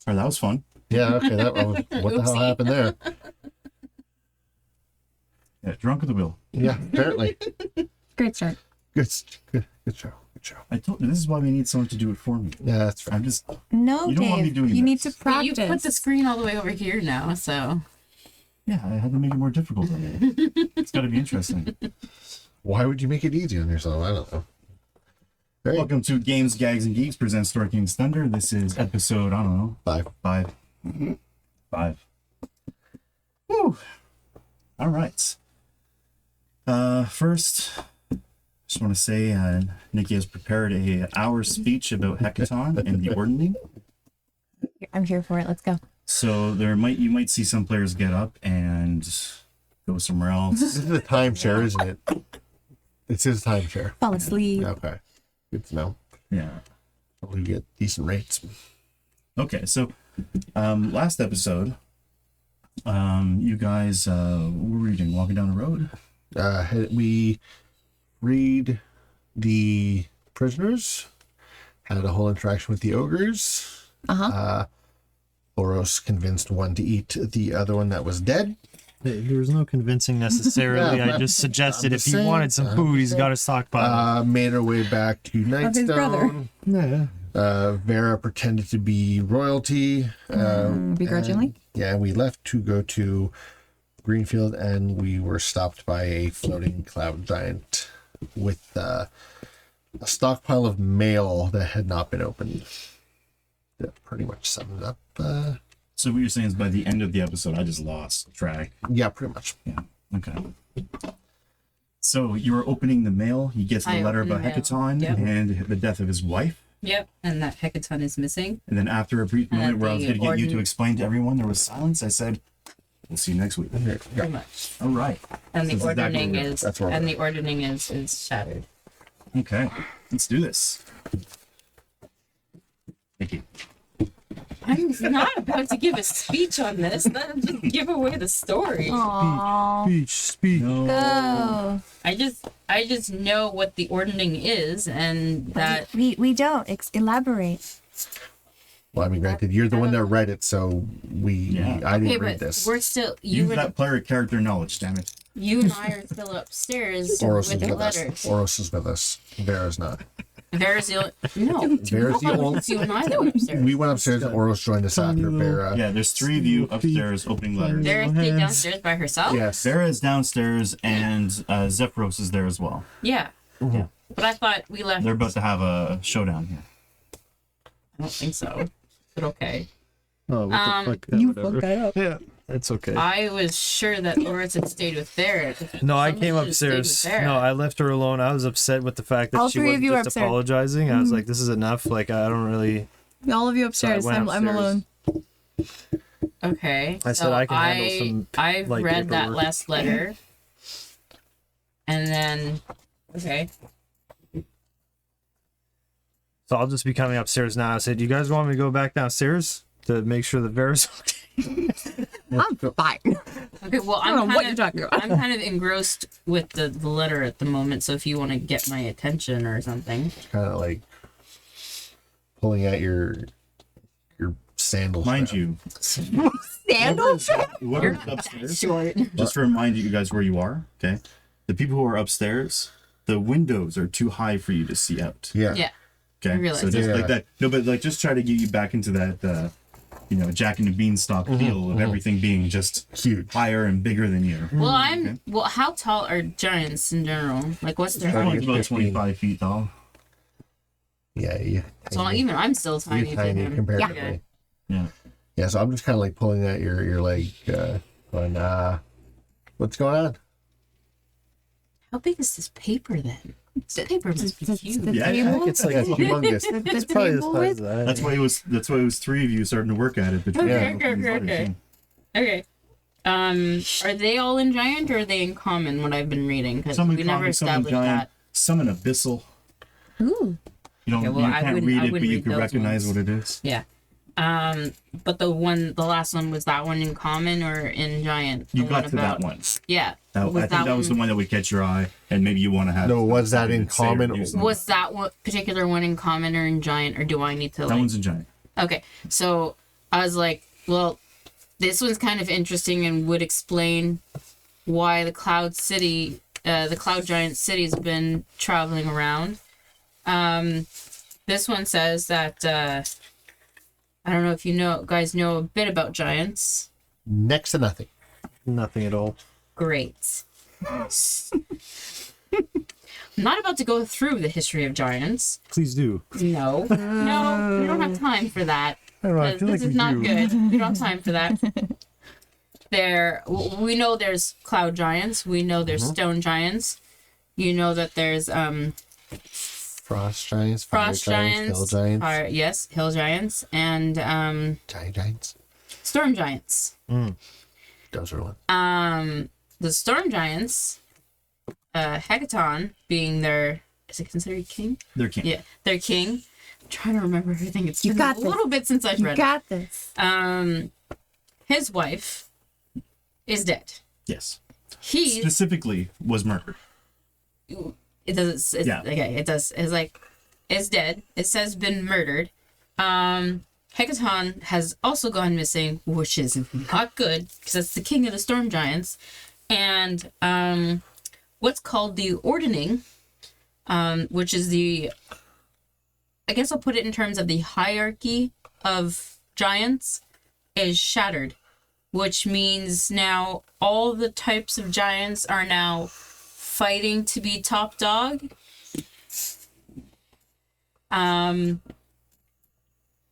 Oh, that was fun. Yeah, okay. What the hell happened there? Yeah, drunk with the wheel. Yeah, apparently. Great start. Good show. I told you, this is why we need someone to do it for me. Yeah, that's right. I'm just... No, You don't want me Dave. doing You need this. to But you practice. put the screen all the way over here now, so. Yeah, I had to make it more difficult. It's got to be interesting. Why would you make it easy on yourself? I don't know. Great. Welcome to Games, Gags, and Geeks presents Story King's Thunder. This is episode, I don't know, 5. Woo! All right. First, just want to say Nikki has prepared an hour speech about Hecaton and the Ordning. I'm here for it. Let's go. So you might see some players get up and go somewhere else. This is a timeshare, isn't it? This is a timeshare. Fall asleep. Okay. Good to know. Yeah. We get decent rates. Okay, so last episode, you guys were reading Walking Down the Road. We read the prisoners, had a whole interaction with the ogres. Boros convinced one to eat the other one that was dead. There was no convincing necessarily. Yeah, I just suggested if he saying, wanted some food, he's got a stockpile. Made our way back to his brother. Nightstone. Yeah. Vera pretended to be royalty. Begrudgingly. And we left to go to Greenfield, and we were stopped by a floating cloud giant with a stockpile of mail that had not been opened. That pretty much sums it up. So what you're saying is by the end of the episode, I just lost track. Yeah, pretty much. Yeah, okay. So you were opening the mail, you get to the I letter opened about the mail. Hecaton Yep. and the death of his wife. Yep, and that Hecaton is missing. And then after a brief And moment where I was the going to get you to Orden- explain to everyone, there was silence. I said, we'll see you next week. Pretty much. All right. And the That's exactly ordering what it is That's what and we're- the ordering is shattered. Okay, let's do this. Thank you. I'm not about to give a speech on this. Then just give away the story. Aww. Speech. No. Go. I just know what the ordering is, and that We don't. Elaborate. Well, I mean, granted, you're the one that read it, so Yeah. I didn't okay, read but this. we're still Use that player character knowledge, damn it. you and I are still upstairs Oros with is the with us. letters. Oros is with us. Vera's not. Vera's the only, no. Vera's the only. It's you and I that went upstairs. We went upstairs, and Oros joined us after Vera. Yeah, there's 3 of you upstairs opening letters. Vera stayed downstairs by herself. Yes. Vera is downstairs and Zephyros is there as well. Yeah. Mhm. But I thought we left. They're about to have a showdown here. I don't think so. But okay. Oh, what the fuck? Yeah, You whatever. fucked that up. Yeah, it's okay. I was sure that Oris had stayed with Vera. No, I Somebody came should have stayed with upstairs. Vera. No, I left her alone. I was upset with the fact that All she three of wasn't you are just upstairs. apologizing. I was like, this is enough. Like, I don't really... All of you So I upstairs. went I'm upstairs. alone. Okay. I said I can handle some I've light read that paperwork. last letter. And then okay. So I'll just be coming upstairs now. I said, do you guys want me to go back downstairs to make sure the Vera's okay? I'm fine. Okay, well I don't know what you're I'm talking about. kind of engrossed with the letter at the moment, so if you want to get my attention or something. Kind of like pulling out your sandals. Mind you, Sandals? whoever's upstairs, Short. just to remind you guys where you are, okay? The people who are upstairs, the windows are too high for you to see out. Yeah. Yeah. Okay, I realize so just that. like that. No, but like just try to get you back into that, Jack and the Beanstalk feel of everything being just Huge. higher and bigger than you. Well, how tall are giants in general? Like, what's their Everyone's height? about 25 feet tall. Yeah. You. So even I'm still tiny You're to tiny him. comparatively. Okay. Yeah. Yeah. So I'm just kind of like pulling out your leg, going, what's going on? How big is this paper then? This paper must be huge. Yeah, table? It's like That's humongous. it's probably the table size with- of that. That's why it was 3 of you starting to work at it. Between Okay, both of these letters, okay. yeah. Okay. Are they all in giant or are they in common? What I've been reading because Some in we never common, some in established giant, that. some in abyssal. Ooh. You don't, Okay, well, you I can't wouldn't- read I it, but wouldn't you read can those recognize ones. what it is. Yeah. But the last one was that one in common or in giant? You The got one to that about- one. Yeah. I think that was the one that would catch your eye, and maybe you want to have. No, was that in say or common? do something. Was that one particular one in common or in giant, or do I need to That like? one's in giant. Okay, so I was like, well, this one's kind of interesting and would explain why the Cloud Giant City has been traveling around. This one says that, I don't know if guys know a bit about giants. Next to nothing. Nothing at all. Great. I'm not about to go through the history of giants. Please do. No, we don't have time for that. I don't know. I feel This like is not good. We don't have time for that. We know there's cloud giants. We know there's stone giants. You know that there's Frost giants, fire frost giants, hill giants, yes, hill giants, and giants. storm giants. Those are one. The storm giants, Hecaton being is it considered king? Their king. Yeah, their king. I'm trying to remember everything. It's You been got a this. little bit since I've You read got this. it. His wife is dead. Yes. He Specifically was murdered. it does Yeah. okay, it does. It's like is dead. It says been murdered. Hecaton has also gone missing, which is not good because it's the king of the storm giants. And what's called the ordning, which is I guess I'll put it in terms of the hierarchy of giants, is shattered, which means now all the types of giants are now fighting to be top dog.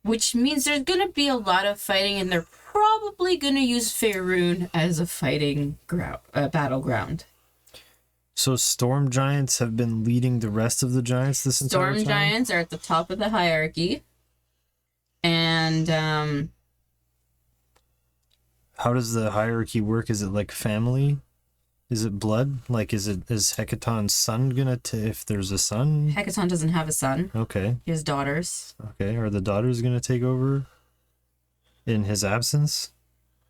Which means there's gonna be a lot of fighting, and they're probably gonna use Faerun as a battleground. So storm giants have been leading the rest of the giants this entire Storm time? giants are at the top of the hierarchy, and How does the hierarchy work? Is it like family? Is it blood? Like, is Hecaton's son gonna, if there's a son? Hecaton doesn't have a son. Okay. He has daughters. Okay. Are the daughters gonna take over in his absence?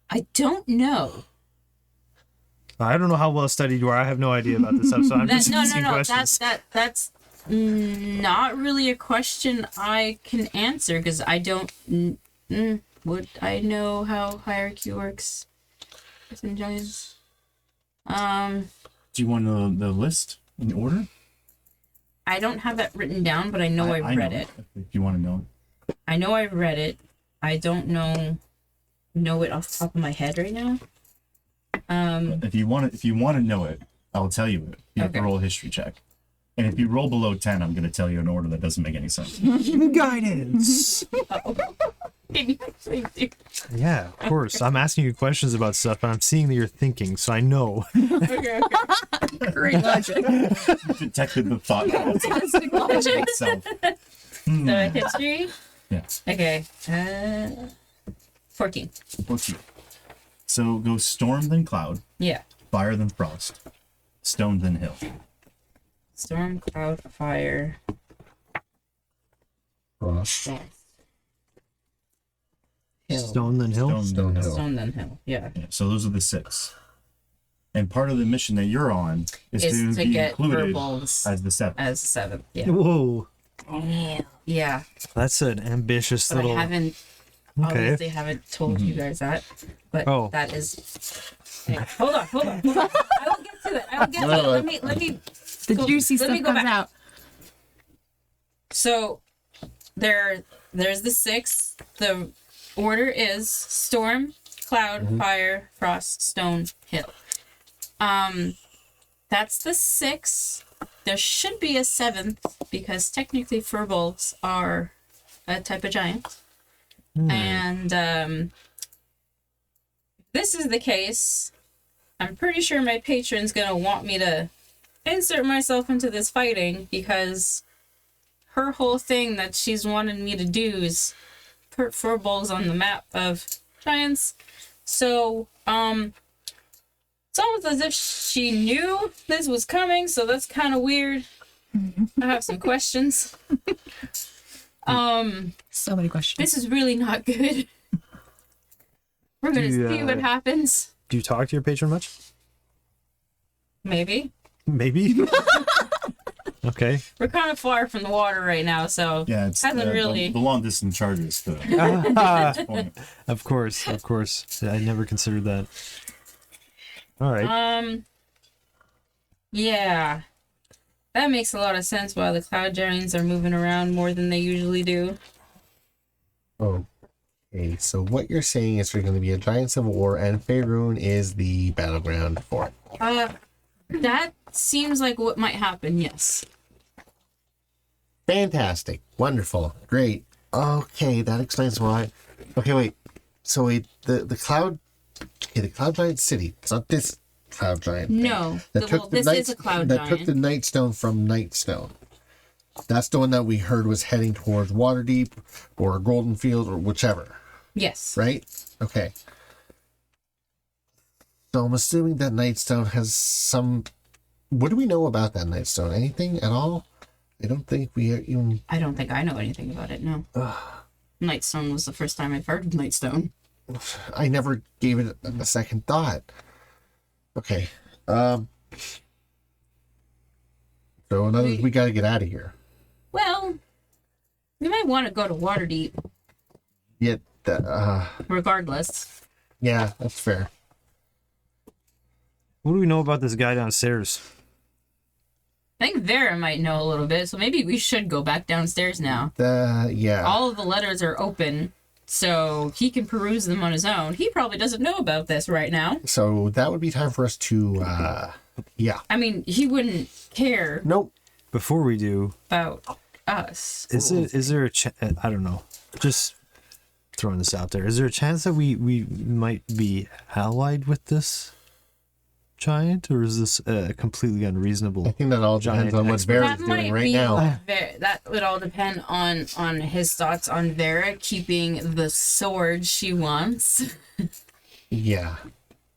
I don't know. I don't know how well studied you are. I have no idea about this stuff, so I'm just asking questions. That's not really a question I can answer because I don't. Would I know how hierarchy works within giants? Do you want the list in order? I don't have that written down, but I know I read know it. If you want to know. I know I read it. I don't know it off the top of my head right now. If you want to know it, I'll tell you it. You have to Okay. roll a history check. And if you roll below 10, I'm going to tell you an order that doesn't make any sense. Guidance. Can you actually do? Yeah, of course. I'm asking you questions about stuff, and I'm seeing that you're thinking, so I know. Okay. Great logic. Detected the thought Fantastic logic. itself. So history. Yeah. Okay. 14. Let's see. So go storm then cloud, Yeah. fire then frost, stone then hill. Storm, cloud, fire. Frost. Frost. Hill. Stone then hill? Stone hill. Stone, then hill. Yeah. Yeah, so those are the 6. And part of the mission that you're on is Is to to be get included verbals as the 7th. as 7th. Yeah. Whoa. Yeah. That's an ambitious But little... I haven't obviously haven't told you guys that. But Oh. that is anyway, hold on. I will get to it. Let me The go- juicy let me stuff go comes back. out. So there's the 6. The order is storm, cloud, fire, frost, stone, hill. That's the 6. There should be a 7th because technically furbolgs are a type of giant. And if this is the case, I'm pretty sure my patron's gonna want me to insert myself into this fighting because her whole thing that she's wanted me to do is put furbolgs on the map of giants. So, it's almost as if she knew this was coming, so that's kind of weird. I have some questions. So many questions. This is really not good. We're gonna see what happens. Do you talk to your patron much? Maybe. Maybe. Okay. We're kind of far from the water right now, so Yeah, it's hasn't really. the long distance charges. The point. Of course. I never considered that. All right. Yeah. That makes a lot of sense why the cloud giants are moving around more than they usually do. Okay, so what you're saying is there's going to be a giant civil war, and Faerun is the battleground for it. That seems like what might happen, yes. Fantastic. Wonderful. Great. Okay, that explains why. Okay, wait. So wait, the cloud giant city. It's not this cloud giant thing. No. That This is a cloud that took the giant. Nightstone from Nightstone. That's the one that we heard was heading towards Waterdeep or Golden Field or whichever, Yes. right? Okay. So I'm assuming that Nightstone has some. What do we know about that Nightstone? Anything at all? I don't think we even. I don't think I know anything about it, no. Nightstone was the first time I've heard of Nightstone. I never gave it a second thought. Okay. So we got to get out of here. Well, we might want to go to Waterdeep, Yet, regardless. yeah, that's fair. What do we know about this guy downstairs? I think Vera might know a little bit, so maybe we should go back downstairs now. Yeah. All of the letters are open, so he can peruse them on his own. He probably doesn't know about this right now. So that would be time for us to, yeah. I mean, he wouldn't care Nope. Before we do, about us. is there a I don't know. Just throwing this out there. Is there a chance that we might be allied with this giant, or is this completely unreasonable? I think that all depends Giant on what expert. Vera's That doing might right be now. that would all depend on his thoughts on Vera keeping the sword she wants. Yeah.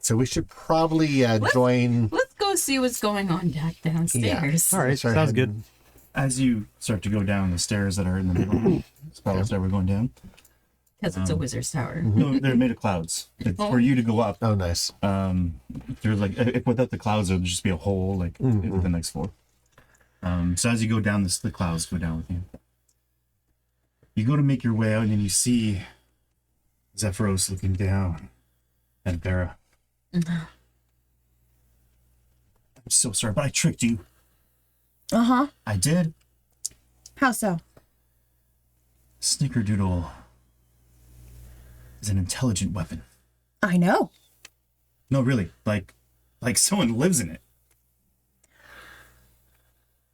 So we should probably join. Let's go see what's going on downstairs. All right, Start sounds good. heading- As you start to go down the stairs that are in the middle, spiral stair we're going down. Because it's a wizard's tower. No, they're made of clouds. It's for you to go up. Oh, nice. There's like if without the clouds, there would just be a hole like with the next floor. So as you go down, the clouds go down with you. You go to make your way out, and then you see Zephyros looking down at Vera. I'm so sorry, but I tricked you. Uh-huh. I did. How so? Snickerdoodle is an intelligent weapon. I know. No, really, like someone lives in it.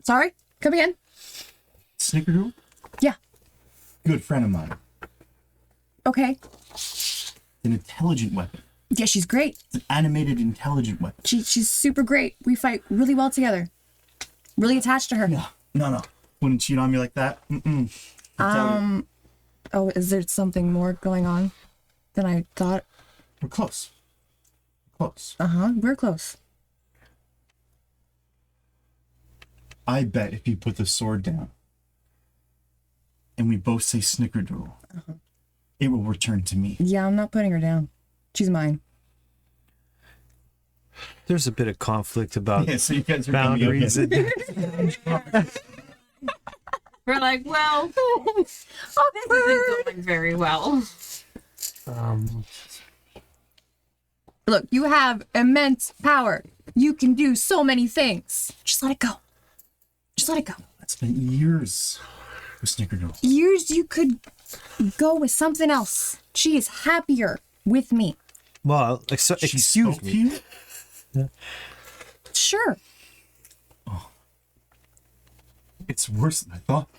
Sorry? Come again? Snickerdoodle, Yeah. good friend of mine. Okay. An intelligent weapon. Yeah, she's great. It's an animated, intelligent weapon. She's super great. We fight really well together. Really attached to her. No. Wouldn't cheat on me like that. Oh, is there something more going on than I thought? We're close. Close. Uh-huh. We're close. I bet if you put the sword down and we both say Snickerdoodle, it will return to me. Yeah, I'm not putting her down. She's mine. There's a bit of conflict about Yeah, so you guys are coming up boundaries. against- We're like, well, this isn't going very well. Look, you have immense power. You can do so many things. Just let it go. Just let it go. It's been years with Snickerdoodle. Years you could go with something else. She is happier with me. Well, She excuse spoke to me. you? Sure. It's worse than I thought.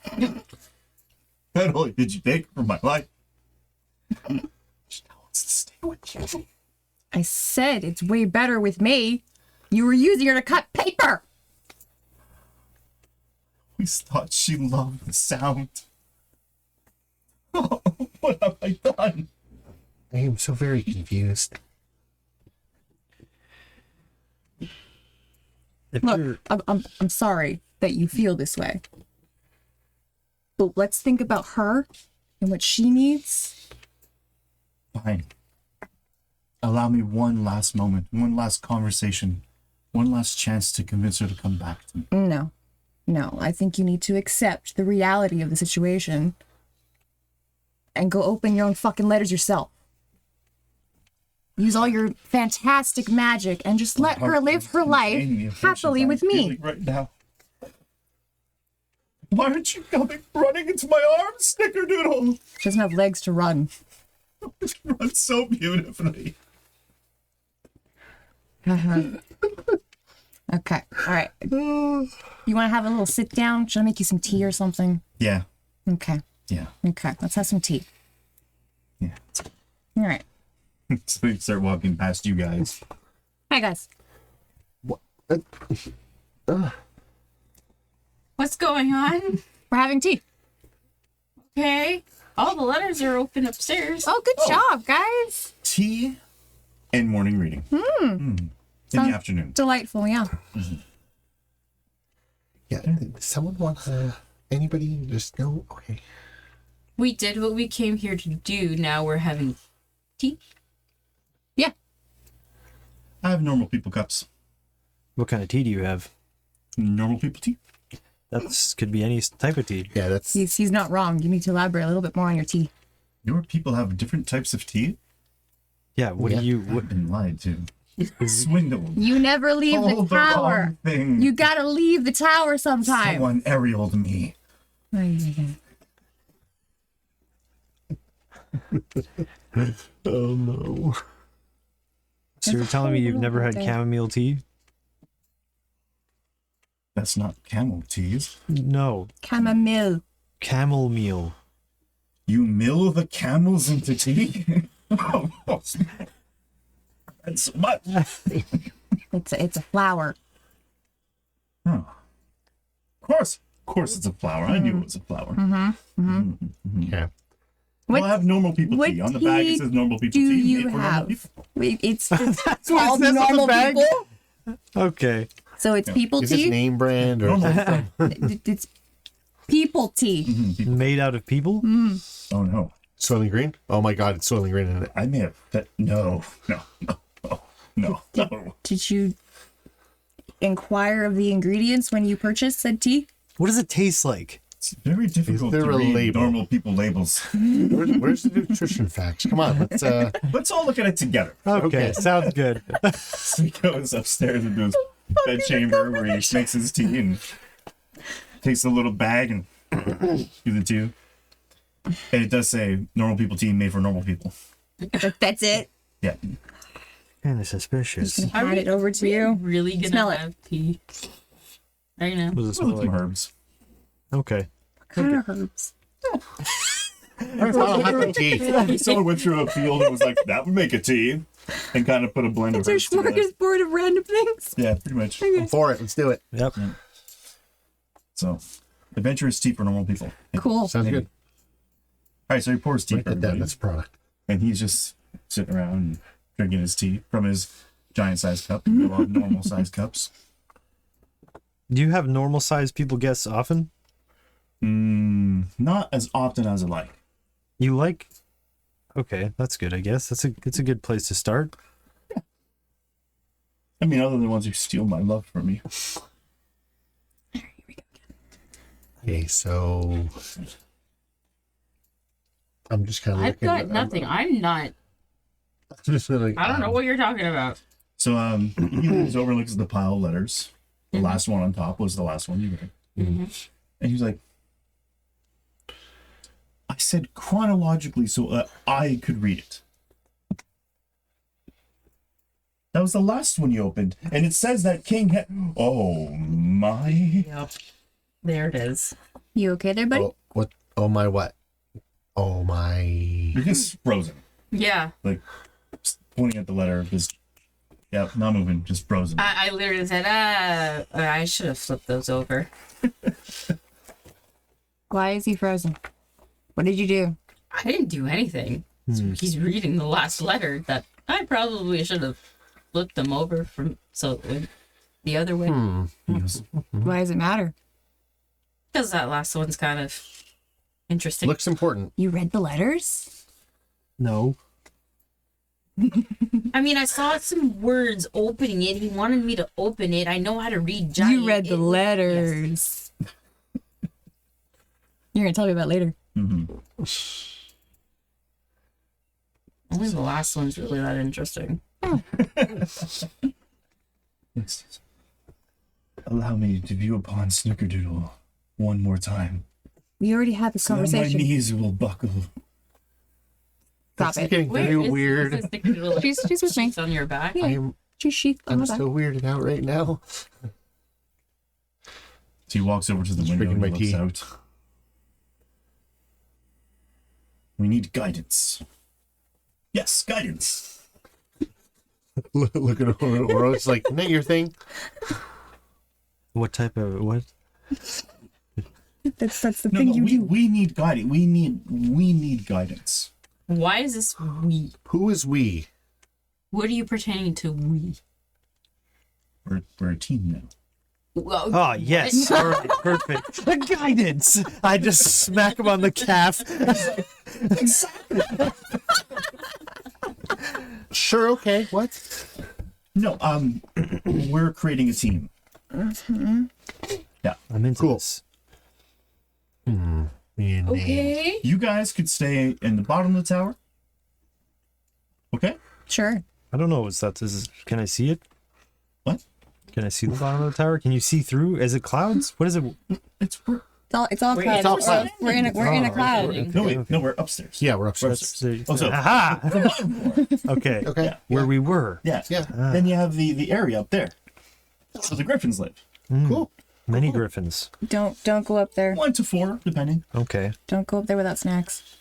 Not only did you take her from my life, she now wants to stay with you. I said it's way better with me. You were using her to cut paper. We thought she loved the sound. Oh, what have I done? I am so very confused. If Look, you're, I'm sorry that you feel this way. But let's think about her and what she needs. Fine. Allow me one last moment, one last conversation, one last chance to convince her to come back to me. No. No, I think you need to accept the reality of the situation and go open your own fucking letters yourself. Use all your fantastic magic and just let her live her life happily with me. Right now. Why aren't you coming running into my arms, Snickerdoodle? She doesn't have legs to run. It runs so beautifully. Okay, all right. You want to have a little sit down? Should I make you some tea or something? Yeah. Okay, Yeah. okay. Let's have some tea. Yeah. All right. So we start walking past you guys. Hi, guys. What's going on? We're having tea. Okay. All the letters are open upstairs. Oh, good job, guys. Tea and morning reading. In the afternoon. Delightful, yeah. Yeah. Does someone want anybody just know? Okay. We did what we came here to do. Now we're having tea. Yeah. I have normal people cups. What kind of tea do you have? Normal people tea. That's could be any type of tea. Yeah, that's He's not wrong. You need to elaborate a little bit more on your tea. Your people have different types of tea? Yeah. What Yeah. do you? I've What? been lied to. Swindled. You never leave Oh, the tower. wrong thing. You gotta leave the tower sometime. Someone aerialed me. oh no. So you're telling me you've never had chamomile tea? That's not camel teas. No, Chamomile. camel meal. You mill the camels into tea? Oh, that's so much. It's a flower. Huh. Of course it's a flower. I knew it was a flower. Yeah. What, Well, I have normal people what tea. On the bag tea it says normal people do tea. you made for normal have? people. It's what it called says on the normal bag? people. Okay. So it's people Is this tea. name brand or Normal. It's people tea. Made out of people? Oh no. Soylent Green? Oh my god, it's Soylent Green in it. I may have no. Did you inquire of the ingredients when you purchased said tea? What does it taste like? It's very difficult there to a read label? normal people labels. Where's the nutrition facts? Come on, let's Let's all look at it together. Okay, sounds good. So he goes upstairs into his bed chamber where he makes his tea and takes a little bag and gives it to you. And it does say normal people tea made for normal people. That's it. Yeah. Kind of suspicious. Gonna hand it over to you. Really gonna Smell it. have tea right now. What does it With smell some like? herbs. Okay. What kind of herbs? I'll have the tea. Someone went through a field and was like, that would make a tea. And kind of put a blend of It's a herbs together. smorgasbord of random things. Yeah, pretty much. I'm for it. Let's do it. Yep. So, adventurous tea for normal people. Cool. Sounds good. All right, so he pours tea Write for that down. everybody. That's a product. And he's just sitting around and drinking his tea from his giant-sized cup. We all have normal-sized cups. Do you have normal sized people guests often? Not as often as I like. You like? Okay, that's good. I guess it's a good place to start. I mean, other than the ones who steal my love from me. Okay, so I'm just kind of I've looking. got nothing. I'm not. Just like, I don't know what you're talking about. So, he looks over and looks at the pile of letters. The last one on top was the last one you read. And he's like, I said chronologically so I could read it. That was the last one you opened. And it says that King had... Oh, my... Yep. There it is. You okay there, buddy? Oh, what? Oh my what? Oh my. You're just frozen. Yeah. Like, just pointing at the letter, just... Yeah, not moving, just frozen. I literally said, I should have flipped those over. Why is he frozen? What did you do? I didn't do anything. He's reading the last letter that I probably should have flipped them over from so it went the other way. He goes, Why does it matter? Because that last one's kind of interesting. Looks important. You read the letters? No. I mean, I saw some words opening it. He wanted me to open it. I know how to read giant. You read the letters. You're gonna tell me about it later. Only the last one's really that interesting. Yes. Allow me to view upon Snickerdoodle one more time. We already had this So that my conversation. knees will buckle. Stop This is it. getting very Where is weird. this Snickerdoodle? She's with me. She's on your back. Yeah. I'm She's on I'm my back. so weirded out right now. So he walks over to the Just window and drinking he my looks out. We need guidance. Yes, guidance. Look at Oro. It's like, isn't that your thing? What type of what? That's the No, thing no, you do. we need guidance. We need guidance. Why is this we? Who is we? What are you pertaining to we? We're a team now. Well, Oh yes, all right, perfect. The guidance. I just smack him on the calf. Sure, okay. What? No, we're creating a team. Yeah. I'm into Cool. this. okay. You guys could stay in the bottom of the tower. Okay? Sure. I don't know what's that. Can I see it? What? Can I see the bottom of the tower? Can you see through? Is it clouds? What is it? It's all Wait, clouds. it's all clouds. We're in a cloud. No, wait, no, we're upstairs. Yeah, we're upstairs. upstairs. Oh, so Aha! the bottom floor. Okay. Okay. Yeah. Where we were. Yeah. Yeah. Then you have the area up there. So the griffins live. Cool. Many griffins. Don't go up there. 1 to 4, depending. Okay. Don't go up there without snacks.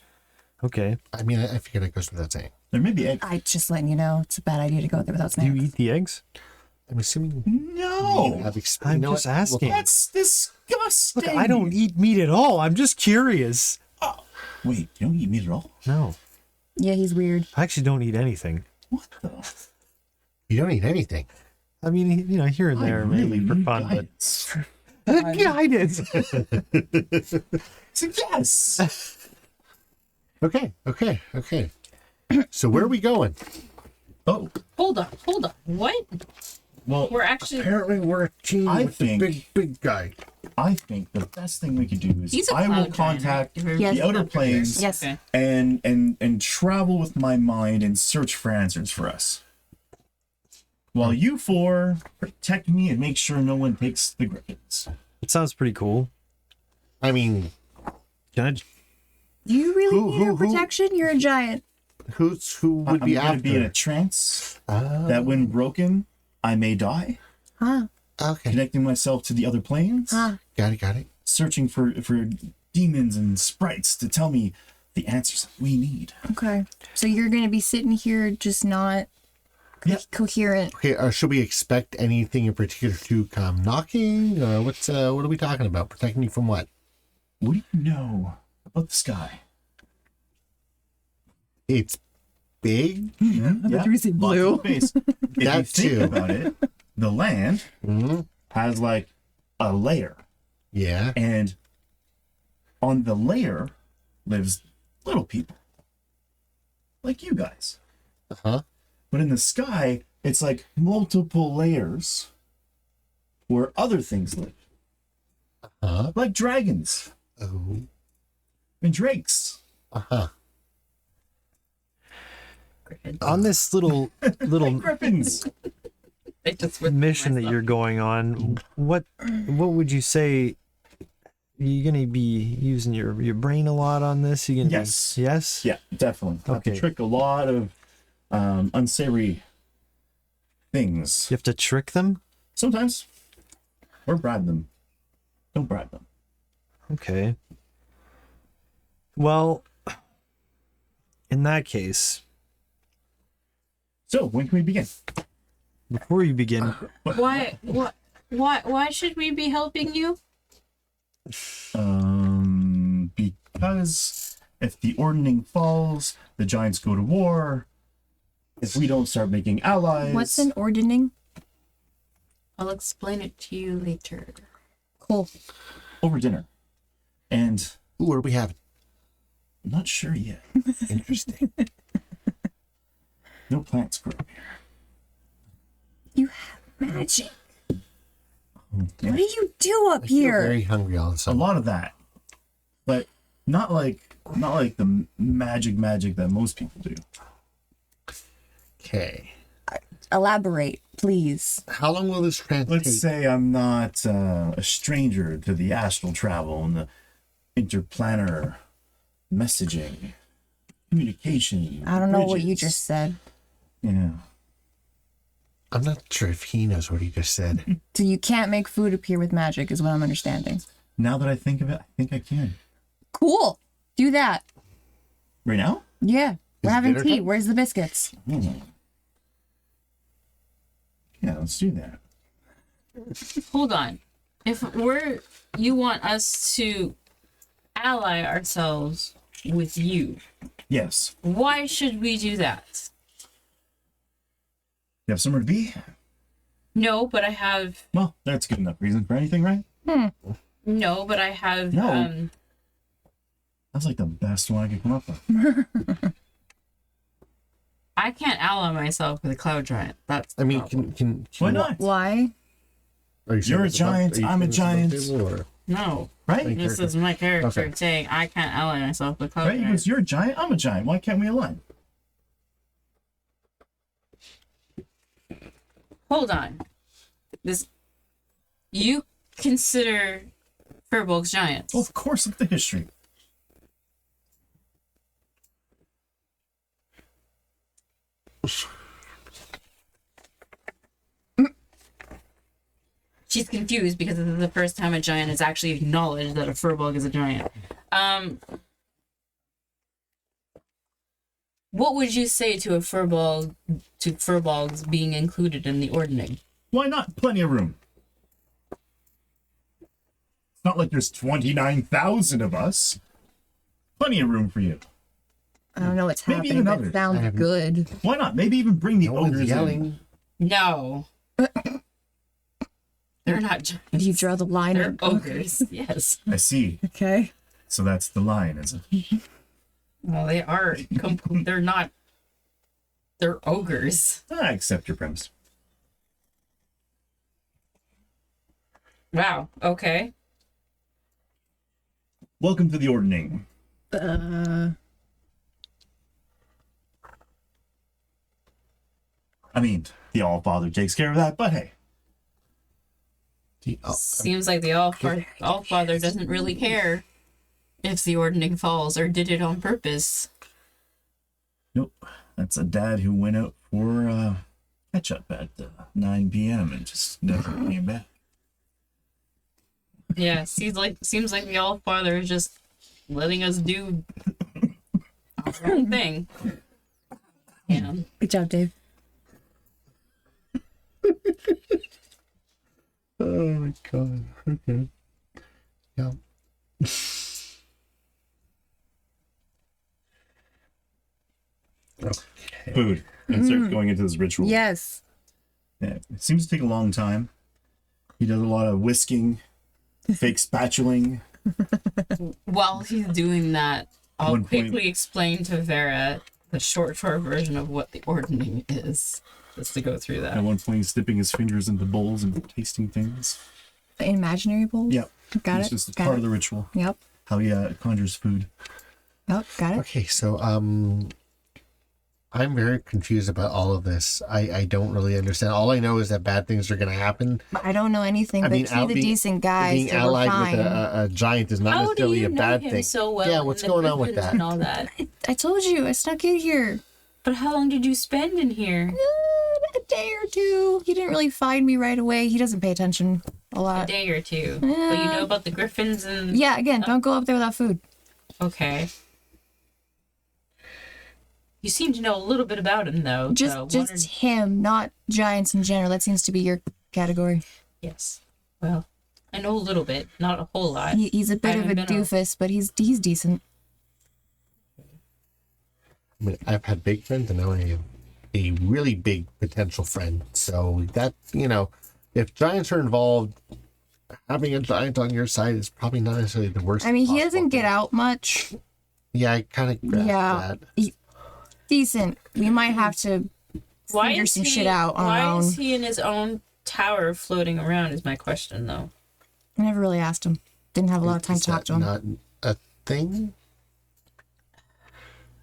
Okay. I mean, I figured it goes without saying. There may be eggs. I just letting you know it's a bad idea to go up there without Do you snacks. eat the eggs? I'm assuming No! you have I'm you know just what? asking. That's disgusting! Look, I don't eat meat at all. I'm just curious. Wait, you don't eat meat at all? No. Yeah, he's weird. I actually don't eat anything. What the? You don't eat anything. I mean, you know, here and there, I really maybe for need fun, guidance. but guidance. So yes! Okay. So where are we going? Oh, Hold on. What? well, We're actually. Apparently we're a team I with think- the big guy. I think the best thing we could do is He's a I will cloud giant, contact right? Yes. the outer planes Yes. Okay. and travel with my mind and search for answers for us. While you four protect me and make sure no one takes the griffins. It sounds pretty cool. I mean, Can I? You really Who- need our who- protection? You're a giant. who would I'm be going to be in a after? trance that when broken, I may die. Huh? Okay, Connecting myself to the other planes, Huh? got it. searching for demons and sprites to tell me the answers that we need. Okay. So you're gonna be sitting here just not Yeah. coherent. Okay, should we expect anything in particular to come knocking? Or what are we talking about? Protecting you from what? What do you know about the sky? It's big. Yeah, you see lots blue. of space. If you That think too. about it, the land has like a layer, Yeah. and on the layer lives little people, like you guys. Huh? But in the sky, it's like multiple layers where other things live, Huh? like dragons Oh. and drakes. Uh-huh. On this little Griffins. I just went mission that myself. you're going on, what would you say? You're gonna be using your brain a lot on this. You're gonna Yes. Yes. Yeah, definitely. Have to Okay. trick a lot of unsavory things. You have to trick them. Sometimes. Or bribe them. Don't bribe them. Okay. Well, in that case, So, when can we begin? before you begin, Why should we be helping you? Because if the ordning falls, the giants go to war. If we don't start making allies. What's an ordning? I'll explain it to you later. Cool. over dinner. And Ooh, what do we have? I'm not sure yet. Interesting. No plants grow here. You have magic. Yeah. What do you do up I feel here? very hungry all of a A sudden. lot of that. but not like the magic that most people do. Okay. Elaborate, please. How long will this trance Let's take? say I'm not a stranger to the astral travel and the interplanar messaging, communication. I don't know what you bridges. just said. Yeah. I'm not sure if he knows what he just said. So you can't make food appear with magic, is what I'm understanding. Now that I think of it, I think I can. Cool. Do that. Right now? Yeah. We're Is having dinner tea. time? Where's the biscuits? Yeah, let's do that. Hold on. If you want us to ally ourselves with you, Yes. why should we do that? You have somewhere to be? No, but I have Well, that's good enough reason for anything, right? no, but I have No. That's like the best one I could come up with. I can't ally myself with a cloud giant. That's the I mean, problem. can Why not? Why? Are you You're a giant, I'm a giant. No. Right? Thank you. This is my character Okay. saying I can't ally myself with cloud Right? He giant. goes, you're a giant, I'm a giant. Why can't we align? Hold on. This you consider furbolgs giants. Well, of course, look at the history. She's confused because this is the first time a giant has actually acknowledged that a furbolg is a giant. What would you say to furbolgs being included in the ordning? Why not? Plenty of room. It's not like there's 29,000 of us. Plenty of room for you. I don't know what's Maybe happening. even That others. sounds good. Why not? Maybe even bring the No one's ogres in. yelling. No. They're not giants. You draw the line. They're at- ogres. Yes. I see. Okay. So that's the line, is it? Well, they are. They're not. They're ogres. I accept your premise. Wow. Okay. Welcome to the ordning. I mean, the All-Father takes care of that, but hey. Seems like the Allfather doesn't really care if the ordning falls or did it on purpose. Nope. That's a dad who went out for catch-up at 9 p.m. and just never came back. Yeah, seems like the Allfather is just letting us do our own thing. Yeah. Good job, Dave. Oh my god. Okay. Yeah. Okay. Food. And starts going into this ritual. Yes. Yeah, it seems to take a long time. He does a lot of whisking, fake spatuling. While he's doing that, I'll One point- quickly explain to Vera the short version of what the ordning is, just to go through At that. one point, he's dipping his fingers into bowls and tasting things. The imaginary bowl. Yep. Got It's it. just Got part it. of the ritual. Yep. How he conjures food. Yep. Got it. Okay, so I'm very confused about all of this. I don't really understand. All I know is that bad things are going to happen. But I don't know anything. I But mean, to the decent guys, being so we're allied fine. with a giant is not How do necessarily you a know bad him thing. so well? Yeah, and what's the going on with Griffins that? and all that? I told you, I snuck in here. But how long did you spend in here? A day or two. He didn't really find me right away. He doesn't pay attention a A lot. day or two. But you know about the Griffins and Yeah, again, don't go up there without food. okay. You seem to know a little bit about him, though. so Just him, not giants in general. That seems to be your category. yes. Well, I know a little bit, not a whole lot. He's a bit of a haven't been doofus, but he's decent. I mean, I've had big friends, and now I have a really big potential friend. So that, if giants are involved, having a giant on your side is probably not necessarily the worst. I mean, he possible doesn't get thing. out much. Yeah, I kind of grasp Yeah. that. Decent. We might have to Why figure is some he, shit out on our Why own. is he in his own tower floating around? Is my question, though. I never really asked him. Didn't have a lot of time Is to talk that to him. not a thing?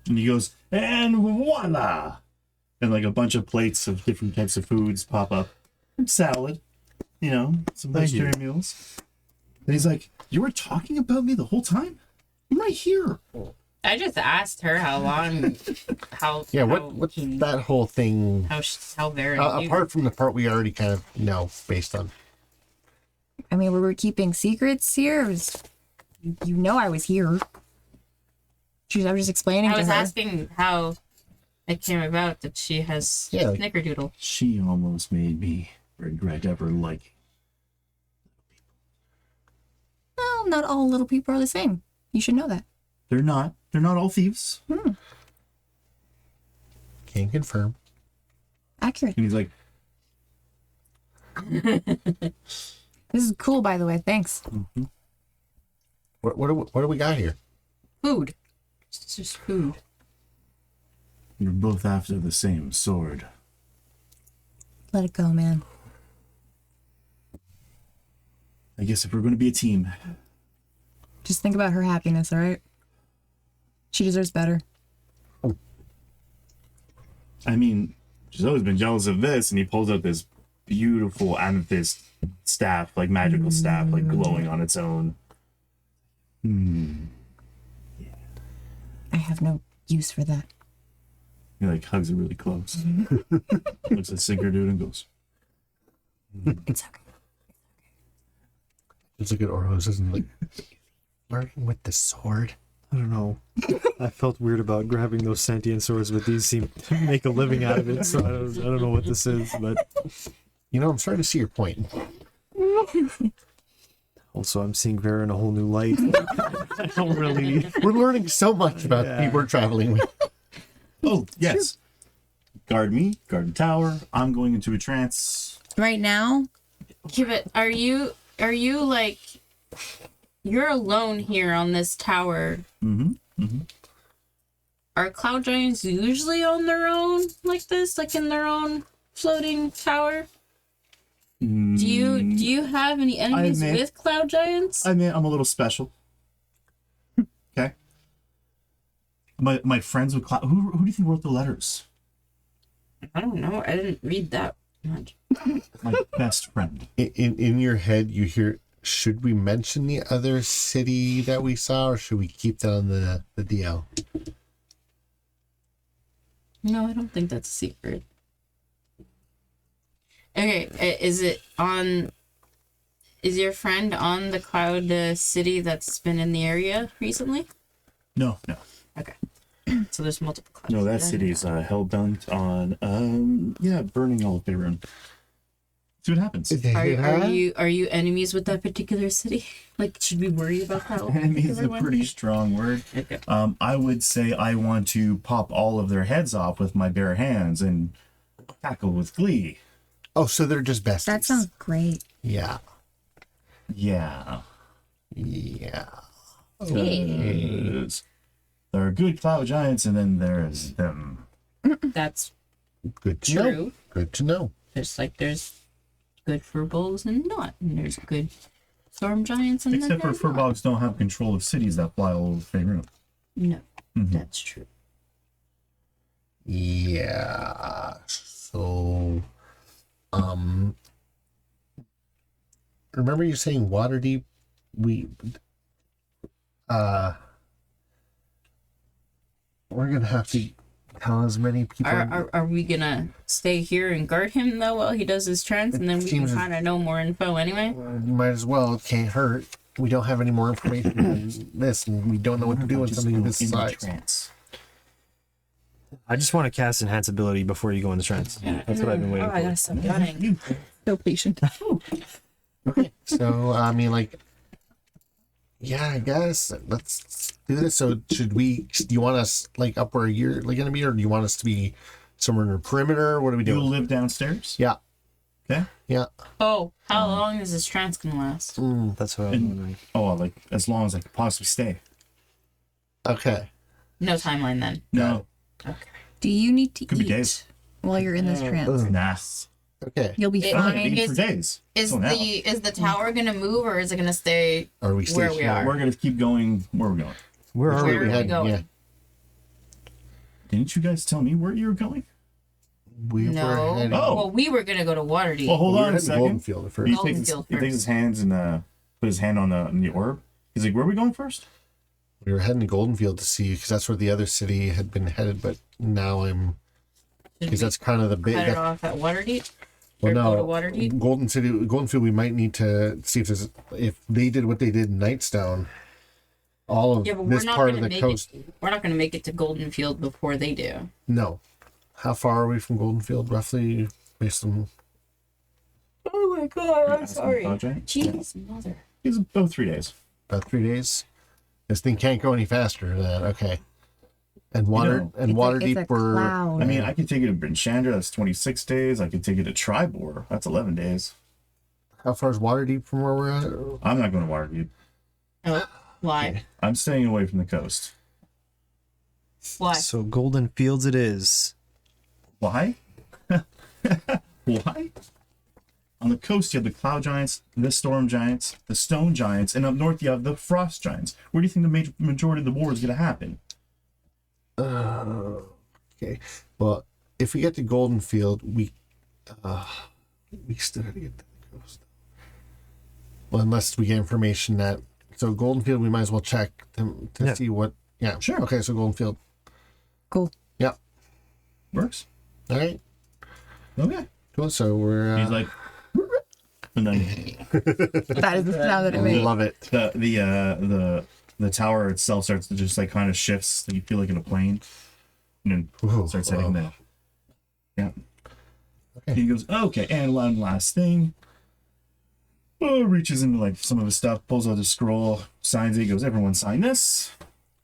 And he goes, and voila! And like a bunch of plates of different types of foods pop up. And salad, you know, some Thank you. vegetarian meals. And he's like, you were talking about me the whole time? I'm right here. I just asked her how long, Yeah, how what's that whole thing? how very Apart from the part we already kind of know based on. I mean, we were keeping secrets here. It was, you know, I was here. I was just explaining I to was her. asking how it came about that she has Yeah, like- snickerdoodle. She almost made me regret ever liking. Well, not all little people are the same. You should know that. They're not. They're not all thieves. Can confirm. Accurate. And he's like, This is cool, by the way. Thanks. What do we got here? Food. It's just food. you're both after the same sword. Let it go, man. I guess if we're going to be a team, Just think about her happiness, all right? She deserves better. I mean, she's always been jealous of this, and he pulls out this beautiful amethyst staff, like magical staff, like glowing on its own. I have no use for that. He like hugs it really close. Looks at Sinker Dude and goes, It's okay. Just look at Oros and like flirting with the sword. I don't know. I felt weird about grabbing those sentient swords, but these seem to make a living out of it. So I don't know what this is, but You know, I'm starting to see your point. also I'm seeing Vera in a whole new light. I don't really. We're learning so much about the people we're traveling with. "Oh yes, guard me, guard the tower. I'm going into a trance." Right now, Yeah, but are you like you're alone here on this tower? Are cloud giants usually on their own like this, like in their own floating tower? Do you have any enemies admit- with cloud giants? I mean, I'm a little special. Okay. My friends with who do you think wrote the letters? I don't know. I didn't read that much. My best friend. In your head, you hear, should we mention the other city that we saw, or should we keep that on the DL? No, I don't think that's a secret. Okay, is your friend on the cloud city that's been in the area recently? No. Okay. So there's multiple clouds. No, that I city is hell bent on burning all of Faerun. See what happens. Are you enemies with that particular city? Like, should we worry about that? Enemy is a Everyone? pretty strong word. Okay. I would say I want to pop all of their heads off with my bare hands and cackle with glee. Oh, so they're just besties. that sounds great. Yeah. Yeah. Yeah. Because there are good cloud giants and then there's them. That's Good to know. true. Good to know. There's good furbolgs and not, and there's good storm giants and Except for then there's not. furbolgs don't have control of cities that fly all over Faerun. No, that's true. Yeah. So, remember you saying Waterdeep? We're gonna have to tell as many people. Are we gonna stay here and guard him though while he does his trance, and then we can seems- kind of know more info anyway? Might as well. It can't hurt. We don't have any more information than this, and we don't know what to do with Just something go this in the size. trance. I just want to cast enhance ability before you go into trance. That's what I've been waiting Oh, I for. gotta stop yawning. So patient. Okay, so I mean, like, yeah, I guess let's do this. So, should we? Do you want us like up where you're like gonna be, or do you want us to be somewhere in the perimeter? What are we You'll doing? live downstairs? Yeah, Okay. yeah. Oh, how long is this trance gonna last? That's what I'm wondering. Oh, like as long as I could possibly stay. Okay. No timeline then. No. Okay. Do you need to Could be eat days. while you're in this trance? Nah. Okay. You'll be It- fine. I've eaten for Is- days. So now, is the tower gonna move or is it gonna stay Or we stay where we here? are? we're gonna keep going where we're going. Where Which are way we? Where are we heading? going? Yeah. Didn't you guys tell me where you were going? We No. were heading. Oh. Well, we were gonna go to Waterdeep. Well, hold we were on a heading second. Goldenfield at first. He Golden takes, Field he takes first. his hands and put his hand on the orb. He's like, "Where are we going first?" We were heading to Goldenfield to see because that's where the other city had been headed, but now I'm Should because we that's kind of the big. cut it off at Waterdeep? Well, Or no, go to Waterdeep? Goldenfield. We might need to see if they did what they did in Nightstone. All of Yeah, but this we're not part of gonna the make coast. it. We're not gonna make it to Goldenfield before they do. No, how far are we from Goldenfield roughly? Based on Oh my god! I'm Asking the project? Jeez, mother. He's about 3 days. about 3 days. This thing can't go any faster than that. Okay. And water know, and It's Waterdeep a were. cloud. I mean, I could take it to Bryn Shander. That's 26 days. I could take it to Tribor. That's 11 days. How far is Waterdeep from where we're at? I'm not going to Waterdeep. Oh, why? I'm staying away from the coast. Why? So Golden Fields it is. Why? Why? On the coast, you have the cloud giants, the storm giants, the stone giants, and up north, you have the frost giants. Where do you think the majority of the war is going to happen? Okay. Well, if we get to Goldenfield, we still have to get to the coast. Well, unless we get information that Goldenfield, we might as well check to Yeah. see what. Yeah. Sure. Okay. So Goldenfield. Cool. Yeah. Works. All right. Okay. Cool. So we're. He's like, and then That is the sound that it I made. love it. the tower itself starts to just like kind of shifts. So you feel like in a plane, and then Ooh, starts heading wow. there. Yeah. Okay. He goes, okay, and one last thing. Oh, reaches into like some of his stuff, pulls out a scroll, signs it. He goes, everyone sign this.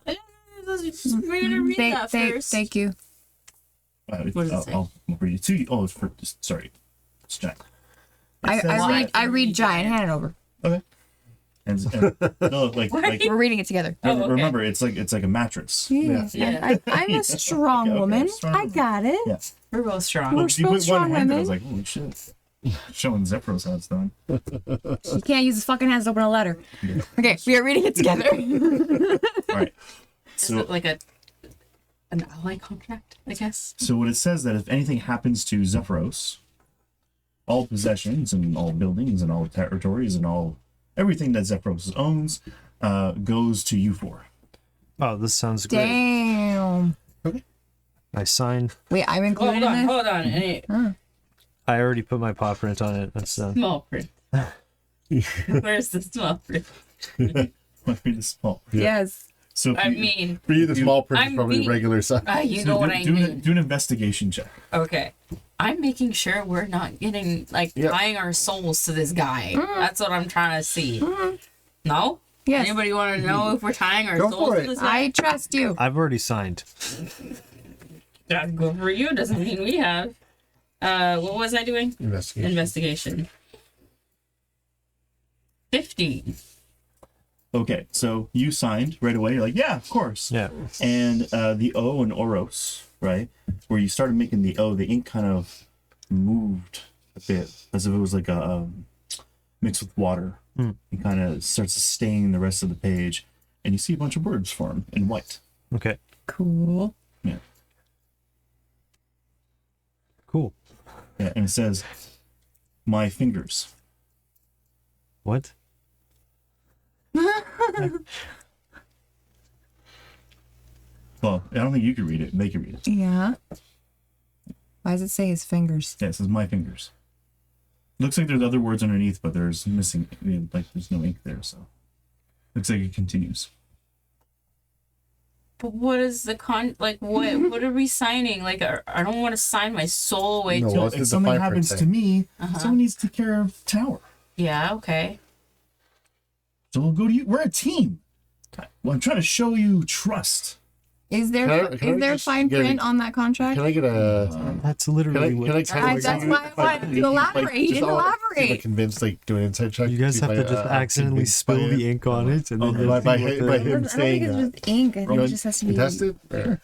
We're gonna read that first. Thank you. What does it say? I'll read it to you. Oh, it's for sorry, it's giant. It says that- I read giant. Hand it over. Okay. And no, like We're reading it together. Oh, okay. remember, it's like a mattress. Yeah. I'm a strong Okay, woman. strong I woman. got it. Yeah. We're both strong. We're You put both strong one hand, I was women. like, holy shit. Showing Zephyros how it's done. You can't use his fucking hands to open a letter. Okay, we are reading it together. All right. Is So it like an ally contract? I guess. So what it says that if anything happens to Zephyros, all possessions and all buildings and all territories and all everything that Zephyros owns goes to you four. Oh, this sounds great. Damn. I signed. Wait, I'm included in this? Hold on. Any I already put my paw print on it. That's done. small print. Where's the small print? Must be the small. Yes. So if I you, mean, For you, the small print is I'm probably being- regular size. you so know what I mean. do an investigation check. Okay. I'm making sure we're not getting Yeah. tying our souls to this guy. That's what I'm trying to see. No? Yes. Anybody want to know if we're tying our Go souls for to it. this guy? I trust you. I've already signed. That's good for you. Doesn't mean we have. What was I doing? Investigation. Investigation. 15. Okay, so you signed right away. You're like, yeah, of course. Yeah. And the O and Oros, right? Where you started making the O, the ink kind of moved a bit as if it was like a mixed with water. It kind of starts to stain the rest of the page, and you see a bunch of words form in white. Okay. Cool. Yeah, Cool. yeah, and it says, "My fingers." What? Well, I don't think you could read it. They could read it. Yeah. Why does it say his fingers? Yeah, it says "my fingers." Looks like there's other words underneath, but there's missing. Like there's no ink there, so looks like it continues. But what is the what are we signing? Like, I don't want to sign my soul away No, to. what If did the something fine print happens say? to me, someone needs to take care of Tower. Yeah, okay. So we'll go to you. We're a team. Well, I'm trying to show you trust. Is there Can I is there just fine get a- print on that contract? Can I get a? That's Can I? literally Can I? what. Can I That's why I wanted to elaborate. He didn't elaborate. Convinced, like, do an insight check. You guys see have if to I, just I'm accidentally convinced spill by the it. ink on it, and then Okay. you'll By see what him the- I don't think saying it's that. just ink. I think You it just has to be contested? Or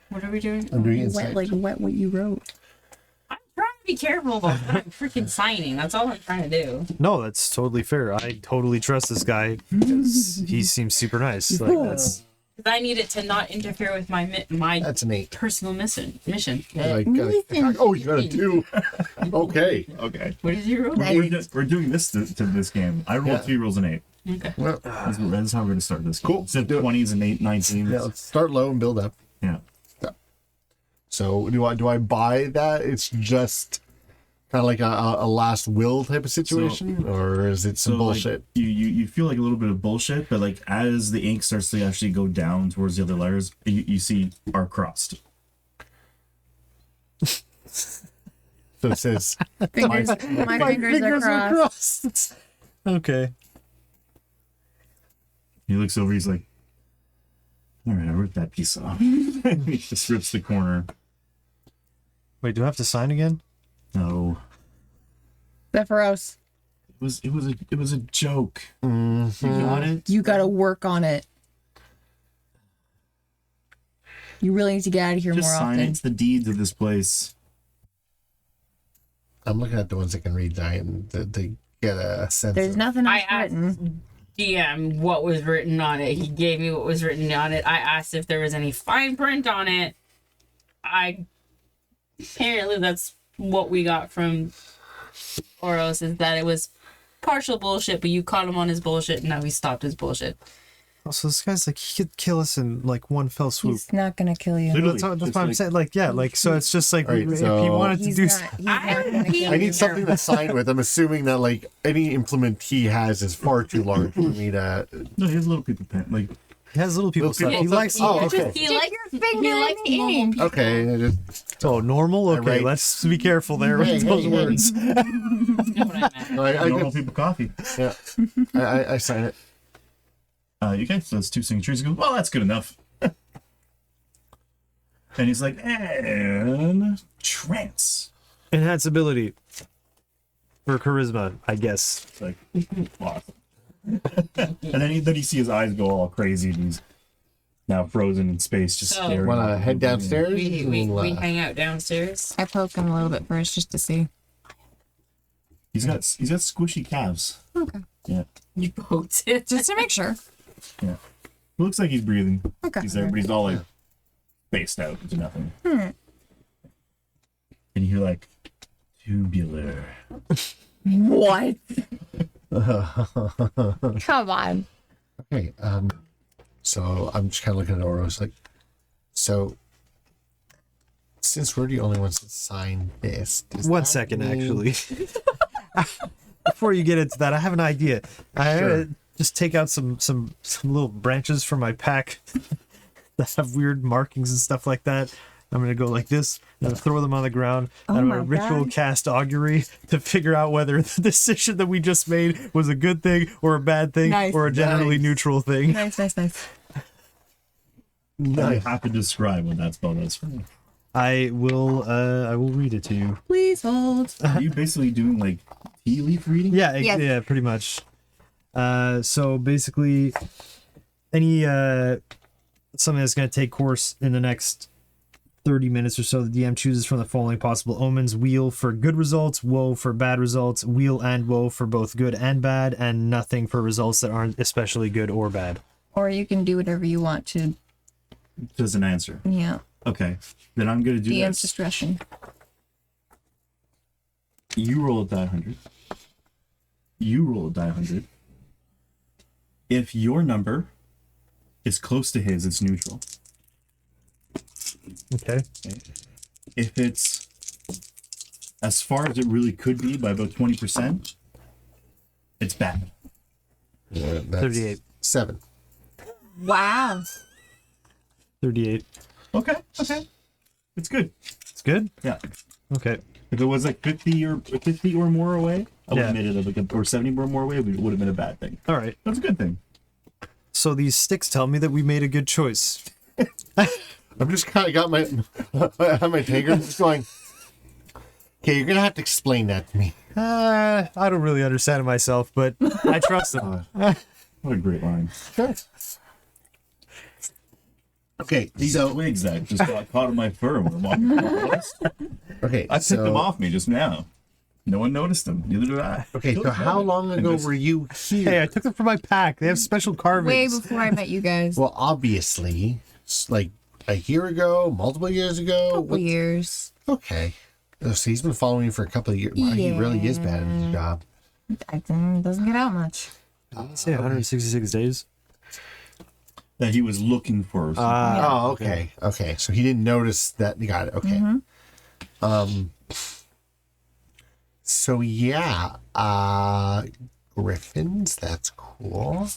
What are we doing? I'm doing wet, insight. like wet what you wrote. I'm trying to be careful about what I'm freaking signing. That's all I'm trying to do. No, that's totally fair. I totally trust this guy because he seems super nice. Like that's Because I need it to not interfere with my That's an 8. personal mission. Like, oh, you got a 2. Okay. Okay. What is your roll? We're doing this to this game. I rolled Yeah. 3 rolls and 8. Okay. Well, That's how we're gonna start this. Cool. Instead of 20s and 19s. yeah, let's start low and build up. Yeah. So do I buy that? It's just kind of like a last will type of situation, or is it some bullshit? Like, you feel like a little bit of bullshit, but like as the ink starts to actually go down towards the other letters, you see are crossed. So it says Fingers, my fingers are crossed. crossed. Okay. He looks over. He's like, "All right, I ripped that piece off." He just rips the corner. Wait, do I have to sign again? No, Zephyros, it was a joke. Mm. You got it. you gotta work on it. You really need to get out of here Just more sign often. it. It's the deeds of this place. I'm looking at the ones that can read giant that they get a sense. There's of. nothing else I asked written. DM what was written on it. He gave me what was written on it. I asked if there was any fine print on it. Apparently that's what we got from Oros, is that it was partial bullshit, but you caught him on his bullshit and now he stopped his bullshit. Also, this guy's like, he could kill us in like one fell swoop. He's not gonna kill you. Literally, That's just what I'm like- saying. Like, yeah, like, so it's just like, Alright, if so- he wanted to He's do not, he's not gonna kill I you. need something to sign with. I'm assuming that like any implement he has is far too large for me to. No, he has a little people pen. Like he has little people Little stuff. people He likes, stuff. Oh, okay. He Stick likes your finger he in likes the normal ink. people. Okay. Just, oh, normal? Okay, Right. let's be careful there Hey, with hey, those hey. words. You know what I meant. I normal just, people coffee. yeah. I sign it. Okay, so that's 2 signatures. He goes, well, that's good enough. And he's like, and trance. Enhance ability for charisma, I guess. It's like, awesome. And then you see his eyes go all crazy, and he's now frozen in space, just So- staring. Want to at head you. downstairs? We We'll, hang out downstairs. I poke him a little bit first just to see. He's got squishy calves. Okay. Yeah, You poked it. Just to make sure. yeah. It looks like he's breathing. Okay. Everybody's all like spaced out into nothing. And you hear like tubular. What? Come on. Okay. So I'm just kind of looking at Oros like, so since we're the only ones that signed this, does One that second, mean- actually. Before you get into that, I have an idea. I Sure. just take out some little branches from my pack that have weird markings and stuff like that. I'm gonna go like this and throw them on the ground. Oh and I'm my gonna ritual God. cast augury to figure out whether the decision that we just made was a good thing or a bad thing Nice. or a generally Nice. neutral thing. Nice. I have to describe what that spell does for me. I will read it to you. Please hold. Are you basically doing like tea leaf reading? Yeah, Yes. yeah, pretty much. So basically, any something that's going to take course in the next 30 minutes or so, the DM chooses from the following possible omens: wheel for good results, woe for bad results, wheel and woe for both good and bad, and nothing for results that aren't especially good or bad. Or you can do whatever you want to. Does an answer. Yeah. Okay, then I'm gonna do DM's this. discretion. You roll a die 100. You roll a die 100. If your number is close to his, it's neutral. Okay. If it's as far as it really could be by about 20%, it's bad. Yeah, that's 38. 7. Wow. 38. Okay. It's good. It's good? Yeah. Okay. If it was like 50 or more away, I would Yeah. have made it like or 70 or more away, it would have been a bad thing. All right. That's a good thing. So these sticks tell me that we made a good choice. I'm just kind of got I have my taker just going. Okay, you're gonna have to explain that to me. I don't really understand it myself, but I trust them. What a great line. Okay, These so twigs that just got caught in my fur when I'm walking through the forest. okay, I picked them off me just now. No one noticed them. Neither did I. Okay, so how long ago were you Hey, I here? took them from my pack. They have special carvings. Way before I met you guys. Well, obviously, like a year ago, multiple years ago. couple What- years. Okay. So he's been following you for a couple of years. Wow, he really is bad at his job. Doesn't get out much. I'd say 166 days. That he was looking for. Oh, okay. Okay. So he didn't notice that. You got it. Okay. So yeah, griffins. That's cool.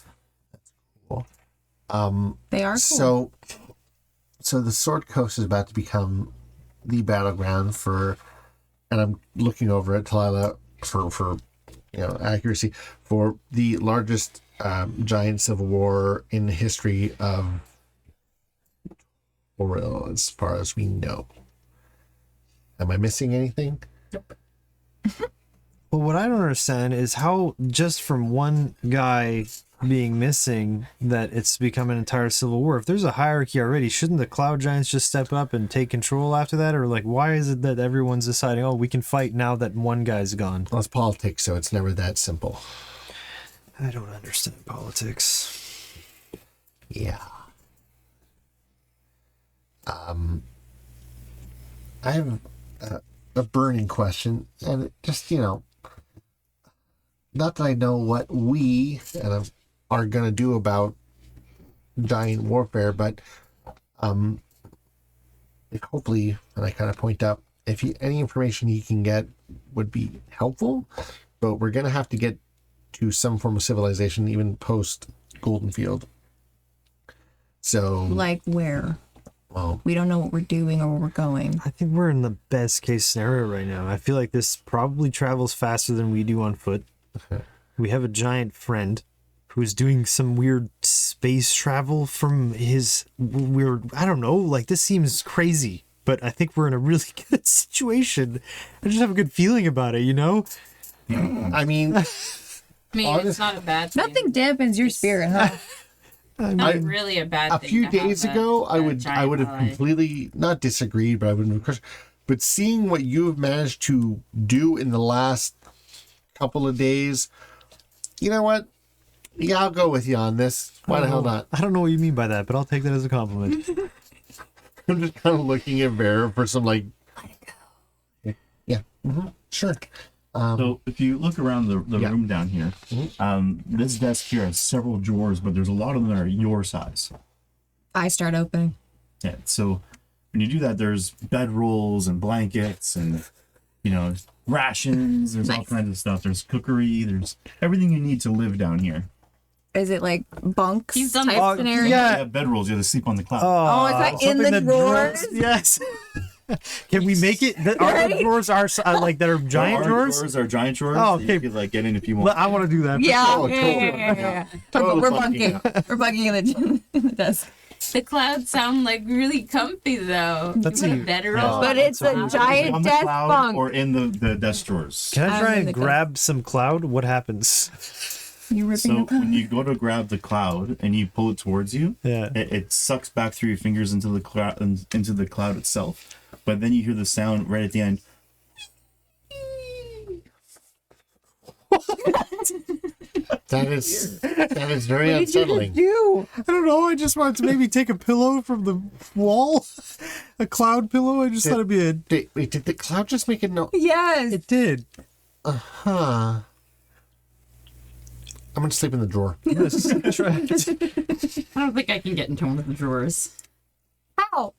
They are cool. So the Sword Coast is about to become the battleground for, and I'm looking over at Talila for accuracy, for the largest giant civil war in the history of Oril, as far as we know. Am I missing anything? Well, what I don't understand is how just from one guy being missing that it's become an entire civil war. If there's a hierarchy already, shouldn't the cloud giants just step up and take control after that? Or like, why is it that everyone's deciding, oh, we can fight now that one guy's gone? Well, it's politics, so it's never that simple. I don't understand politics. Yeah. I have a burning question, and it just, not that I know what we are going to do about giant warfare, but if hopefully, and I kind of point up, if any information you can get would be helpful, but we're going to have to get to some form of civilization even post Golden Field. So, Like where? well, We don't know what we're doing or where we're going. I think we're in the best case scenario right now. I feel like this probably travels faster than we do on foot. We have a giant friend who's doing some weird space travel from his weird, I don't know, like this seems crazy, but I think we're in a really good situation. I just have a good feeling about it, you know? I mean, I mean, it's not a bad thing. Nothing dampens your spirit, huh? Not really a bad a thing. few to have days a- ago, I a would giant have ally. completely not disagreed, but I would have questioned. But seeing what you have managed to do in the last couple of days, you know what? Yeah, I'll go with you on this. Why the hell not? I don't know what you mean by that, but I'll take that as a compliment. I'm just kind of looking at Vera for some like. Yeah, sure. So if you look around the Yeah. room down here, this desk here has several drawers, but there's a lot of them that are your size. I start opening. Yeah. So when you do that, there's bedrolls and blankets and rations. There's all Nice. kinds of stuff. There's cookery. There's everything you need to live down here. Is it like bunks He's done- type Oh, scenario? yeah. You have bedrolls. You have to sleep on the cloud. Oh, is that in something the that drawers? Yes. Can we make it that our Right? drawers are like that are giant Our drawers? are giant drawers. Oh, that okay. You could get in if you want. Well, I want to do that. Yeah, Oh, yeah, totally. yeah. Total We're bunking. bunking. We're bunking in the desk. The clouds sound like really comfy though. Let's You put see. a bedroll. But it's a giant on the desk cloud bunk. or in the desk drawers. Can I try I'm in and the grab some cloud? What happens? You ripping So the when you go to grab the cloud and you pull it towards you, Yeah. it sucks back through your fingers into the cloud itself. But then you hear the sound right at the end. That is very unsettling. do? I don't know. I just wanted to maybe take a pillow from the wall, a cloud pillow. I just thought it'd be a. Wait, did the cloud just make a note? Yes. It did. Huh. I'm gonna sleep in the drawer. Yes. Try it. I don't think I can get into one of the drawers. How?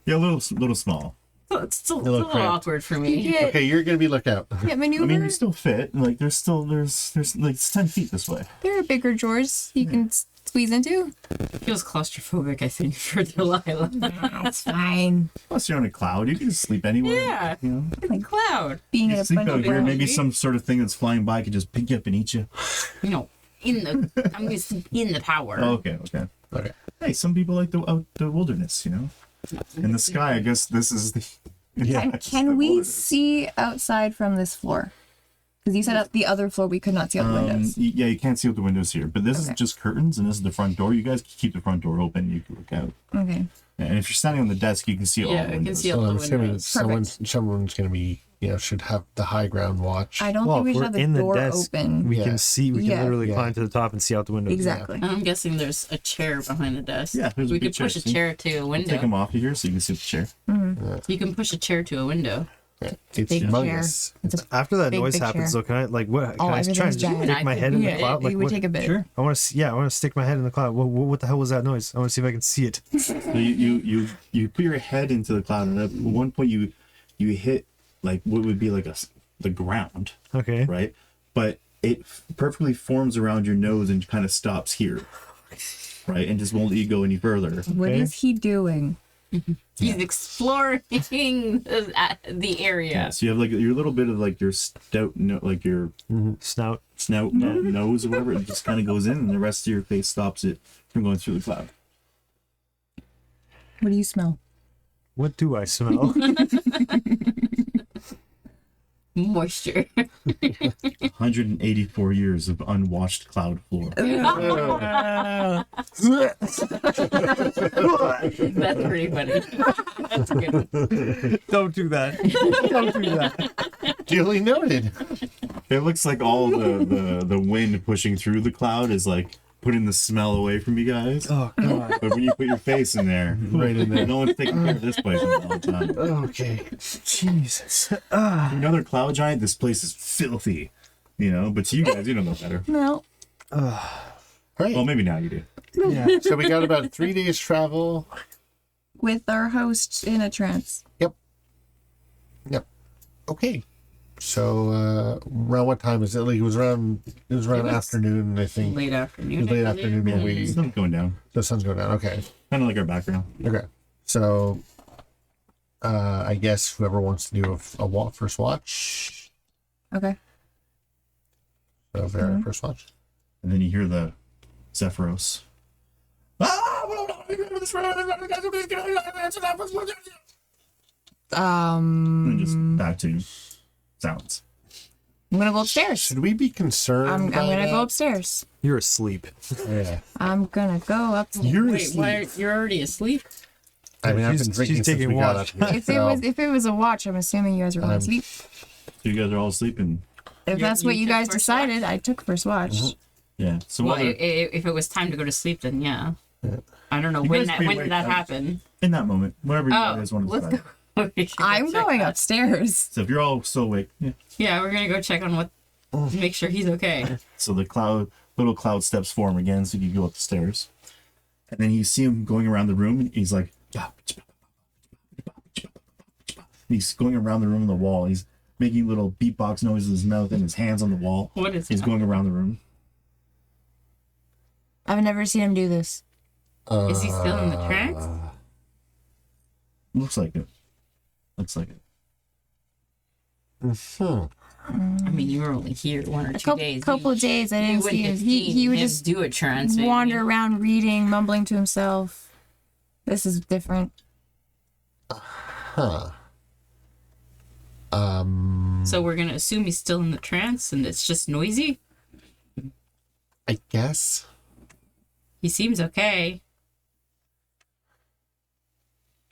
Yeah, a little small. So it's still little a little cramped. awkward for You me. get, Okay, you're gonna be looked out. get I maneuver. mean, you still fit. Like there's like it's 10 feet this way. There are bigger drawers you can squeeze into. Feels claustrophobic, I think, for Delilah. That's fine. Plus, you're on a cloud. You can just sleep anywhere. Yeah. You know, Like cloud. Being you in a sleep bunch out of here. Maybe buildings. some sort of thing that's flying by could just pick you up and eat you. No, I'm gonna sleep in the tower. Oh, okay. Okay. Hey, some people like the wilderness. In the sky. I guess this is the. Can we see outside from this floor? Because you said at the other floor we could not see out the windows. Yeah, you can't see out the windows here, but this is Okay. just curtains, and this is the front door. You guys can keep the front door open. You can look out. Okay. And if you're standing on the desk, you can see all Yeah, the I windows. can see So all I'm the assuming windows. someone's gonna be should have the high ground watch. I don't Well, think we if should we're have the in the door desk, open. we Yeah. can see. We can Yeah. literally Yeah. climb to the top and see out the window. Exactly. I'm guessing there's a chair behind the desk. Yeah, there's a we big could chair, push a see? chair to a Take them window. off of here so you can see the chair. You can push a chair to a window. Yeah. It's Big humongous. It's a, After that Big, noise big happens, chair. though, can I like what? Can Oh, I try and everything's giant. stick my head in the yeah, cloud? Like it would what? take a bit. Sure. I want to. Yeah, I want to stick my head in the cloud. What the hell was that noise? I want to see if I can see it. So you put your head into the cloud, and at one point you hit like what would be like the ground, Okay. right? But it perfectly forms around your nose and kind of stops here, right? And just won't let you go any further. What Okay. is he doing? He's exploring the area. Yeah. So you have like your little bit of like your stout, like your Snout. snout, nose, or whatever. It just kind of goes in, and the rest of your face stops it from going through the cloud. What do you smell? What do I smell? Moisture. 184 years of unwashed cloud floor. That's pretty funny. That's a good one. Don't do that. Don't do that. Duly noted. It looks like all the wind pushing through the cloud is like putting the smell away from you guys. Oh god. But when you put your face in there, Right in there. no one's taking care of this place in a long time. Okay. Jesus. Another cloud giant, this place is filthy, but to you guys, you don't know better. No. All right. Well, maybe now you do. Yeah. So we got about 3 days travel. With our host in a trance. Yep. Okay. So around what time is it? Like it was around afternoon, I think. Late It afternoon. was late afternoon when we Sun's going down. the sun's going down. Okay. Kind of like our background. Okay. So I guess whoever wants to do a first watch. Okay. So very first watch. And then you hear the Zephyros. And just back to sounds. I'm gonna go upstairs. Should we be concerned? I'm by gonna that? go upstairs. You're asleep. Yeah. I'm gonna go upstairs. You're Wait, asleep. why you're already asleep? I mean, I've She's- been drinking she's since taking we got watch. up here. If it was a watch, I'm assuming you guys were going to sleep. So you guys are all sleeping. If You- that's what you you took guys first decided, I took first watch. Yeah. So Well, while they're- if it was time to go to sleep, then yeah. I don't know You when guys pretty when wake did that up. happen. in that moment, whatever you Oh, guys want to let's decide. go. We should go I'm check going that. upstairs. So if you're all still awake, yeah. Yeah, we're gonna go check on what. Make sure he's okay. So the little cloud steps form again, so you can go up the stairs. And then you see him going around the room, and he's like, he's going around the room on the wall. He's making little beatbox noises with his mouth and his hands on the wall. What is He's that? going around the room. I've never seen him do this. Is he still in the trance? Looks like it. Looks like it. I mean, you were only here 1 or 2 days. Couple of days, I You didn't wouldn't see him. have He seen would him just do a trance. wander around reading, mumbling to himself. This is different. So we're gonna assume he's still in the trance, and it's just noisy. I guess. He seems okay.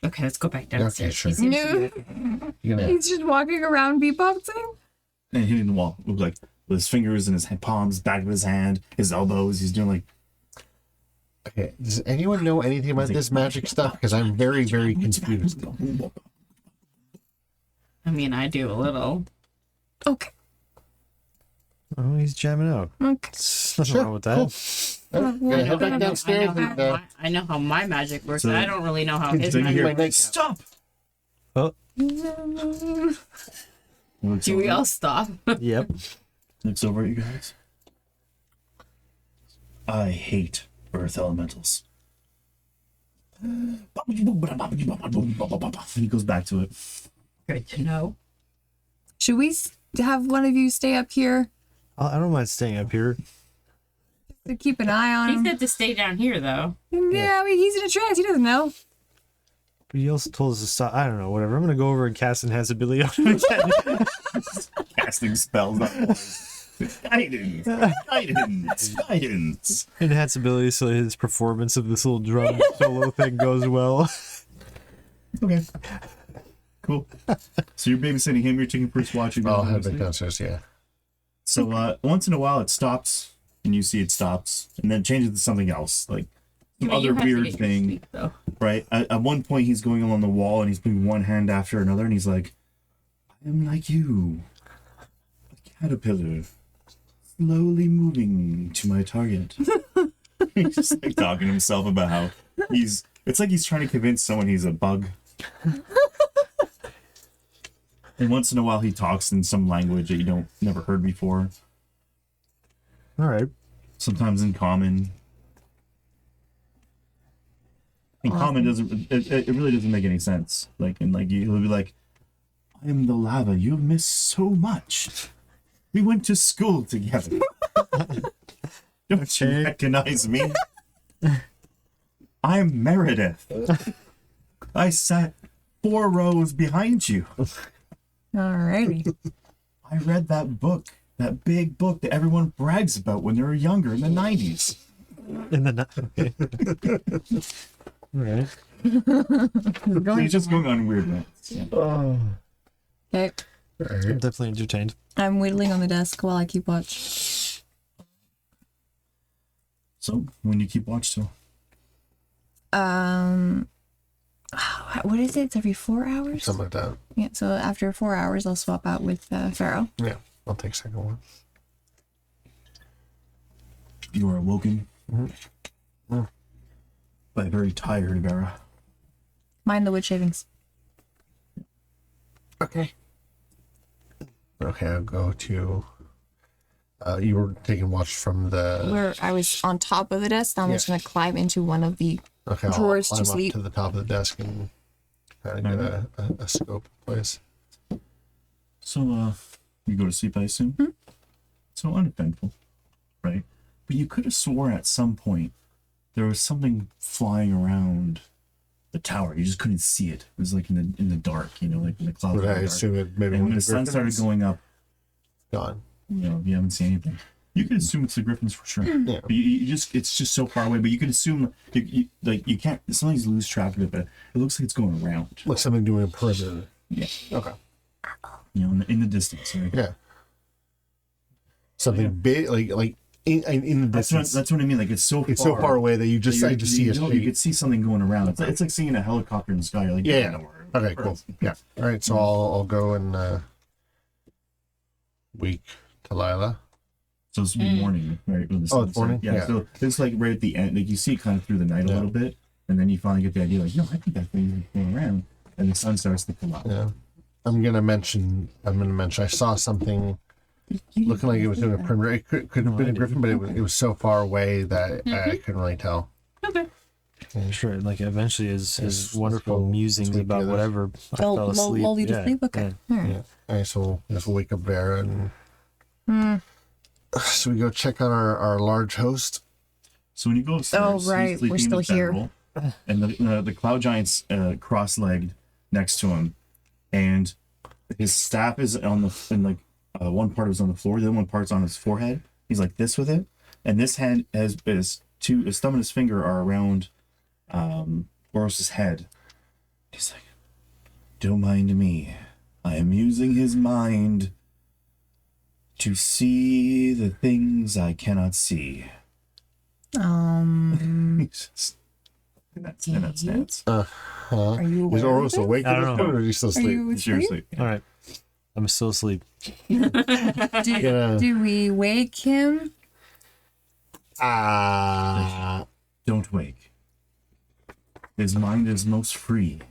Okay, let's go back downstairs. sure. He seems to be No, okay. You're gonna. he's just walking around beatboxing. And hitting the wall. Like with his fingers in his palms, back of his hand, his elbows. He's doing like. Okay. Does anyone know anything about this magic stuff? Because I'm very, very confused. I mean, I do a little. Okay. Oh, he's jamming out. Okay. Nothing wrong with that. Yeah, head back downstairs. I know how my magic works. So- but I don't really know how his So you magic hear, my nightcap. stop! Oh, He looks Do we over- all stop? yep. Looks over at you guys. I hate earth elementals. And he goes back to it. Good to know. Should we have one of you stay up here I don't mind staying up here. to keep an eye on He him? said to stay down here, though. Yeah, I mean, he's in a trance. He doesn't know. But he also told us to stop. I don't know, whatever. I'm gonna go over and cast Enhance Ability on him again. Casting spells. Guidance. Guidance. Enhance Ability so his performance of this little drum solo thing goes well. Okay. cool. So you're babysitting him. You're taking first watch. I'll head back downstairs. Yeah. So once in a while it stops, and you see it stops, and then changes to something else, like some I mean, you other have to weird get your thing. sleep, though. Right? At one point, he's going along the wall and he's putting one hand after another, and he's like, "I am like you, a caterpillar, slowly moving to my target." He's just like talking to himself about how he's. It's like he's trying to convince someone he's a bug. And once in a while, he talks in some language that you never heard before. All right. Sometimes in common. In common doesn't it really doesn't make any sense. Like he'll be like, "I am the lava you have missed so much. We went to school together. Don't you recognize me? I'm Meredith. I sat 4 rows behind you. Alrighty. I read that book, that big book that everyone brags about when they were younger in the 90s. In the okay. All right. He's just going on weird rants. Yeah. Okay. I'm definitely entertained. I'm whittling on the desk while I keep watch. So, when you keep watch till? What is it? It's every 4 hours? Something like that. Yeah, so after 4 hours, I'll swap out with Pharaoh. Yeah. I'll take second one. You are awoken by a very tired Vera. Mind the wood shavings. Okay. Okay, I'll go to. You were taking watch from the. Where I was on top of the desk, now I'm just Yeah. going to climb into one of the Okay, I'll drawers climb to up sleep. to the top of the desk and kind of get a scope in place. So, you go to sleep, I assume? So uneventful, right? But you could have sworn at some point there was something flying around the tower. You just couldn't see it. It was like in the dark, like in the clouds. But in I the dark. assume it maybe And when when the sun started going up, gone. if you haven't seen anything, you could assume it's the Griffins for sure. Yeah. But it's just so far away. But you could assume, you can't. Sometimes you lose track of it, but it looks like it's going around. Like something doing a perimeter. Yeah, Okay. in the distance. Right? Yeah. Something big, like in the distance. That's what I mean. Like it's so far away that you just I just see a you shape. could see something going around. It's like seeing a helicopter in the sky. You're like, Yeah. nowhere. Okay, cool. Yeah. All right, so I'll go and wake Delilah. So it's morning, right? When the Oh, sun's it's morning? Yeah, Yeah. So it's like right at the end. Like you see it kind of through the night a little bit, and then you finally get the idea. Like, no, I think that thing is going around, and the sun starts to come up. Yeah. I'm gonna mention. I saw something looking like it was doing a perimeter. It could have been a griffin, but it was so far away that I couldn't really tell. Okay. Sure. Like eventually, his Let's wonderful go musings sleep about together. whatever. I Lull- fell lull- asleep. lull you to sleep? Okay. yeah. All right. Yeah. All right, so we'll just wake up Vera and. So we go check on our large host. So when you go upstairs, Oh, he's right, we're sleeping in still the here. bedroll, and the cloud giant's cross-legged next to him, and his staff is on one part is on the floor, the other one part's on his forehead. He's like this with it, and this hand his thumb and his finger are around Boros's head. He's like, "Don't mind me. I am using his mind to see the things I cannot see." He's just in that stance. Are you Is aware of Oros it? awake I at this don't point, know. or is he still Are asleep? you Seriously. All right. I'm still asleep. Yeah. Do we wake him? Don't wake. His mind is most free.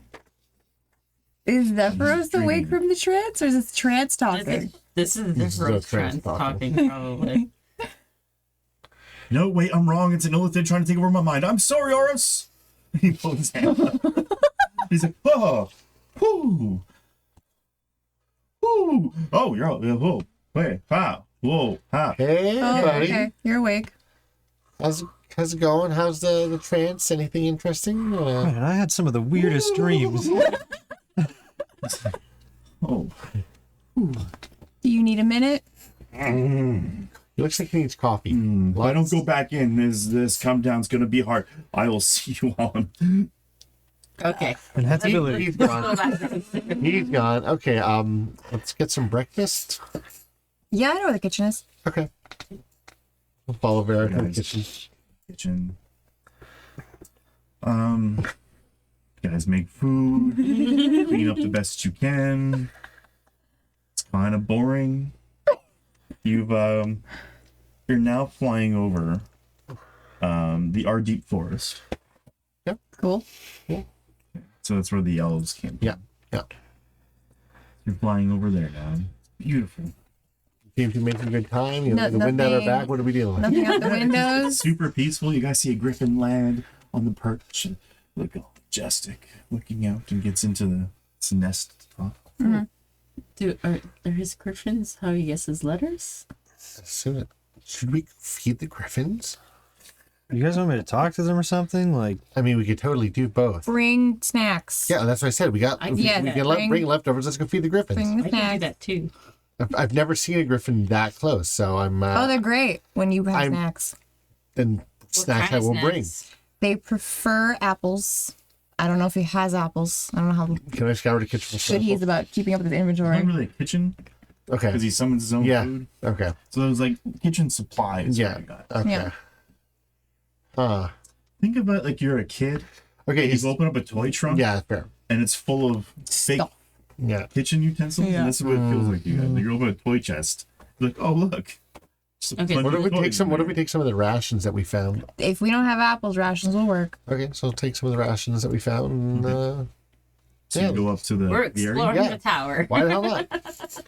Is Zephyros awake from the trance, or is it trance talking? This is This is the the first trans trend talking, probably. No, wait, I'm wrong. It's an illithid trying to take over my mind. I'm sorry, Oris. He pulls his hand up. He's like, oh, whoo, whoo. Oh, you're out. Whoa, wait, ha, whoa, ha. Hey, Oh, buddy. okay. You're awake. How's it going? How's the trance? Anything interesting? Man, I had some of the weirdest dreams. Oh, Do you need a minute? He looks like he needs coffee. if I don't go back in, this come down's gonna be hard. I will see you on. Okay. Inhabitability. He's gone. He's gone. Okay, let's get some breakfast. Yeah, I know where the kitchen is. Okay. We'll follow Vera to the Nice. kitchen. Kitchen. You guys make food, clean up the best you can. It's kind of boring. You've you're now flying over the Ardeep Forest. Cool. So that's where the elves camp. Yeah, yeah. You're flying over there now. It's beautiful. Seems to be making good time. You know, No- the wind at our nothing- back. What are we dealing with? Nothing out the windows. Super peaceful. You guys see a griffin land on the perch. Look all majestic, looking out, and gets into its nest. Are his griffins how he gets his letters? Should we feed the griffins? You guys want me to talk to them or something? Like, I mean, we could totally do both. Bring snacks. Yeah, that's what I said. We got. I we get we it. can bring leftovers. Let's go feed the griffins. Bring the I can do snacks. that too. I've never seen a griffin that close, so I'm. Oh, they're great when you have I'm- snacks. then What snacks I kind of will bring. snacks? They prefer apples. I don't know if he has apples. I don't know how Can I scour the kitchen for good he is samples? about keeping up with his It's not inventory. really a kitchen Okay. because he summons his own Yeah. food. Okay. So it was like kitchen supplies. Yeah. I got. Okay. Yeah. Think about like you're a kid. Okay. You open up a toy trunk. Yeah. Fair. And it's full of fake Stuff. Yeah. kitchen utensils. Yeah. And this is what it feels like. You guys. Like you open a toy chest. You're like, oh look. Just a Okay. bunch What of if we take toys some? in What if there. we take some of the rations that we found? If we don't have apples, rations will work. Okay, so we'll take some of the rations that we found. And, So you go up to We're the area. exploring Yeah. the tower. why the hell not?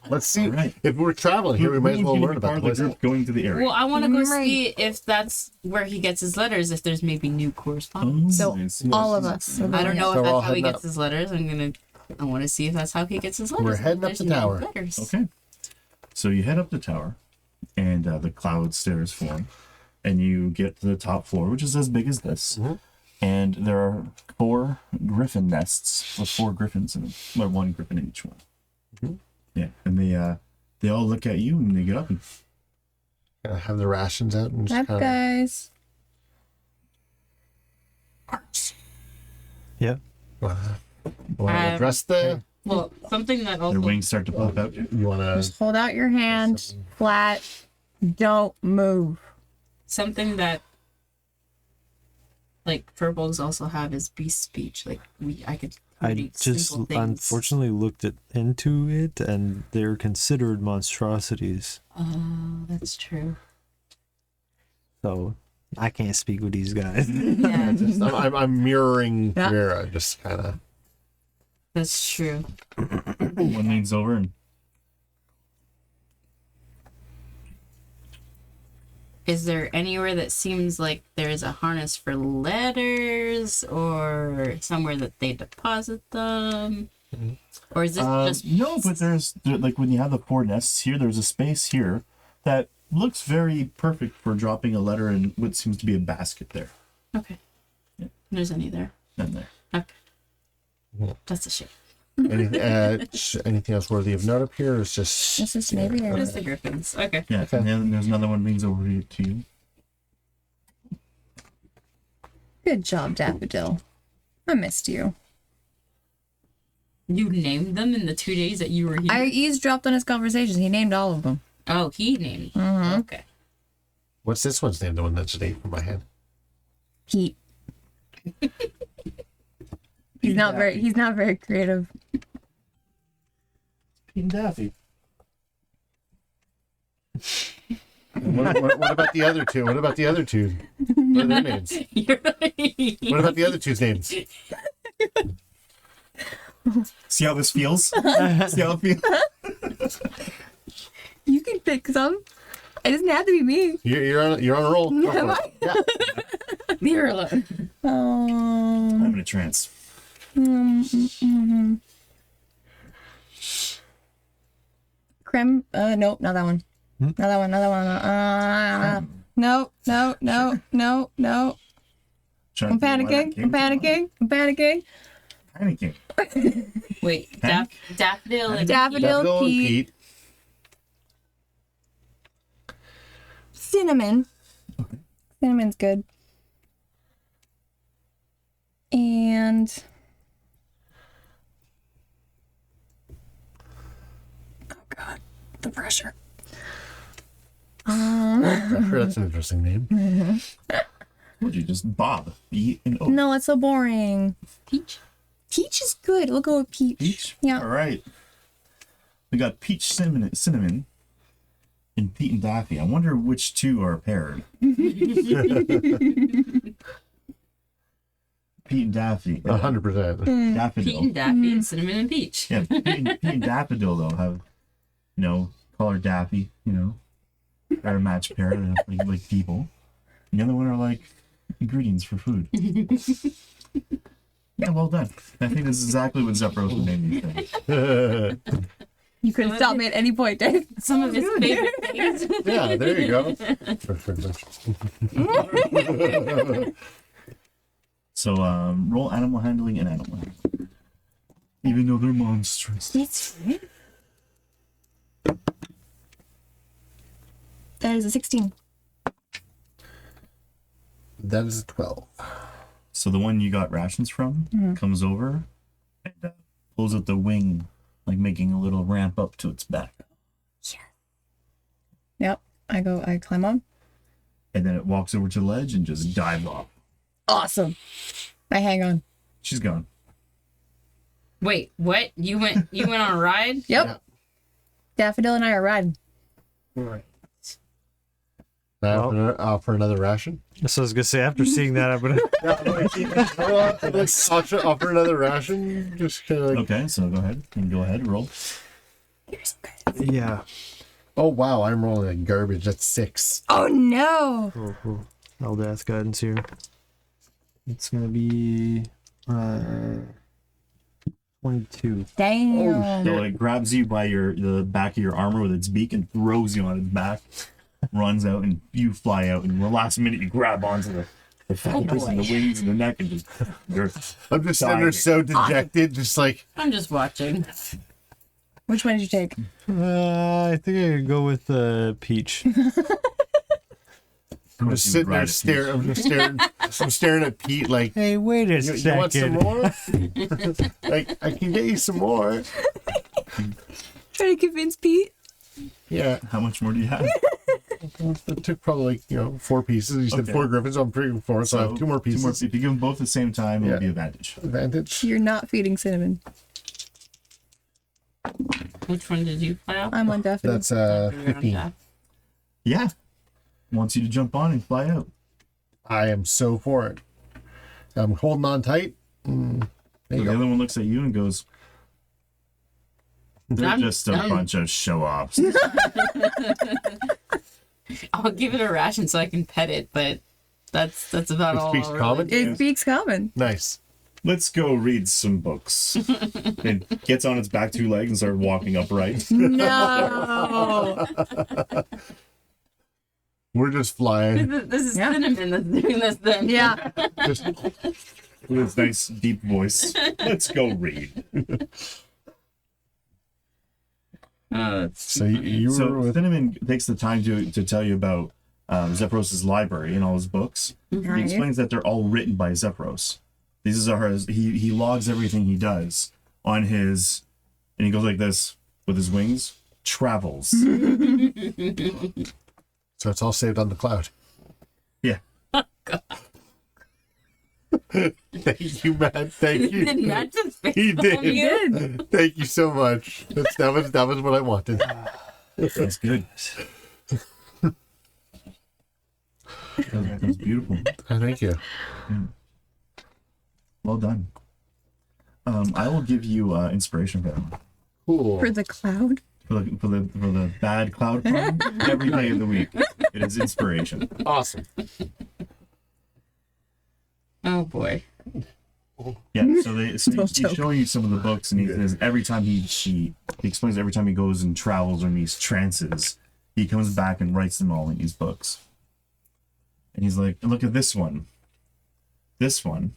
Let's see. Alright. If we're traveling here, we might as well learn about the the place. group going to the area. Well, I want to go Right. see if that's where he gets his letters. If there's maybe new correspondence. So Nice. all of us. are I don't going. know So if we're all that's how he heading gets his letters. I want to see if that's how he gets his letters. We're if heading up there's the new tower. Letters. Okay. So you head up the tower, and the cloud stairs form, and you get to the top floor, which is as big as this. And there are 4 griffin nests with 4 griffins in them, or 1 griffin in each one. Yeah, and they all look at you and they get up and Gonna have the rations out and just Up, kind guys. yeah. of. Want to address the? Well, something that their also wings start to pop out. You want to? Just hold out your hand flat. Don't move. something that like furbolgs also have is beast speech. Like I could I read just simple things. unfortunately looked into it, and they're considered monstrosities. Oh, that's true. So I can't speak with these guys. Yeah, I'm mirroring Yeah. Vera, just kind of. that's true. One leans over and Is there anywhere that seems like there's a harness for letters or somewhere that they deposit them? Or is this just no, but like when you have the 4 nests here, there's a space here that looks very perfect for dropping a letter in what seems to be a basket there okay? There's any there? and there. Okay. That's a shame. Anything else worthy of note up here? Is just This is maybe Just the griffins. Okay. Yeah, and then there's another one leans over to you. good job, Daffodil. I missed you. You named them in the 2 days that you were here. I eavesdropped on his conversations. He named all of them. Oh, he named. Okay. what's this one's name? The one that's named from my head. Pete. He's not very creative. Pete and Daffy. What about the other two? What about the other two? What are their names? What about the other two's names? See how this feels? See how it feels? You can pick some. It doesn't have to be me. You're on a roll. Go for Am it. I? Yeah. Leave her alone. I'm in a trance. Creme. Nope, not that one. Not that one. Not that one. No. Trying I'm to figure why that panicking. came I'm to mind. panicking. I'm panicking. Panicking. Wait, Hank? Daffodil and Daffodil, Daffodil and Pete, Pete. cinnamon. Cinnamon's good. And pressure. Sure, that's an interesting name. Would you just Bob? B-and-O. No, it's so boring. Peach. Peach is good. We'll go with peach. Peach? Yeah. All right. We got peach cinnamon and Pete and Daffy. I wonder which two are paired. Pete and Daffy. 100%. Pete Daffodil. and Daffy and Cinnamon and Peach. Yeah, Pete and Daffodil, though, have, call her Daffy, they're a match pair. They're like people. And the other one are like ingredients for food. Yeah, well done. I think this is exactly what Zephyros would name these things. You could have stopped me at any point, Dave. Some of his favorite things. Yeah, there you go. So, roll animal handling and animal handling. Even though they're monstrous. It's fine. That is a 16. That is a 12. So the one you got rations from comes over and pulls out the wing, like making a little ramp up to its back. Yep. I climb on. And then it walks over to the ledge and just dives off. Awesome. I hang on. She's gone. Wait, what? You went on a ride? Yep. Yeah. Daffodil and I are riding. Right. Now offer another ration. So I was gonna say, after seeing that, I'm gonna. Let's offer another ration. Just kind of like, Okay, so go ahead. Roll. Here's okay. Yeah. oh wow, I'm rolling a garbage. That's 6. Oh no. Eldath guidance here. It's gonna be 22. Damn. So it grabs you by the back of your armor with its beak and throws you on its back. Runs out and you fly out, and the last minute you grab onto the feathers and the wings and the neck and just I'm just sitting there so dejected, just like I'm just watching. Which one did you take? I think I could go with Peach. I'm just sitting there staring. I'm staring at Pete like, Hey, wait a you second. want some more? Like, I can get you some more. Trying to convince Pete. Yeah, How much more do you have? it took probably 4 pieces. You said Okay. 4 griffins. I'm pretty 4, so I have 2 more pieces. If you give them both at the same time, it'll Yeah. be advantage. Advantage. You're not feeding Cinnamon. Which one did you fly off? I'm on Daffodil. That's You're on 15. that. Yeah. Wants you to jump on and fly out. I am so for it. I'm holding on tight. There So you the go. other one looks at you and goes, they're I'm just a done. bunch of show-offs. I'll give it a ration so I can pet it, but that's about It all. speaks I'll common? really do. It speaks common. Nice. Let's go read some books. It gets on its back 2 legs and starts walking upright. No. We're just flying. This is Yeah. Cinnamon that's doing this then. Yeah. Just With its nice deep voice. Let's go read. Oh, it's so you were So with Cinnamon takes the time to tell you about Zephyros' library and all his books. He Right. explains that they're all written by Zephyros. These are his. He logs everything he does on his, and he goes like this with his wings. Travels. so it's all saved on the cloud. Yeah. Thank you, man. Thank Did you. not just face He palm did. you? Good. Thank you so much. That was what I wanted. That's good. That was beautiful. Thank you. Well done. I will give you inspiration for that one. Cool. For the cloud. For the bad cloud poem, every day of the week. It is inspiration. Awesome. Oh boy. Yeah, so he's joke. showing you some of the books, and he says every time he explains every time he goes and travels or in these trances, he comes back and writes them all in these books. And he's like, look at this one. This one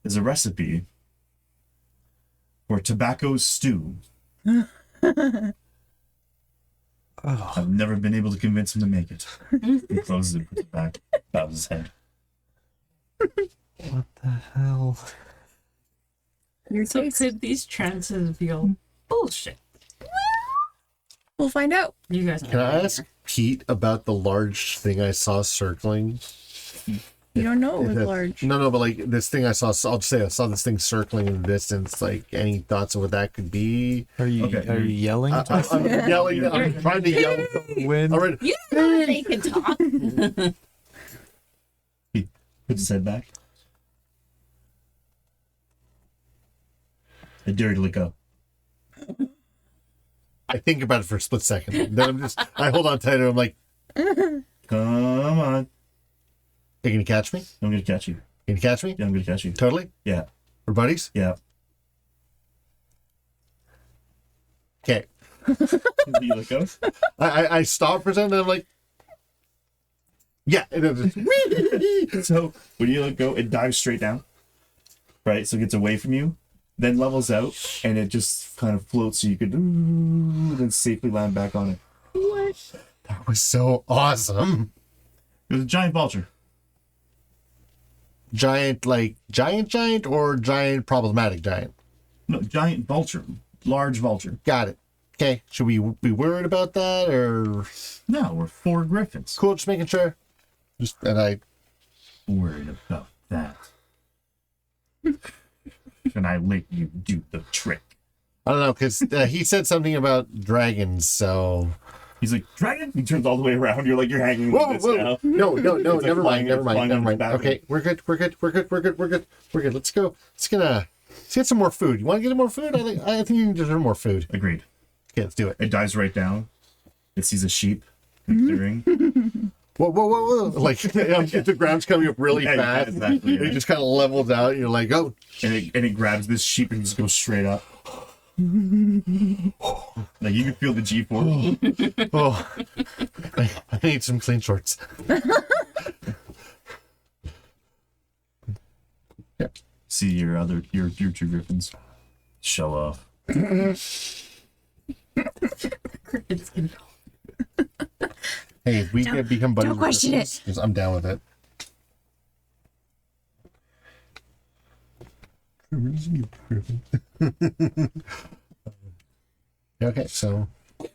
is a recipe for tobacco stew. I've never been able to convince him to make it. He closes it, puts it back, bows his head. What the hell? Your So taste. could these trances be all bullshit? We'll find out. You guys Can I ask Pete about the large thing I saw circling? You don't know it was If it- large. No, but like this thing I saw, I'll just say I saw this thing circling in the distance. Like, any thoughts of what that could be? Are you Okay. are you yelling? I'm yelling. I'm trying to yell. When All right. You don't know they can talk. Put his head back. I dare you to let go. I think about it for a split second. Then I hold on tight and I'm like, Come on. "Are you gonna catch me? I'm gonna catch you. Can you catch me? Yeah, I'm gonna catch you. Totally. Yeah. We're buddies. Yeah. Okay. You let go? I stop for a second and I'm like, yeah. And then just, So when you let go, it dives straight down. Right? So it gets away from you, then levels out, and it just kind of floats so you could then safely land back on it. that was so awesome. It was a giant vulture. Giant, like giant, or giant problematic giant. No, giant vulture. Large vulture. Got it. Okay. Should we be worried about that or No, we're 4 griffins. cool? Just making sure. Just and I. Worried about that. And I let you do the trick. I don't know because he said something about dragons. So He's like, dragon? He turns all the way around. You're like, you're hanging with whoa, this whoa, now. no, It's like never flying mind, never mind. back. Okay, we're good. Let's go. Let's get some more food. You want to get more food? I think you deserve more food. Agreed. Okay, let's do it. It dives right down. It sees a sheep in a clearing. Whoa! Like the ground's coming up really Yeah, fast. exactly, It yeah. just kind of levels out. And you're like, oh, And it grabs this sheep and just goes straight up. Like you can feel the G-force. oh. I need some clean shorts. See your two griffins show off. Crickets can Hey, if we can become buddies. don't question it. Because I'm down with it. Okay, so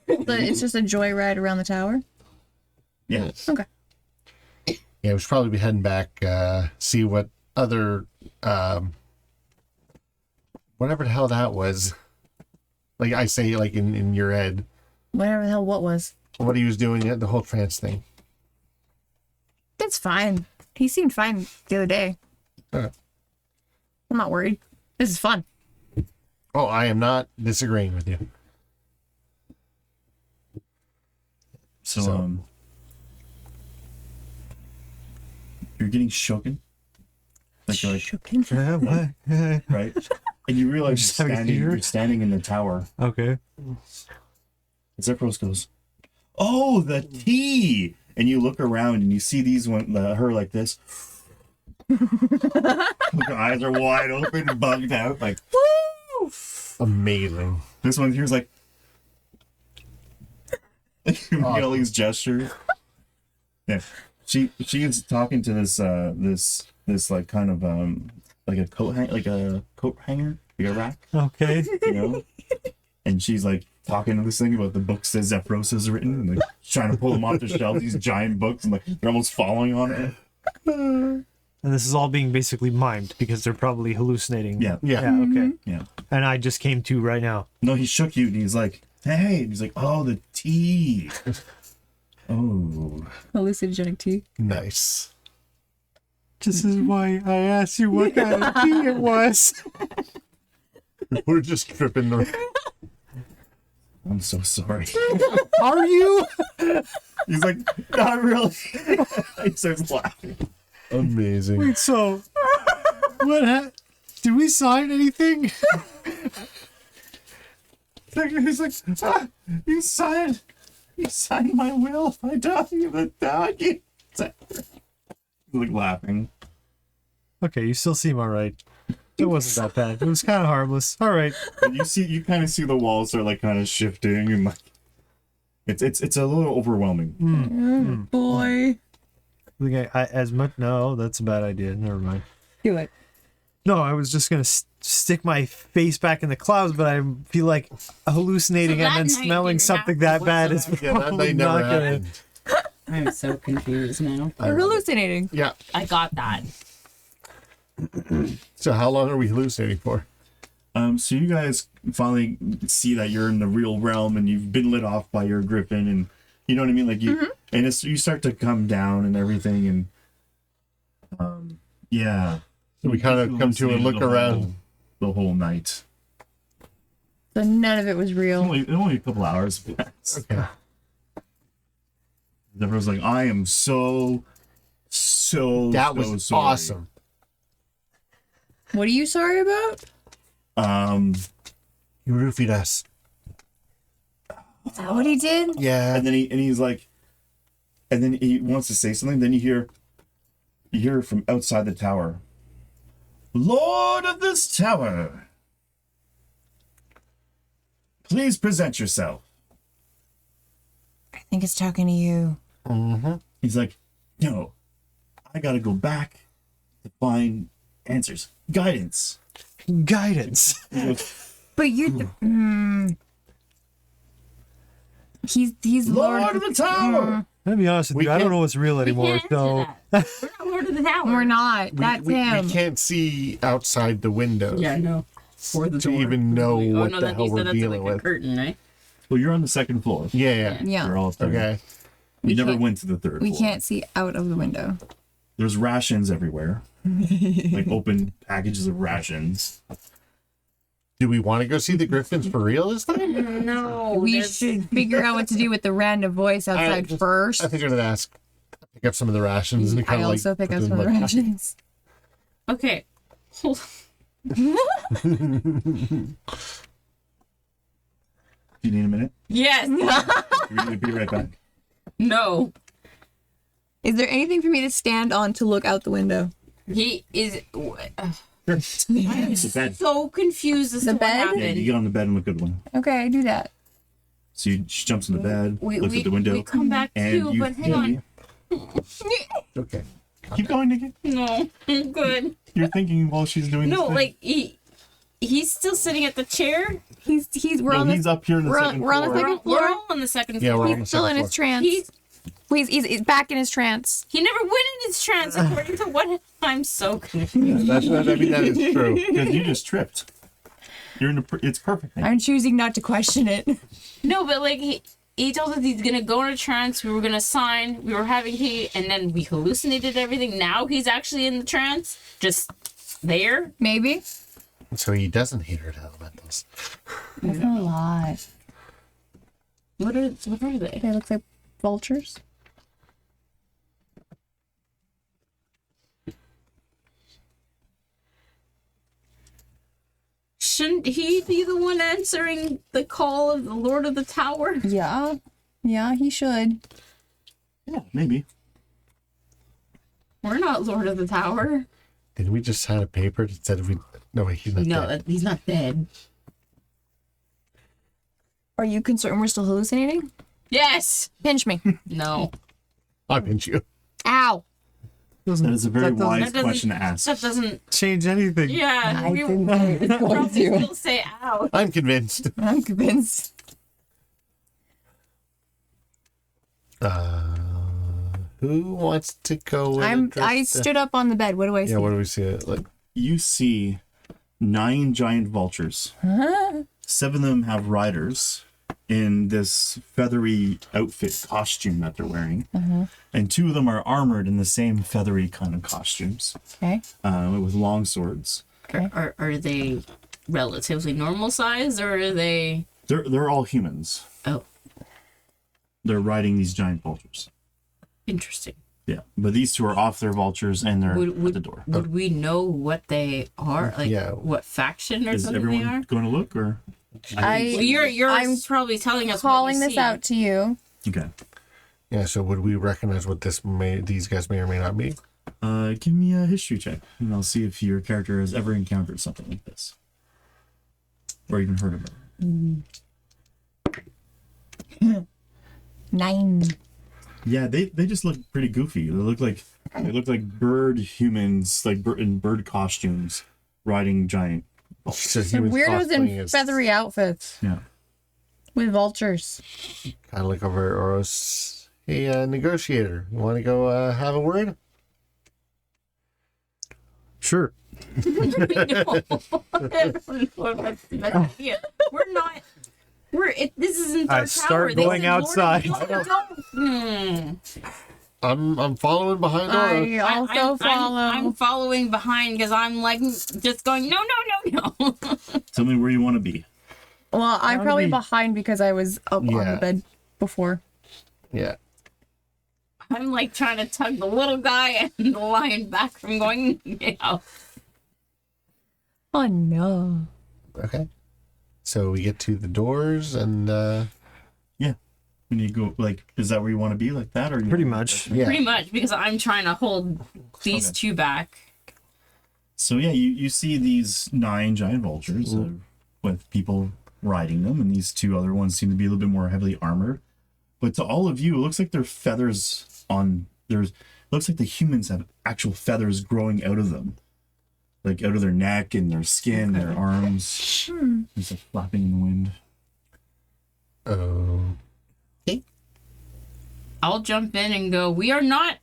But it's just a joyride around the tower. Yeah. Okay. yeah, we should probably be heading back. See what other whatever the hell that was. Like I say, like in your head, Whatever the hell what was. what he was doing, the whole trance thing. That's fine. He seemed fine the other day. Okay. I'm not worried. This is fun. Oh, I am not disagreeing with you. So, you're getting shooken. Like you're like, Shooken. Yeah, what? right? And you realize Just having a seizure? you're standing in the tower. Okay. And Zephyros goes, "Oh, the tea!" And you look around and you see her like this. Her eyes are wide open and bugged out. Like, woo! Amazing. This one here's like, you know, all these gestures. Yeah, she is talking to this like kind of like a coat hanger, like a rack, Okay. you know. And she's like talking to this thing about the books that Zephyros has written, and like trying to pull them off the shelf. These giant books, and like they're almost falling on it. And this is all being basically mimed because they're probably hallucinating. Yeah, Yeah. Yeah, okay. yeah. And I just came to right now. No, he shook you, and he's like, "Hey," and he's like, "Oh, the tea." Oh, Hallucinogenic tea. Nice. This is why I asked you what kind of tea it was. We're just tripping. I'm so sorry. Are you? He's like, "Not really." He starts laughing. Amazing. Wait, so what did we sign anything? He's like, "You signed my will by talking the dog." He's like laughing. Okay, you still seem all right. It wasn't that bad. It was kind of harmless. All right. And you kind of see the walls are like kind of shifting, and like it's a little overwhelming. Boy. I think I as much. No, that's a bad idea. Never mind. Do it. No, I was just gonna stick my face back in the clouds, but I feel like hallucinating So and that then night smelling didn't something happen that bad is whatsoever. Yeah, that probably night never not gonna. happened. I'm so confused now. We're hallucinating. Yeah. I got that. So how long are we hallucinating for? So you guys finally see that you're in the real realm and you've been lit off by your griffin, and you know what I mean, like you, and it's you start to come down and everything, and yeah. So we kind of come to and look around. The whole night. So none of it was real. Only a couple hours. Okay. Everyone's like, I am so That was sorry. awesome. What are you sorry about? You roofied us. Is that what he did? Yeah. And then he's like, and then he wants to say something. Then you hear from outside the tower, Lord of this tower, please present yourself. I think it's talking to you. He's like, no, I gotta go back to find answers, guidance. Guidance. But you're the. He's Lord of the tower. I'll be honest with you, I don't can't- know what's real We anymore. can't So answer that. We're not Lord of the Tower. We're not. That's we him. can't see outside the window. Yeah, no. For the To door. even know Oh, what no, the that hell you said we're that's dealing like a with. curtain, right? Well, you're on the second floor. Yeah. Yeah. You're all up there. Okay. You never can't- went to the third We floor. can't see out of the window. There's rations everywhere. Like open packages of rations. Do we want to go see the Griffins for real this time? No. We should figure out what to do with the random voice outside first. I think I'm gonna ask. Pick up some of the rations and I kind of also like pick put up them some of the in my rations. Okay. Hold Do you need a minute? Yes. We're gonna be right back. No. Is there anything for me to stand on to look out the window? He is. It's a bed. So confused as The to what bed? happened. Yeah, you get on the bed and look at one. Okay, I do that. So she jumps in the bed, we, looks we, at the window, we come back and too, you but hang on. Okay. Keep going, Nikki. No, I'm good. You're thinking while she's doing this No, thing. like he's still sitting at the chair. He's we're No, on the he's up here in the we're on- second we're on the floor. second We're floor. all on the second Yeah, floor. we're on the He's still second in floor. his trance. He's back in his trance. He never went in his trance according to what I'm so confused. I mean, that is true. Because you just tripped. You're in the. It's perfect. I'm choosing not to question it. No, but like he told us he's gonna go in a trance. We were gonna sign. We were having heat, and then we hallucinated everything. Now he's actually in the trance, just there. Maybe. So he doesn't hate earth elementals. That's a lot. What are they? They look like vultures. Shouldn't he be the one answering the call of the Lord of the Tower? Yeah. Yeah, he should. Yeah, maybe. We're not Lord of the Tower. Didn't we just sign a paper that said we? No, wait, he's not No, dead. he's not dead. Are you concerned we're still hallucinating? Yes. Pinch me. No. I'll pinch you. Ow. That is a very that doesn't- wise That doesn't- question to ask. That doesn't. change anything. Yeah. I we didn't know it was going probably to. still say ow. I'm convinced. I'm convinced. Who wants to go? And I address the- stood up on the bed. What do I see? Yeah, what do we see? Like, You see 9 giant vultures. 7 of them have riders in this feathery outfit costume that they're wearing. And 2 of them are armored in the same feathery kind of costumes Okay. with long swords. Are they relatively normal size, or are they? They're all humans. Oh, They're riding these giant vultures. interesting. Yeah, but these 2 are off their vultures and they're at the door. Would we know what they are? Like Yeah. what faction or Is something they everyone are? going to look or? Well, you're I'm probably telling us. calling what you this see. out to you. Okay. yeah. So would we recognize what these guys may or may not be? Give me a history check, and I'll see if your character has ever encountered something like this, or even heard of it. 9. Yeah, they just look pretty goofy. They look like bird humans, like in bird costumes, riding giant. So The weirdos in feathery outfits Yeah. with vultures. Kind of look over at Oros. Hey, negotiator, you want to go have a word? Sure. I don't know if that's the best idea. We're not. This isn't our I tower. start This going is Lord of outside. the- I'm following behind Oros. I also follow. I'm following behind because I'm like just going no. Tell me where you want to be. Well, I'm wanna probably be- behind because I was up on Yeah. the bed before. Yeah. I'm like trying to tug the little guy and the lion back from going. Oh no. Okay. So we get to the doors and Yeah. When you go, like, is that where you want to be, like that, or Pretty much. yeah. Pretty much because I'm trying to hold these Okay. two back. So yeah, you see these 9 giant vultures with people riding them, and these 2 other ones seem to be a little bit more heavily armored. But to all of you, it looks like their feathers on there's. Looks like the humans have actual feathers growing out of them, like out of their neck and their skin, their arms, just like flapping in the wind. Oh. I'll jump in and go, we are not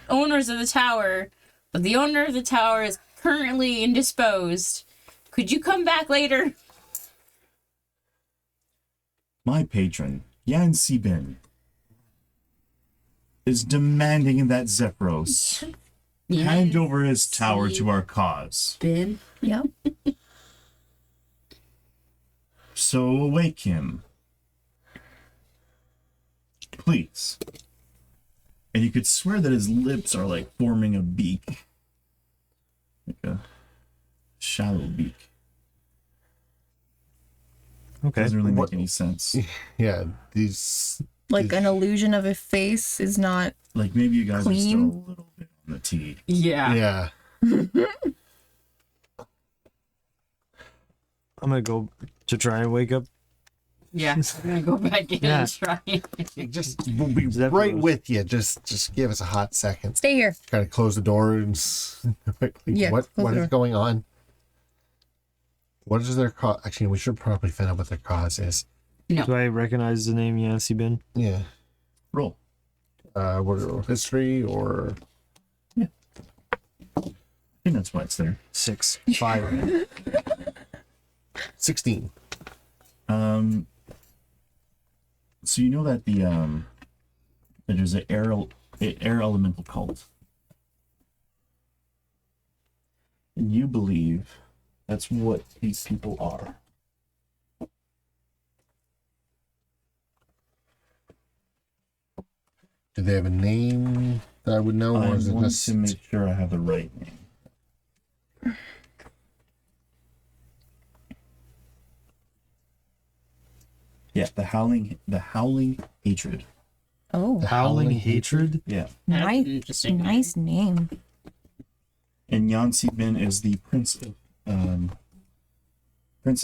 owners of the tower, but the owner of the tower is currently indisposed. Could you come back later? My patron, Yan Sibin, is demanding that Zephyros hand over his tower to our cause. Ben? Yep. So awake him. Please. And you could swear that his lips are like forming a beak. Like a shallow beak. Okay. Doesn't really make What- any sense. Yeah. These. Like an illusion of a face is not. Like maybe you guys are still Clean. a little bit on the T. Yeah. Yeah. I'm gonna go to try and wake up. Yeah. I'm gonna go back in Yeah. and try. Just we'll be Zephyros. right with you. Just give us a hot second. Stay here. Kind of close the door and Yeah, what close the is door. going on? What is their cause? Actually, we should probably find out what their cause is. Do I recognize the name Yancy Bin? Yeah. Roll. What history or I think that's why it's there. 6. 5. 16? So you know that that there's an air elemental cult, and you believe that's what these people are. Do they have a name that I would know, I or is it want just to make sure I have the right name. Yeah, the howling hatred. Oh, Howling Hatred? Yeah, nice, Interesting. nice name. and Yancy Bin is the prince of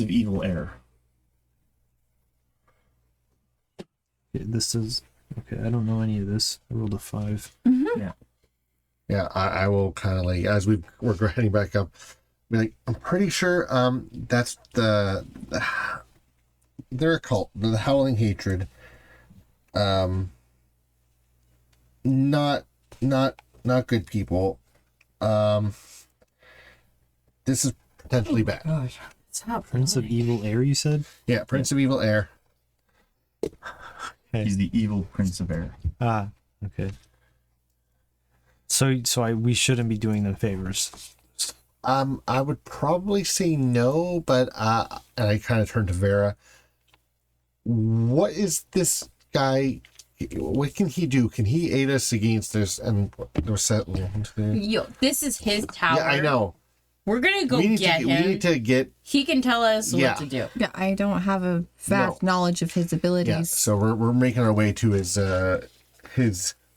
evil air. Okay, this is... Okay, I don't know any of this. I rolled a 5. Yeah, Yeah, I will kind of like as we're heading back up. Be like, I'm pretty sure that's they're a cult, the Howling Hatred. Not good people. This is potentially bad. Gosh. What's up? Prince of Evil Air, you said? Yeah, Prince of Evil Air. he's the evil prince of air. Ah, okay. So we shouldn't be doing them favors. I would probably say no, but and I kind of turned to Vera. What is this guy? What can he do? Can he aid us against this? And we're settling. Yo, this is his tower. Yeah, I know. We're gonna go We need get to. him. We need to get. He can tell us Yeah. what to do. Yeah, I don't have a vast knowledge of his Yeah. abilities. So we're making our way to his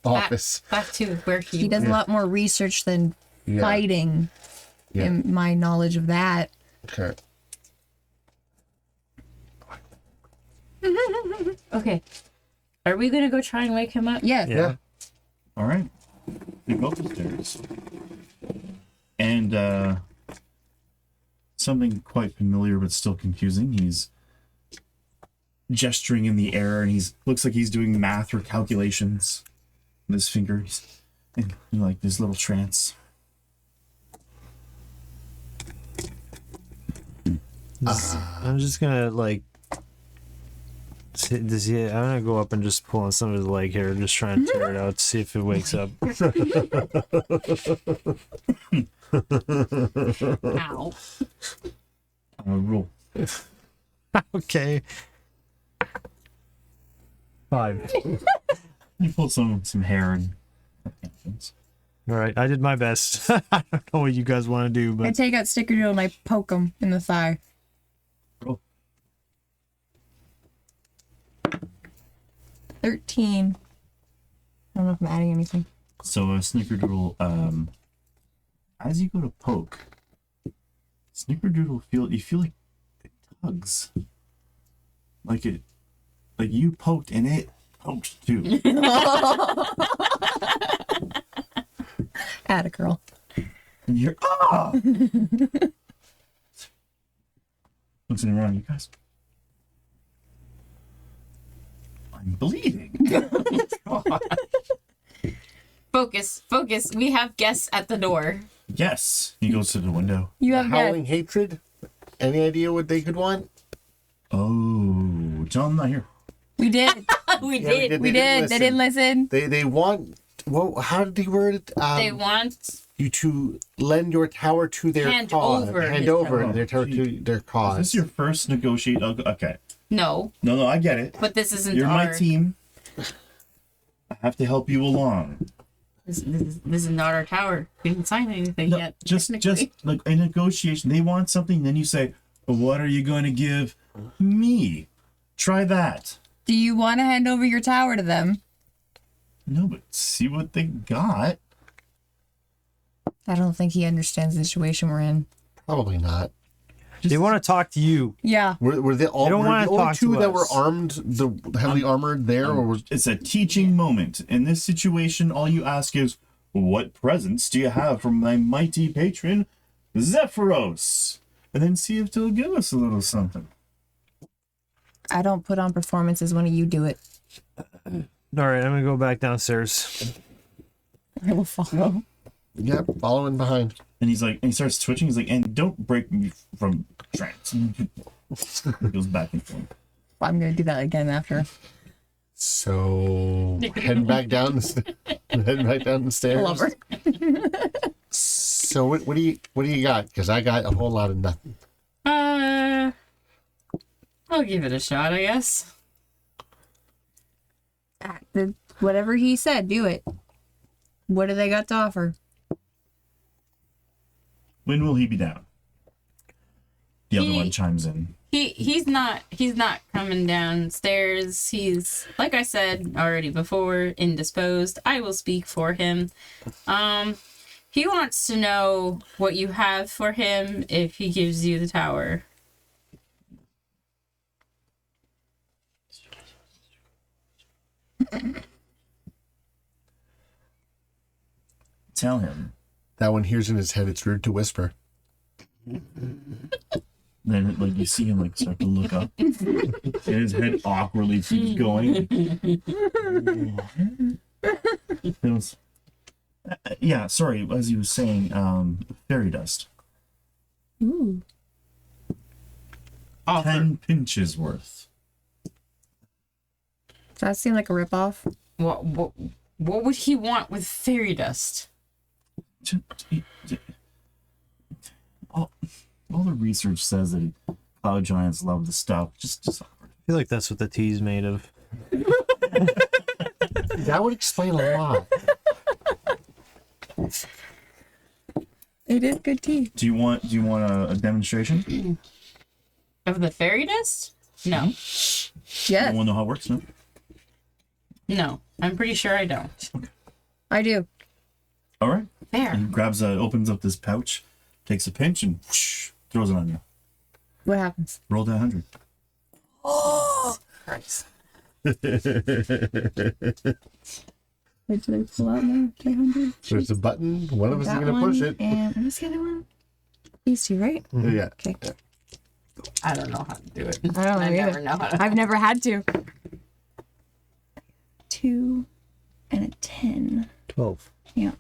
office. Back to where He does a lot more research than Yeah. fighting. Yeah. In my knowledge of that. Okay. Okay. Are we gonna go try and wake him up? Yes. Yeah. All right, you go upstairs, and and something quite familiar but still confusing. He's gesturing in the air, and looks like he's doing math or calculations with his fingers, in like this little trance. I'm just gonna like. I'm gonna go up and just pull on some of his leg hair, just try and tear it out to see if it wakes up. Ow. Roll. Okay. 5. You pull some hair and. All right, I did my best. I don't know what you guys want to do, I but take out Snickerdoodle and I poke him in the thigh. Roll. 13. I don't know if I'm adding anything. So Snickerdoodle, as you go to poke, Snickerdoodle you feel like it tugs. Like you poked and it poked too. Atta girl. And you're looking around, you guys. I'm bleeding. Focus. We have guests at the door. Yes. He goes to the window. You have Howling guests. hatred. Any idea what they could want? Oh, tell him I'm not here. We did. We Yeah, did. We did. They didn't listen. They want. Well, how did he word it? They want You to lend your tower to their Hand cause. over Hand his over tower. their tower to their Is cause. this your first negotiate? Okay. no, No, I get it. but this isn't You're our. my team. I have to help you along. This is not our tower. We didn't sign anything No, yet. just technically. like a negotiation. They want something, then you say, "What are you going to give me?" Try that. Do you want to hand over your tower to them? No, but see what they got. I don't think he understands the situation we're in. Probably not. they want to talk to you. Yeah. Were they all? They don't were wanna the only talk two to that were us. armed, the heavily armored there, or was? It's a teaching moment. In this situation, all you ask is, "What presents do you have from my mighty patron, Zephyros?" And then see if they'll give us a little something. I don't put on performances. One of you do it. All right, I'm gonna go back downstairs. I will follow. Yep, following behind. And he's like, and he starts twitching. He's like, "And don't break me from trance." He goes back and forth. I'm going to do that again after. So heading back down heading back down the stairs. Love her. So what do you got? Because I got a whole lot of nothing. I'll give it a shot, I guess. Whatever he said, do it. What do they got to offer? When will he be down? The other He- one chimes in. He's not coming downstairs. He's, like I said already before, indisposed. I will speak for him. He wants to know what you have for him if he gives you the tower. Tell him. That one hears in his head. It's rude to whisper. Then, like, you see him like start to look up, and his head awkwardly keeps going. It was- yeah, sorry. As he was saying, fairy dust. Ooh. Offer. 10 pinches worth. Does that seem like a ripoff? What would he want with fairy dust? All the research says that cloud giants love the stuff. Just I feel like that's what the tea's made of. That would explain a lot. It is good tea. do you want a demonstration? Of the fairy dust? No. You Yes, want to know how it works? No. No. I'm pretty sure I don't. I do. All right. Fair. He opens up this pouch, takes a pinch, and whoosh, throws it on you. What happens? Roll to 100. Christ. Wait, did I pull out my 300? There's a button. One of us is That going to one, push it. And what's the other one? These two, right? Yeah. Okay. I don't know how to do it. I don't know I either. never know how to. I've never had to. 2 and a 10. 12. Yeah.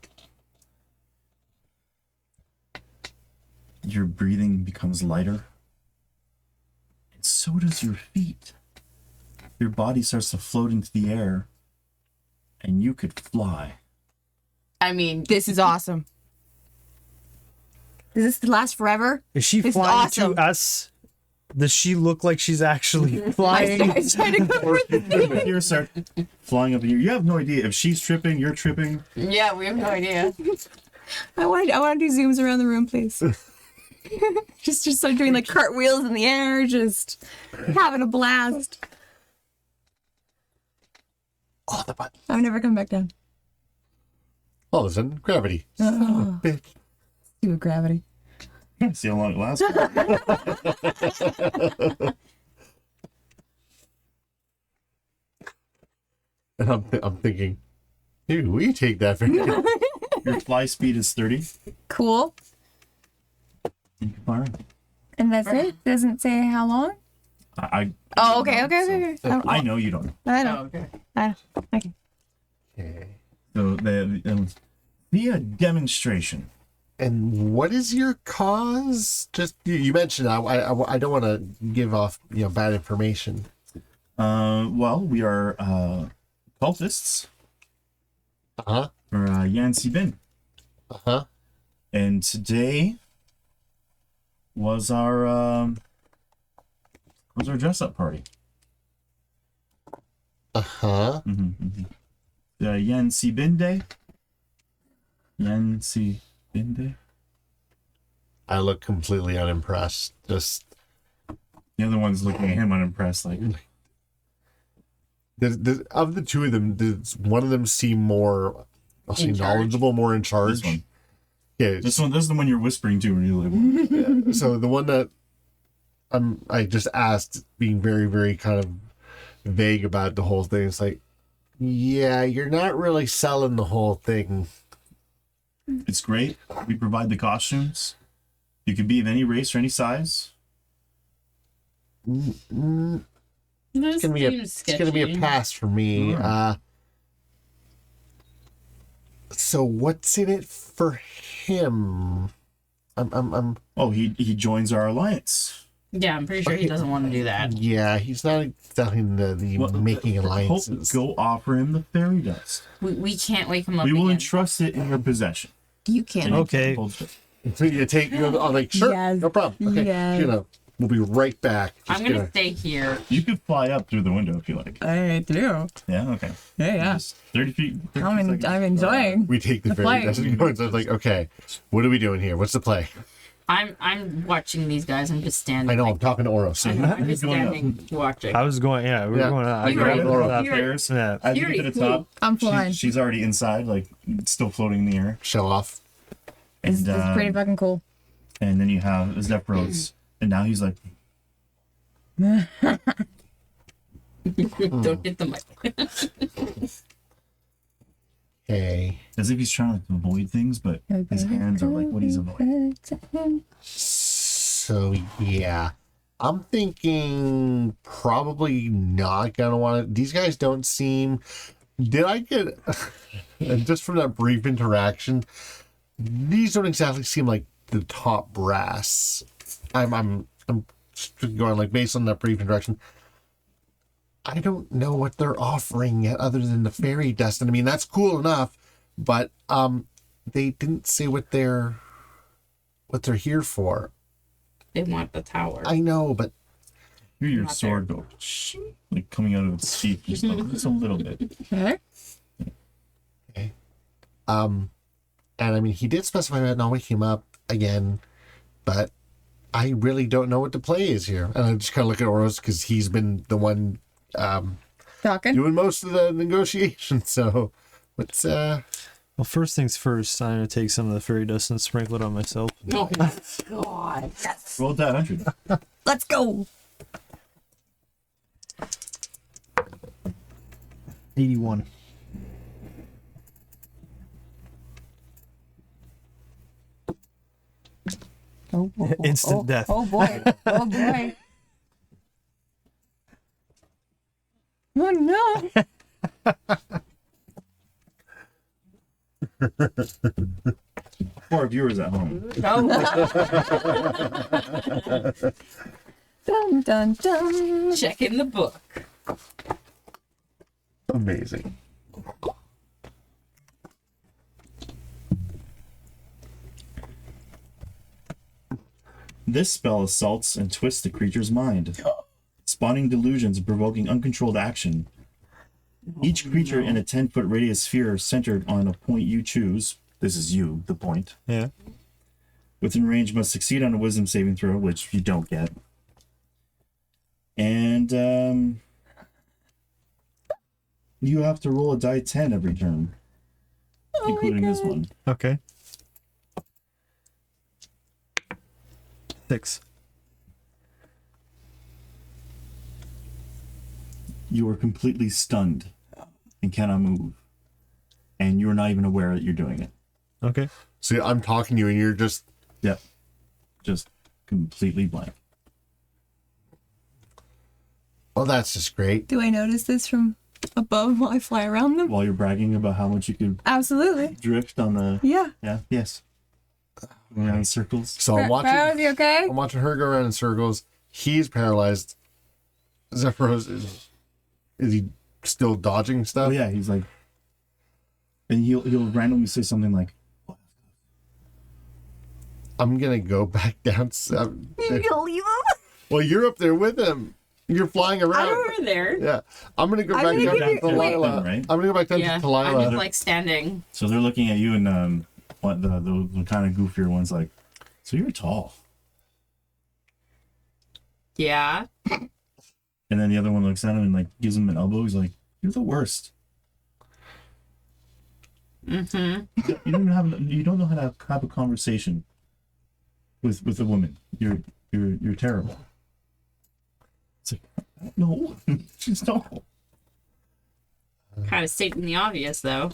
Your breathing becomes lighter. And so does your feet. Your body starts to float into the air. And you could fly. I mean, This is awesome. Does this last forever? Is she This is flying awesome. to us? Does she look like she's actually flying? I tried to go for the You start flying up in here. You have no idea if she's tripping, you're tripping. yeah, we have no idea. I want to do zooms around the room, please. just start doing like cartwheels in the air, just having a blast. Oh, the button. I've never come back down. All of a sudden, gravity. Oh, Bitch. do with gravity. See how long it lasts. And I'm thinking, dude, we take that for Your fly speed is 30. Cool. You can fly around. And that's it? Doesn't say how long? I Oh, okay. I know you don't know. I know. Okay. I know. Okay. Okay. So via demonstration. And what is your cause? Just you mentioned. I don't want to give off bad information. Well, we are cultists Uh-huh. for Yancy Bin. Uh-huh. And today was our dress up party. Uh-huh. The Yancy Bin Day. Yancy Bin Day. I look completely unimpressed. Just The other one's looking at him unimpressed, like of the two of them, does one of them seem more, I'll say, In charge. knowledgeable, more in charge? this one. Yeah. This is the one you're whispering to when you live. So the one that I just asked, being very, very kind of vague about the whole thing, it's like, yeah, you're not really selling the whole thing. It's great. We provide the costumes. You can be of any race or any size. This It's gonna be a pass for me. So what's in it for him? I'm Oh, he joins our alliance. Yeah, I'm pretty sure he doesn't want to do that. yeah, he's not exactly the Well, making alliances. Go offer him the fairy dust. We can't wake him up We will again. entrust it in your possession. You can. Okay. So you take, I'm like, sure, Yes. no problem. Okay, Yes. we'll be right back. I'm gonna stay here. You could fly up through the window if you like. I do. Yeah, okay. Yeah. Just 30 feet. 30 I'm seconds. enjoying. We take the The ferry flight. doesn't go. So it's like, okay, what are we doing here? What's the play? I'm watching these guys. I'm just standing. I know, I'm Like, talking to Oros. I'm just going up. standing watching. I was going, yeah, we were Yeah. going out. I You grabbed were- Laura you were- upstairs. Yeah. As you Fury, get to the top, I'm flying. she's already inside, like still floating in the air. Show off. This And, is pretty fucking cool. and then you have Zephyros, and now he's like, Don't hit the mic. Okay. as if he's trying to avoid things, but his hands are like what he's avoiding. So yeah, I'm thinking probably not gonna want to. These guys don't seem. Did I get? And just from that brief interaction, these don't exactly seem like the top brass. I'm just going like based on that brief interaction. I don't know what they're offering yet, other than the fairy dust. And I mean, that's cool enough, but they didn't say what they're here for. They want the tower. I know, but Hear your Not sword go, like coming out of its sheath just a little bit. Okay. and I mean, he did specify that not wake him up again, but I really don't know what the play is here. And I just kind of look at Oros because he's been the one Talking. doing most of the negotiations. So what's Well, first things first, I'm going to take some of the fairy dust and sprinkle it on myself. Oh my god. Roll that 100. Let's go. 81. Oh, Instant death. Oh boy. Oh boy. Oh no. For our viewers at home. Dun dun dun. Check in the book. Amazing. This spell assaults and twists the creature's mind, spawning delusions and provoking uncontrolled action. Each creature in a 10-foot radius sphere centered on a point you choose, this is you, the point, Yeah. within range must succeed on a wisdom saving throw, which you don't get. And you have to roll a die 10 every turn, including this one. Okay. 6. You are completely stunned and cannot move. And you're not even aware that you're doing it. Okay. See, I'm talking to you and you're just... Yep. Just completely blank. Well, that's just great. Do I notice this from above while I fly around them? While you're bragging about how much you could Absolutely. drift on the... Yeah. Yeah, yes. Going around in circles. So I'm watching... Are you okay? I'm watching her go around in circles. He's paralyzed. Zephyros is he still dodging stuff? Oh yeah, he's like... And he'll randomly say something like, I'm gonna go back down. You gonna leave them? Well, you're up there with him. You're flying around. Over there. Yeah, I'm gonna go I'm back gonna down give to you- Delilah. wait. I'm gonna go back down Yeah. to Delilah. I'm just like standing. So they're looking at you and what the kind of goofier one's like, so you're tall. Yeah. And then the other one looks at him and like gives him an elbow. He's like, you're the worst. Mm-hmm. You don't know how to have a conversation with a woman. You're terrible. It's like, no, she's tall. Kind of stating the obvious, though.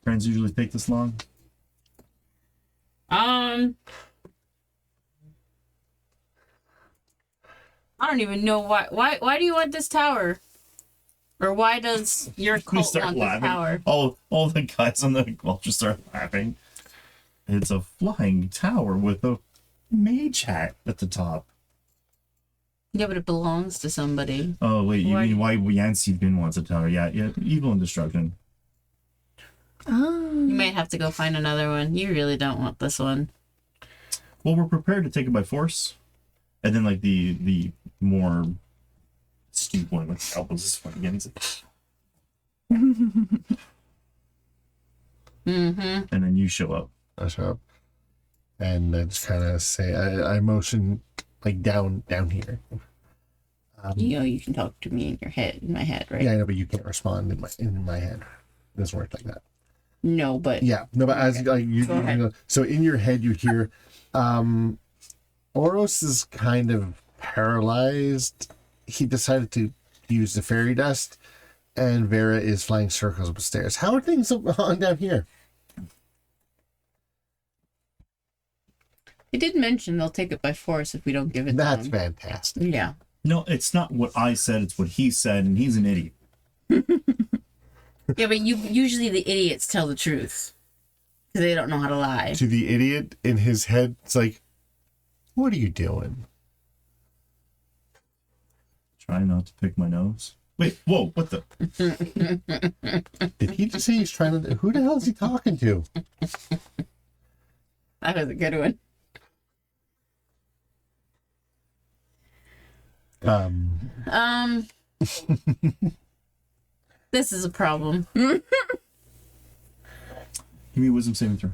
Friends usually take this long. I don't even know why. Why do you want this tower? Or why does your We cult start want laughing. this tower? All the guys on the culture start laughing. It's a flying tower with a mage hat at the top. Yeah, but it belongs to somebody. Oh wait, you Why- mean why Yancy Bin wants a tower? Yeah, evil and destruction. Oh. You might have to go find another one. You really don't want this one. Well, we're prepared to take it by force, and then like the more astute one with elbows is funny again. He's like, Mm-hmm. and then you show up. I show up, and I just kind of say, I motion like down here. You know, you can talk to me in my head, right? Yeah, I know, but you can't respond in my head. It doesn't work like that. No, but Yeah, no, but as like Go ahead. so in your head you hear, Oros is kind of paralyzed. He decided to use the fairy dust, and Vera is flying circles upstairs. How are things on down here? it did mention they'll take it by force if we don't give it That's to them. fantastic. Yeah. No, it's not what I said. It's what he said, and he's an idiot. Yeah, but usually the idiots tell the truth. Because they don't know how to lie. To the idiot in his head, it's like, what are you doing? Try not to pick my nose. Wait, whoa, what the? Did he just say he's trying to? Who the hell is he talking to? That was a good one. This is a problem. Give me a wisdom saving throw.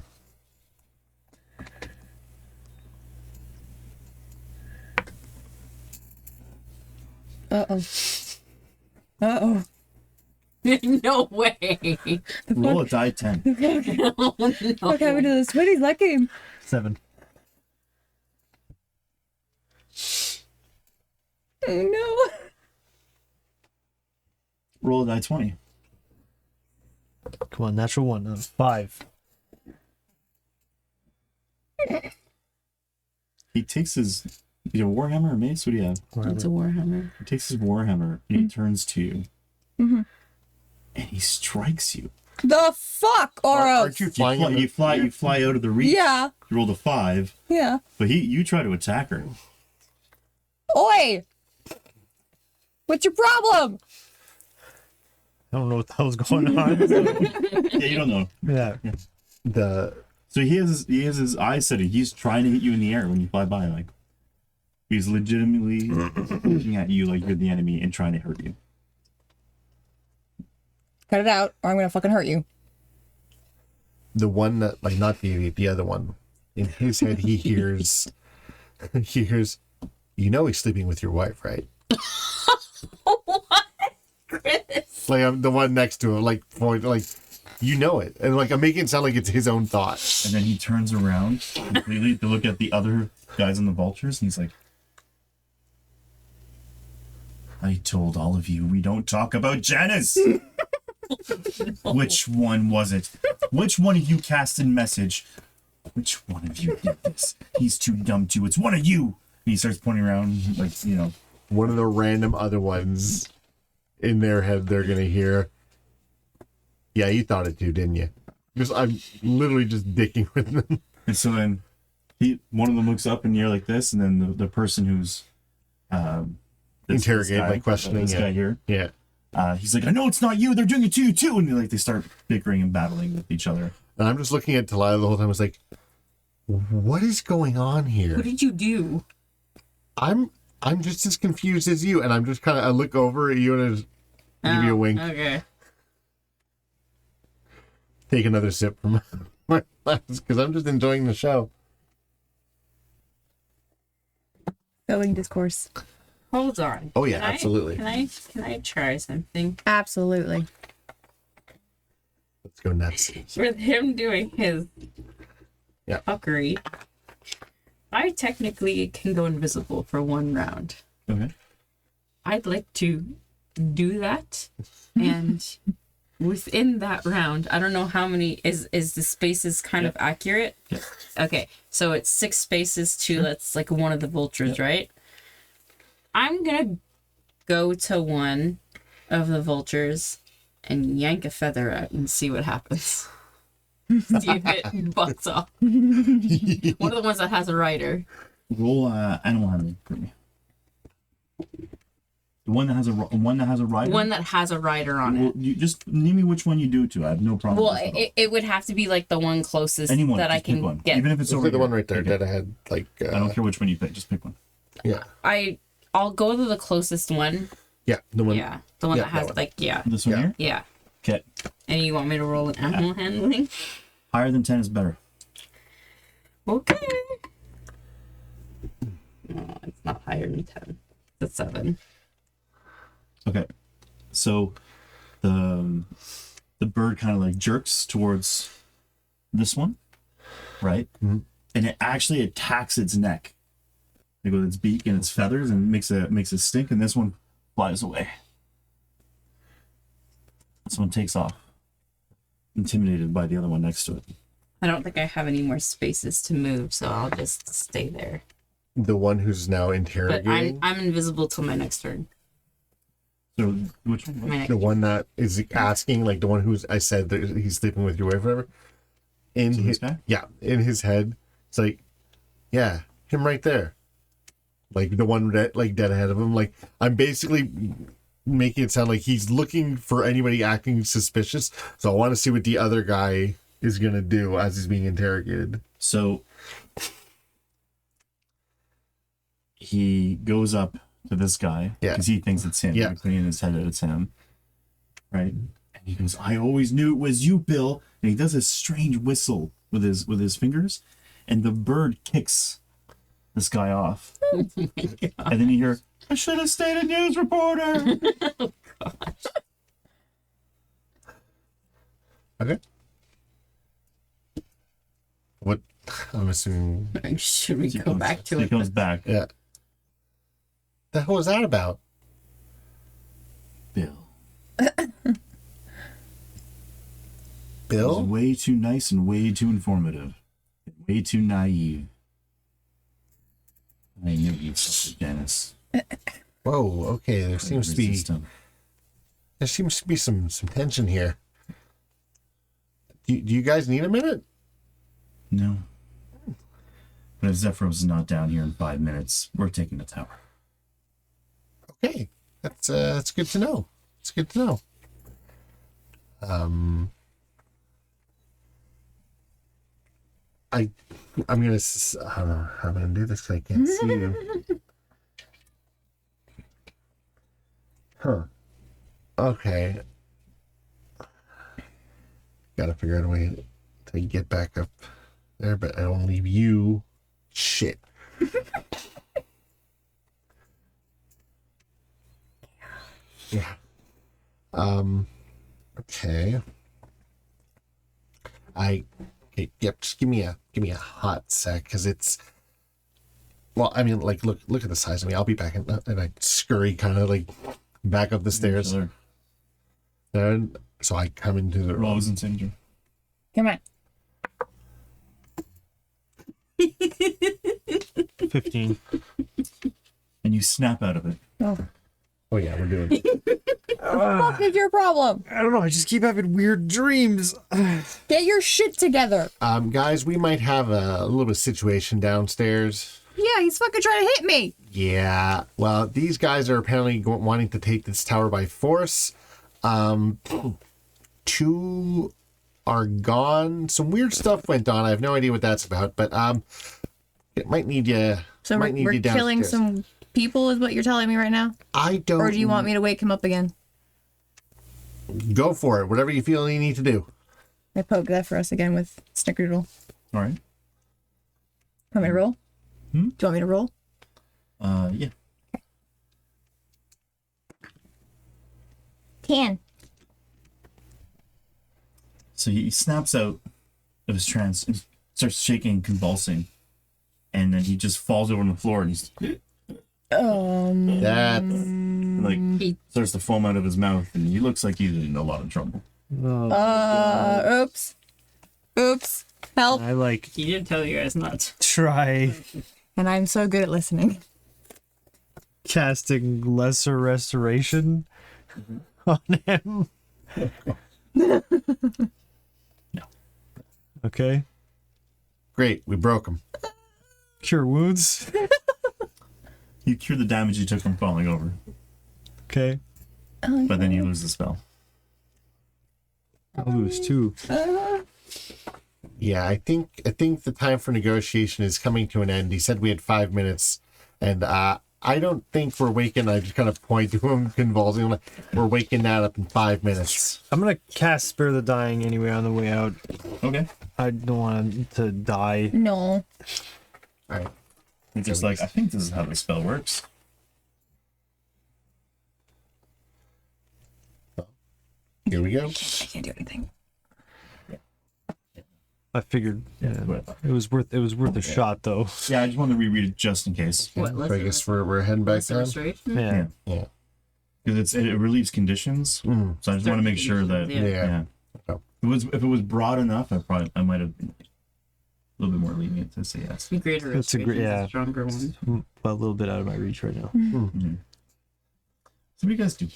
Uh-oh. Uh-oh. No way. Roll a die 10. Oh, no. What happened to the Switties that game? 7. Oh no. Roll a die 20. Come on, natural 1. 5. takes his warhammer or mace. What do you have? It's a warhammer. He takes his warhammer and he turns to you, and he strikes you. The fuck, Oro? Aren't you flying? You fly out of the reach. Yeah. You rolled a 5, Yeah. but you try to attack her. Oi! What's your problem? I don't know what the hell's going on. Yeah, you don't know. Yeah. So he has his eyes set. He's trying to hit you in the air when you fly by. Like he's legitimately looking at you like you're the enemy and trying to hurt you. Cut it out, or I'm gonna fucking hurt you. The one that, like, not the idiot, the other one. In his head, he hears, you know he's sleeping with your wife, right? What? Chris? Like, I'm the one next to him, like, you know it. And, like, I'm making it sound like it's his own thought. And then he turns around completely to look at the other guys on the vultures, and he's like, I told all of you we don't talk about Janice. Which one was it? Which one of you cast a message? Which one of you did this? He's too dumb to. It's one of you. And he starts pointing around, like, One of the random other ones in their head, they're going to hear, yeah, you thought it too, didn't you? Because I'm literally just dicking with them. And so then one of them looks up in the air like this, and then the person who's Interrogate, like, questioning, this yeah. guy here. Yeah. He's like, I know it's not you. They're doing it to you too. And they start bickering and battling with each other. And I'm just looking at Talila the whole time. I was like, what is going on here? What did you do? I'm just as confused as you. And I'm just kind of, I look over at you and I just give you a wink. Okay. Take another sip from my glass because I'm just enjoying the show. Filling discourse. Hold on. Oh, yeah, Can I- absolutely. Can I try something? Absolutely. Let's go nuts. With him doing his Yeah. fuckery, I technically can go invisible for 1 round. Okay. I'd like to do that, and within that round, I don't know how many is the spaces kind of accurate. Yeah. Okay, so it's 6 spaces to that's like one of the vultures, right? I'm gonna go to one of the vultures and yank a feather out and see what happens. See if it bucks off. One of the ones that has a rider. Roll animal handling for me. The one that has a rider. One that has a rider on Well, it. you just name me which one you do it to. I have no problem. Well, with this at all. it would have to be like the one closest Anyone, that I just pick can one. get. Even if it's Look over at the here. one right there Okay. that I had, like, I don't care which one you pick. Just pick one. yeah. I'll go to the closest one. Yeah, the one. Yeah, the one yeah, that has that one. like This one Yeah. here. yeah. Okay. And you want me to roll an animal handling? Higher than 10 is better. Okay. No, it's not higher than 10. It's 7. Okay. So the bird kind of like jerks towards this one, right? Mm-hmm. And it actually attacks its neck. Like with its beak and its feathers, and makes it stink. And this one flies away. This one takes off, intimidated by the other one next to it. I don't think I have any more spaces to move, so I'll just stay there. The one who's now But interrogating. I'm invisible till my next turn. So which one? My next The one that is asking, like the one who's I said that he's sleeping with your wife, or whatever. In So his this guy? yeah, in his head, it's like, yeah, him right there, like the one that like dead ahead of him. Like I'm basically making it sound like he's looking for anybody acting suspicious. So I want to see what the other guy is gonna do as he's being interrogated. So he goes up to this guy Yeah. because he thinks it's him. Yeah. Like, putting in his head that it's him, right? And he goes, "I always knew it was you, Bill." And he does this strange whistle with his fingers, and the bird kicks this guy off. And then you hear, "I should have stayed a news reporter." Okay. What? I'm assuming. Should we go back to He it? comes back. Yeah. The hell was that about? Bill. It was Bill? way too nice and way too informative. Way too naive. I knew you'd such Janice. Whoa. Okay. There seems to be some tension here. Do you guys need a minute? No. But if Zephyros is not down here in 5 minutes, we're taking the tower. Okay, that's good to know. It's good to know. I'm gonna I don't know how I'm gonna do this 'cause I can't see you. Huh. Okay. Gotta figure out a way to get back up there, but I don't leave you. Shit. Yeah. Okay. Okay, yep, just give me a hot sec, because it's, well, I mean, like, look at the size of me. I'll be back and I scurry kind of like back up the stairs. And so I come into the room. Rose and Cinder. Come on. 15. And you snap out of it. Oh yeah, we're doing it. What is your problem? I don't know. I just keep having weird dreams. Get your shit together. Guys, we might have a little bit of situation downstairs. Yeah, he's fucking trying to hit me. Yeah, well, these guys are apparently wanting to take this tower by force. 2 are gone. Some weird stuff went on. I have no idea what that's about, but it might need you. So might need we're you killing downstairs. some people is what you're telling me right now? I don't. Or do you want me to wake him up again? Go for it. Whatever you feel you need to do. I poke that for us again with Snickerdoodle. All right. Want me to roll? Hmm? Do you want me to roll? Yeah. 10. So he snaps out of his trance and starts shaking, convulsing, and then he just falls over on the floor and he's That's like starts to foam out of his mouth, and he looks like he's in a lot of trouble. Oops. Help. I like He did tell you guys not to. try And I'm so good at listening. casting lesser restoration on him. No. Okay. great. We broke him. Cure wounds. You cure the damage you took from falling over, Okay. but then you lose the spell. I'll lose 2. Yeah, I think the time for negotiation is coming to an end. He said we had 5 minutes, and I don't think we're waking. I just kind of point to him, convulsing. I'm like, we're waking that up in 5 minutes. I'm gonna cast Spare the Dying anyway on the way out. Okay. I don't want him to die. No. All right. It's just like, I think this is how the spell works. Here we go. I can't do anything. I figured Yeah, what I thought. it was worth a shot though. Yeah, I just wanted to reread it just in case. What? So I guess we're heading back down. Restoration? Yeah. Yeah. Because it relieves conditions, Mm. so I just want to make sure that Yeah. Yeah. If it was broad enough, I might have been a little bit more lenient to say yes. The greater That's a restoration great- is yeah. a stronger one. A little bit out of my reach right now. Mm-hmm. So what do you guys do?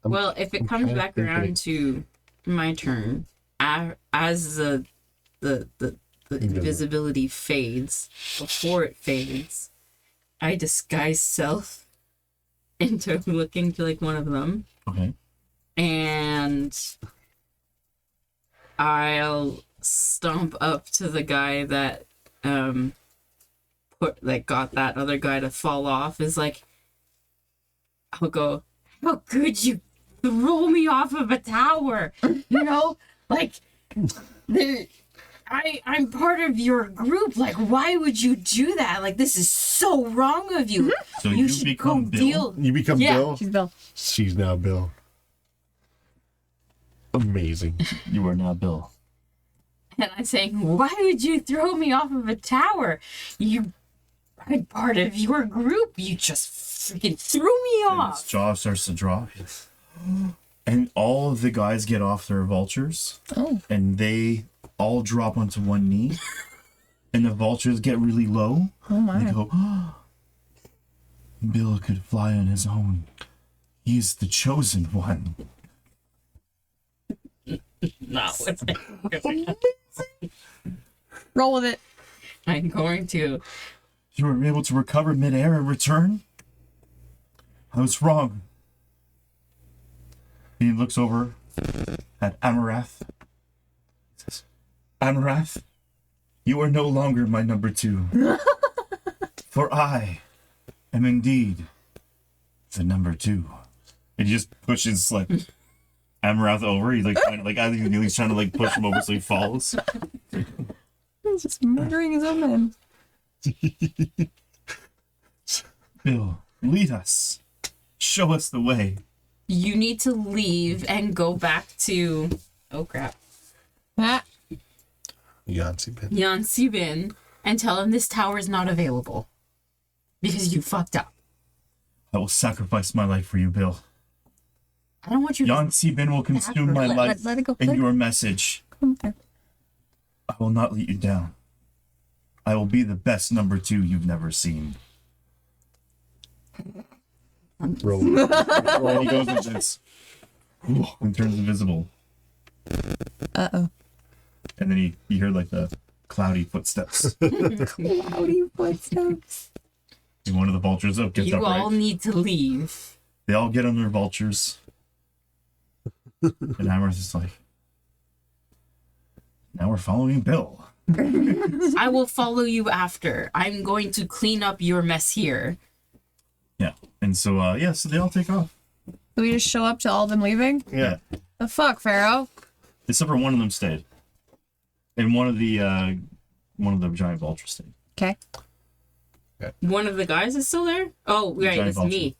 Well, if it I'm comes trying to back think around to my turn, as the invisibility fades, before it fades, I disguise self into looking like one of them, Okay. and I'll stomp up to the guy that got that other guy to fall off. Is like, I'll go, how could you throw me off of a tower? You know, like, I'm part of your group. Like, why would you do that? Like, this is so wrong of you. So You you should become go Bill. deal. You become Yeah. Bill. She's Bill. She's now Bill. Amazing. You are now Bill. And I'm saying, why would you throw me off of a tower? I'm part of your group. You just freaking threw me And his off. jaw starts to drop. And all of the guys get off their vultures. Oh. And they all drop onto one knee. And the vultures get really low. Oh my. They go, Bill could fly on his own. He's the chosen one. Not with it. Roll with it. I'm going to. You were able to recover midair and return? I was wrong. He looks over at Amarath. He says, Amarath, you are no longer my number 2. For I am indeed the number 2. And he just pushes like Amarath over. He's like trying to, like I think he's trying to like push him over so he falls. He's just murdering his own men. Bill, lead us. Show us the way. You need to leave and go back to. Oh crap. Ah, Yancy bin. Jan Sibin and tell him this tower is not available. Because you fucked up. I will sacrifice my life for you, Bill. I don't want you to. Jan Sibin will consume my life let it go. and Let it your message. go. Okay. I will not let you down. I will be the best number 2 you've never seen. Roll. And he goes with this and turns invisible. Uh-oh. And then you hear like the cloudy footsteps. Cloudy footsteps. And one of the vultures gets You upright. all need to leave. They all get on their vultures. And Amarath is like, now we're following Bill. I will follow you after. I'm going to clean up your mess here. Yeah. And so, so they all take off. Do we just show up to all of them leaving? Yeah. The fuck, Pharaoh? Except for one of them stayed. And one of the giant vultures stayed. Okay. One of the guys is still there? Oh, right, giant it's vulture. me.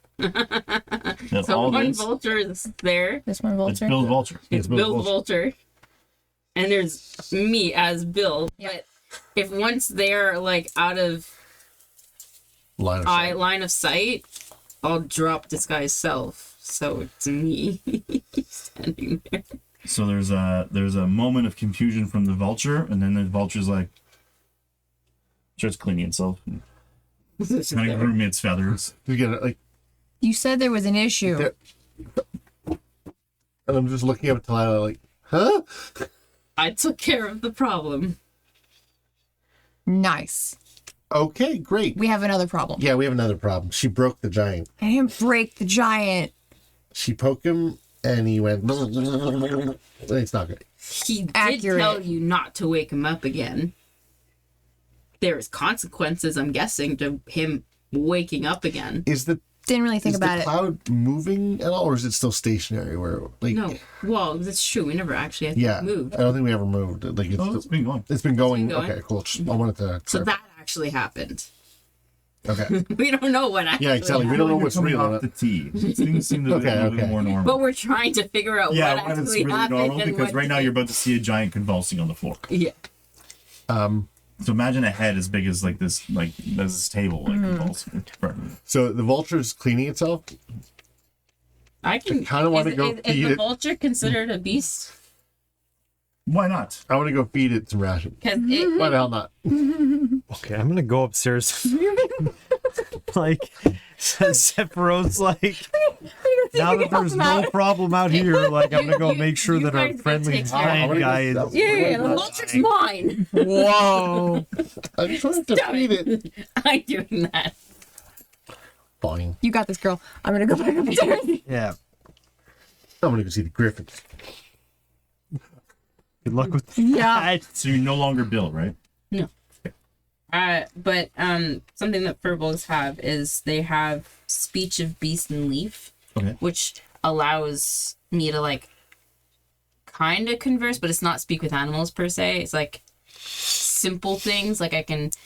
That's So all one this. vulture is there. This one It's vulture. Bill's vulture. It's Bill's vulture. And there's me as Bill. But if once they're like out of Line of sight. line of sight, I'll drop this guy's self. So it's me standing there. So there's a moment of confusion from the vulture, and then the vulture's like starts cleaning itself, and kind of grooming its feathers. You get it, like, You said there was an issue. There- and I'm just looking up at Talila like, huh? I took care of the problem. Nice. Okay, great. We have another problem. Yeah, we have another problem. She broke the giant. I didn't break the giant. She poked him, and he went. It's not good. He did Accurate. tell you not to wake him up again. There's consequences, I'm guessing, to him waking up again. Is the Didn't really think is about the it. cloud moving at all, or is it still stationary? Where like No, well, that's true. We never actually had yeah, moved. I don't think we ever moved. Like Oh, it's been going. it's been going. going. Okay, cool. I wanted to. So clarify. that actually happened. Okay. We don't know what actually Yeah, exactly. We happened. don't know what's Coming real. off the tea. Things seem to be Okay, a little bit okay. more normal. But we're trying to figure out Yeah, what when it's actually really happened. normal, and because what right now you're about to see a giant convulsing on the floor. Yeah. So imagine a head as big as like this table, like convulsing. So the vulture's cleaning itself. I can. kinda wanna go Is feed the it. vulture considered a beast? Why not? I want to go feed it some ration. Because it. Why the hell not? Okay, I'm gonna go upstairs. Like, Sephiroth's like, now that there's no problem out here, like, I'm gonna go make sure you that our guys go friendly take care of giant it. guy is. Yeah, the vulture's mine. Whoa. I just wanted to Stop feed it. I'm doing that. Fine. You got this, girl. I'm gonna go back upstairs. Yeah. I'm gonna go see the griffins. Good luck with Yeah. that. So you're no longer Bill, right? But something that furbolgs have is they have speech of beast and leaf, Okay. which allows me to like kind of converse, but it's not speak with animals per se. It's like simple things, like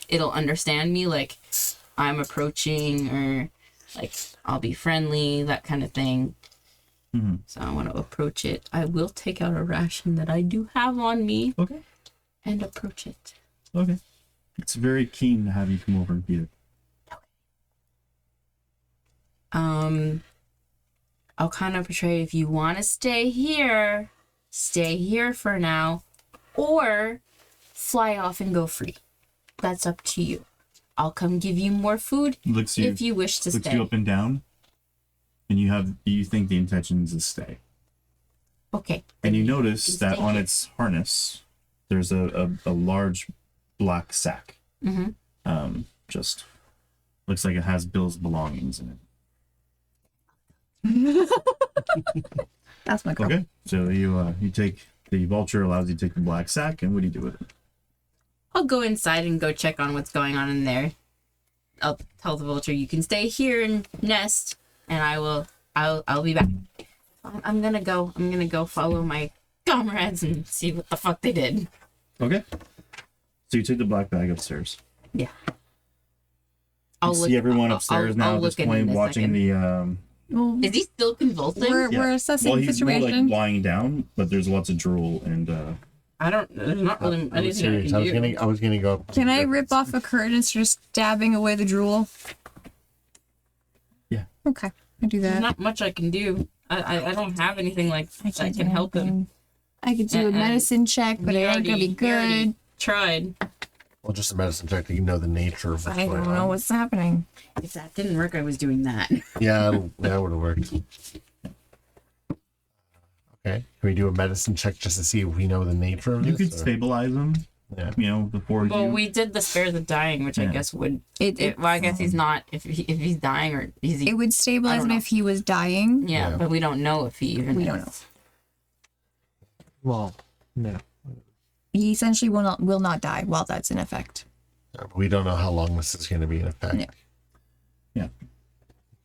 it'll understand me, like I'm approaching, or like I'll be friendly, that kind of thing. Mm-hmm. So I want to approach it. I will take out a ration that I do have on me Okay. and approach it. Okay. It's very keen to have you come over and feed it. I'll kind of portray, if you want to stay here for now, or fly off and go free. That's up to you. I'll come give you more food Looks you, if you wish to looks stay. you up and down, and you think the intention is to stay. Okay. And you notice Can that stay on here. its harness, there's a large black sack. Mm-hmm. Just looks like it has Bill's belongings in it. That's my girl. Okay, so you take the vulture, allows you to take the black sack, and what do you do with it? I'll go inside and go check on what's going on in there. I'll tell the vulture you can stay here and nest, and I'll be back. I'm gonna go follow my comrades and see what the fuck they did. Okay. So you take the black bag upstairs. Yeah. You see everyone upstairs now at this point watching the. Well, Is he still convulsing? we're assessing Well, the he's more situation. like lying down, but there's lots of drool and. There's not really I was anything I serious. can do. I was gonna go up. Can I rip off a curtain and start stabbing away the drool? Yeah. Okay, I do There's that. not much I can do. I don't have anything like that can't can do help him. anything. I could do a And medicine check, but We it ain't gonna be we already good. tried. Well, just a medicine check to know the nature of what's I going don't know on. what's happening. If that didn't work, I was doing that. Yeah, that would have worked. Okay, can we do a medicine check just to see if we know the nature of You this? could or- stabilize him, Yeah. before Well, you. we did the spare the dying, which I Yeah. guess would. It Well, I guess he's not. If he's dying or is he? it would stabilize don't him know. if he was dying. Yeah, Yeah. but we don't know if he even. We is. don't know. Well, no. He essentially will not die while that's in effect. But we don't know how long this is going to be in effect. Yeah. Yeah.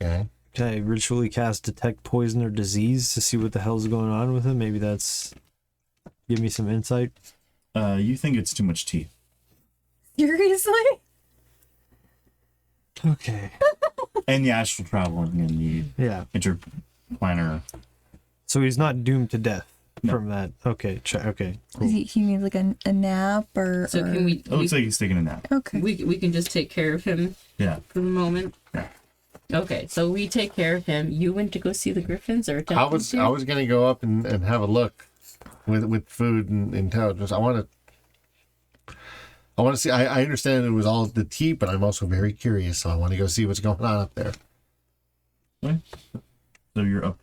Okay. Okay, ritually cast detect poison or disease to see what the hell's going on with him. Maybe that's give me some insight. You think it's too much tea. Seriously? Okay. And the astral traveling and the Yeah. interplanar. So he's not doomed to death No. from that. Okay. Okay. Cool. He needs like a nap or. So or- can we? It looks like he's taking a nap. Okay. We can just take care of him Yeah. for the moment. Yeah. Okay, so we take care of him. You went to go see the griffins or I was going to go up and have a look with food and tow. Just I want to see. I understand it was all the tea, but I'm also very curious, so I want to go see what's going on up there. Okay. So you're up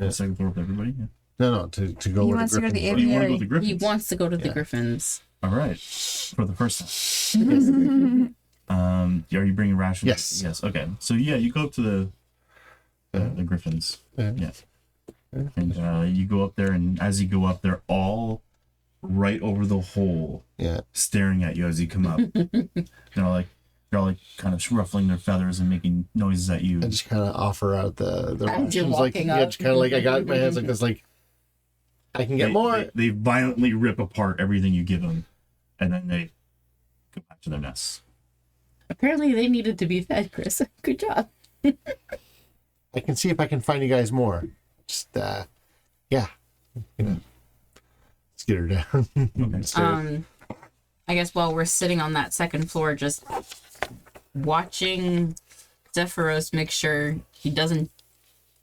Yeah. the second floor with everybody. Yeah. No, to go He where wants the to go to the Griffins Oh, you want to go aviary. to the Griffins? He wants to go to the Yeah. griffins. All right. For the first time. Are you bringing rations? Yes. Yes. Okay. So yeah, you go up to the Griffins. Yeah. Yeah. And you go up there, and as you go up, they're all right over the hole, Yeah. staring at you as you come up. they're all like kind of ruffling their feathers and making noises at you. I just kind of offer out the As you're rations, walking yeah, up. just kind of like I got my hands like this, like I can get more. They violently rip apart everything you give them, and then they go back to their nests. Apparently, they needed to be fed, Chris. Good job. I can see if I can find you guys more. Just yeah, let's get her down. Let's do it. I guess while we're sitting on that second floor, just watching Zephyros make sure he doesn't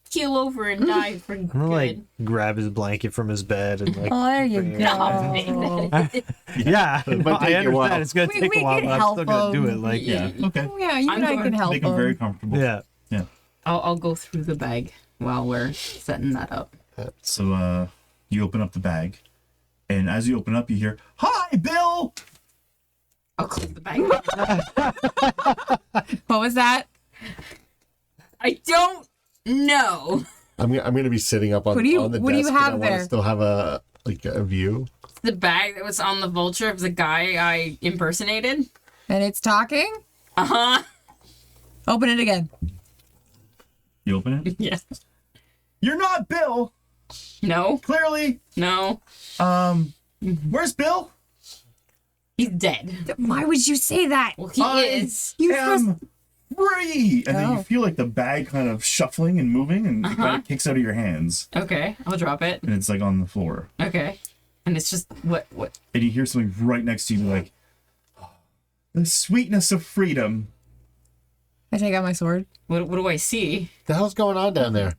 keel over and die for I'm good. gonna like grab his blanket from his bed and like. Oh, there you bring it go. down. Yeah, It no, might take I you a while. understand. It's gonna We- take we a while, can but I'm help still gonna do it. him. Like, Yeah. Okay. Oh, yeah, you I'm and I going can to help Make them very him. comfortable. yeah. Yeah. I'll go through the bag while we're setting that up. So you open up the bag, and as you open up, you hear, "Hi, Bill." I'll close the bag. What was that? I don't know. I'm gonna be sitting up on, What do you- on the what do you desk 'cause have I want there? to still have a view. The bag that was on the vulture of the guy I impersonated. And it's talking? Uh-huh. Open it again. You open it. Yes. You're not Bill. No. Clearly. No. Where's Bill? He's dead. Why would you say that? Well, he I is. You am free. And then Oh. you feel like the bag kind of shuffling and moving, and it kind of kicks out of your hands, Okay, I'll drop it. and it's like on the floor. Okay. And it's just what And you hear something right next to you, like, "The sweetness of freedom." I take out my sword. what do I see? The hell's going on down there?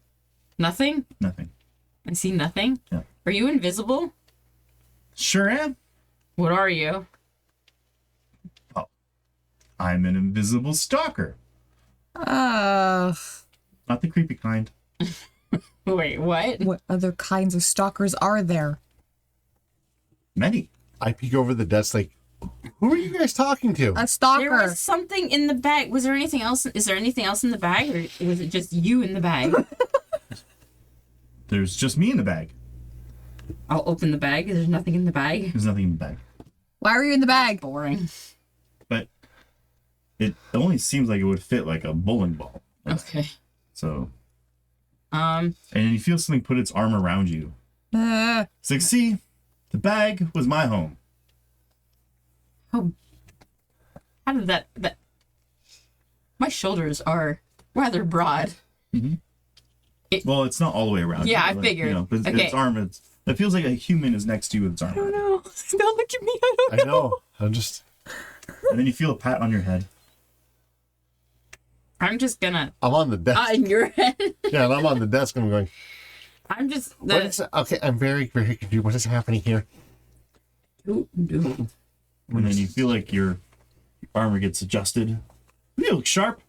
Nothing? Nothing. I see nothing? Yeah. Are you invisible? Sure am. What are you? I'm an invisible stalker. Uh, Not the creepy kind. Wait, what? what other kinds of stalkers are there? Many. I peek over the desk like, who are you guys talking to? A stalker. There was something in the bag. Was there anything else? Is there anything else in the bag, or was it just you in the bag? There's just me in the bag. I'll open the bag. There's nothing in the bag. There's nothing in the bag. Why were you in the bag? Boring. But it only seems like it would fit like a bowling ball. Okay. So, Um. and you feel something put its arm around you. It's like, see, the bag was my home. How did that? My shoulders are rather broad. Well, it's not all the way around. Yeah, you, I like, figured. You know, but Okay. its arm, it feels like a human is next to you with its arm. around you. No, don't look at me. I don't I know. I'm just. And then you feel a pat on your head. I'm just gonna I'm on the desk. in your head. Yeah, and I'm on the desk. And I'm going. I'm just What is? Okay, I'm very, very confused. What is happening here? And then you feel like your armor gets adjusted. You look sharp.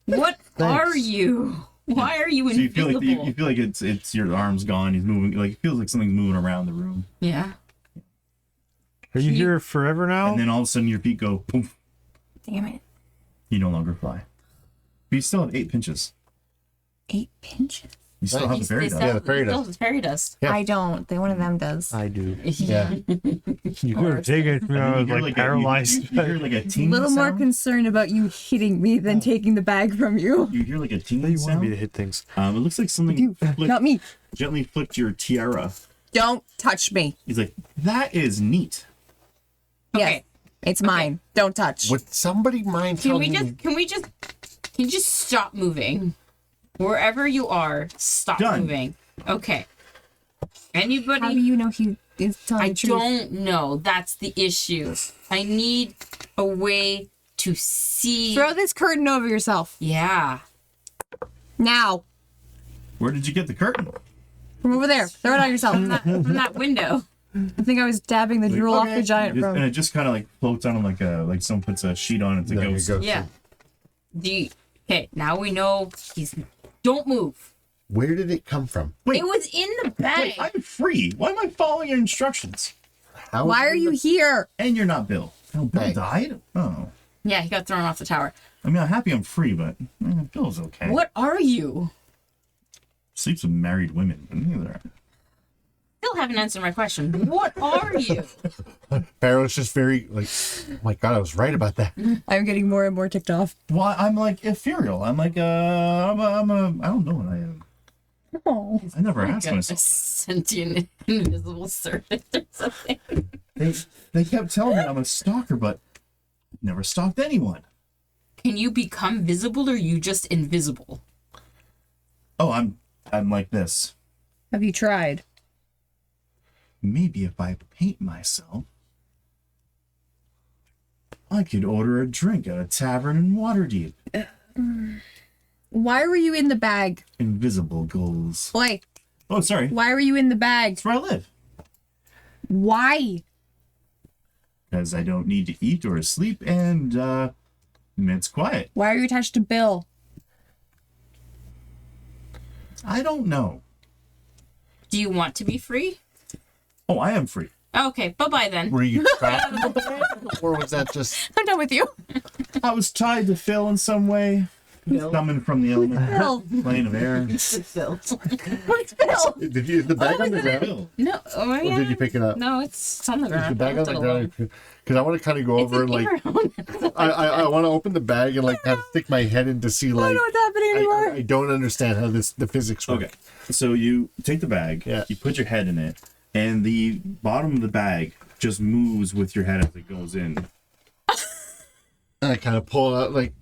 What are you? Why are you So you feel invisible? like you feel like it's your arm's gone. He's moving. Like it feels like something's moving around the room. Yeah. Are you here forever now? And then all of a sudden your feet go poof. Damn it. You no longer fly. But you still have 8 pinches. 8 pinches. You still have the fairy dust. Yeah, the fairy dust. Still fairy dust. Yeah. I don't. One of them does. I do. Yeah. You could have taken it when I was You hear like a- paralyzed. you hear like a A ting little more sound. concerned about you hitting me than taking the bag from you. You hear like a ting You wanted me to sound. hit things. It looks like something You, not me. gently flicked your tiara. Don't touch me. He's like, that is neat. Yes, Okay. it's mine. Don't touch. Would somebody mind Can telling we me? can you just stop moving? Wherever you are, stop Done. moving. Okay. How Anybody? do you know he is telling I the truth? don't know. That's the issue. I need a way to see. Throw this curtain over yourself. Yeah. Now. Where did you get the curtain? From over there. Throw it on yourself. From that window. I think I was dabbing the drool off the giant And from. it just kind of like floats on him like someone puts a sheet on it to There go. you go. Yeah. Okay, now we know don't move. Where did it come from? Wait. It was in the bag. Wait, I'm free. Why am I following your instructions? How Why are you here? And you're not Bill. Oh, Bill Hey. died? Oh. Yeah, he got thrown off the tower. I mean, I'm happy I'm free, but Bill's okay. What are you? Sleeps with married women. But neither. Still haven't answered my question. What are you? Pharaoh's just very like, oh my god, I was right about that. I'm getting more and more ticked off. Well, I'm like ethereal. I'm like I don't know what I am. Oh. I never asked Like a myself. sentient invisible servant or something. They kept telling me I'm a stalker, but I never stalked anyone. Can you become visible or are you just invisible? Oh, I'm like this. Have you tried? Maybe if I paint myself, I could order a drink at a tavern in Waterdeep. Why were you in the bag? Invisible goals. Oi, Oh, sorry. why were you in the bag? That's where I live. Why? Because I don't need to eat or sleep, and it's quiet. Why are you attached to Bill? I don't know. Do you want to be free? Oh, I am free. Okay, bye-bye then. Were you trapped in the bag, or was that just? I'm done with you. I was tied to Phil in some way. Bill. Coming from the element, Bill. plane of air. Who's Bill? Did you the bag on the ground? Phil. No, oh Or yeah. did you pick it up? No, it's on the Is the ground. bag on the ground? Because I want to kind of go It's over and like I want to open the bag and like kind of stick my head in to see I don't like know what's happening anymore. I don't understand how the physics work. Okay, so you take the bag, Yeah. you put your head in it, and the bottom of the bag just moves with your head as it goes in. And I kind of pull it out like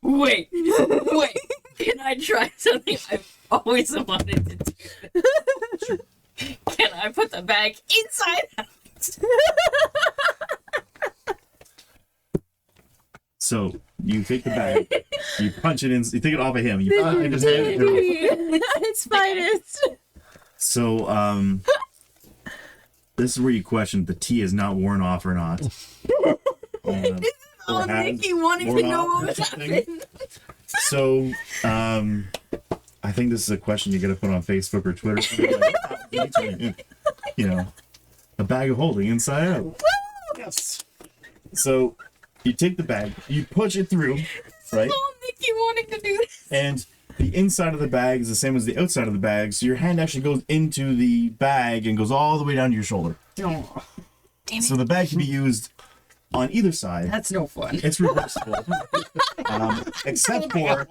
Wait. Can I try something I've always wanted to do? Can I put the bag inside out? So you take the bag, you punch it in, you take it off of him, you punch it in his just hand. hand it to It's finest. So this is where you question if the tea is not worn off or not. Oh, or have, Nikki wanting or to know not what purchased thing. happened. So, I think this is a question you got to put on Facebook or Twitter. Like, you know, a bag of holding inside out. Yes. So, you take the bag, you push it through, right? Oh, Nikki wanting to do this. And the inside of the bag is the same as the outside of the bag, so your hand actually goes into the bag and goes all the way down to your shoulder. Oh, damn it. So the bag can be used on either side. That's no fun. It's reversible. Except for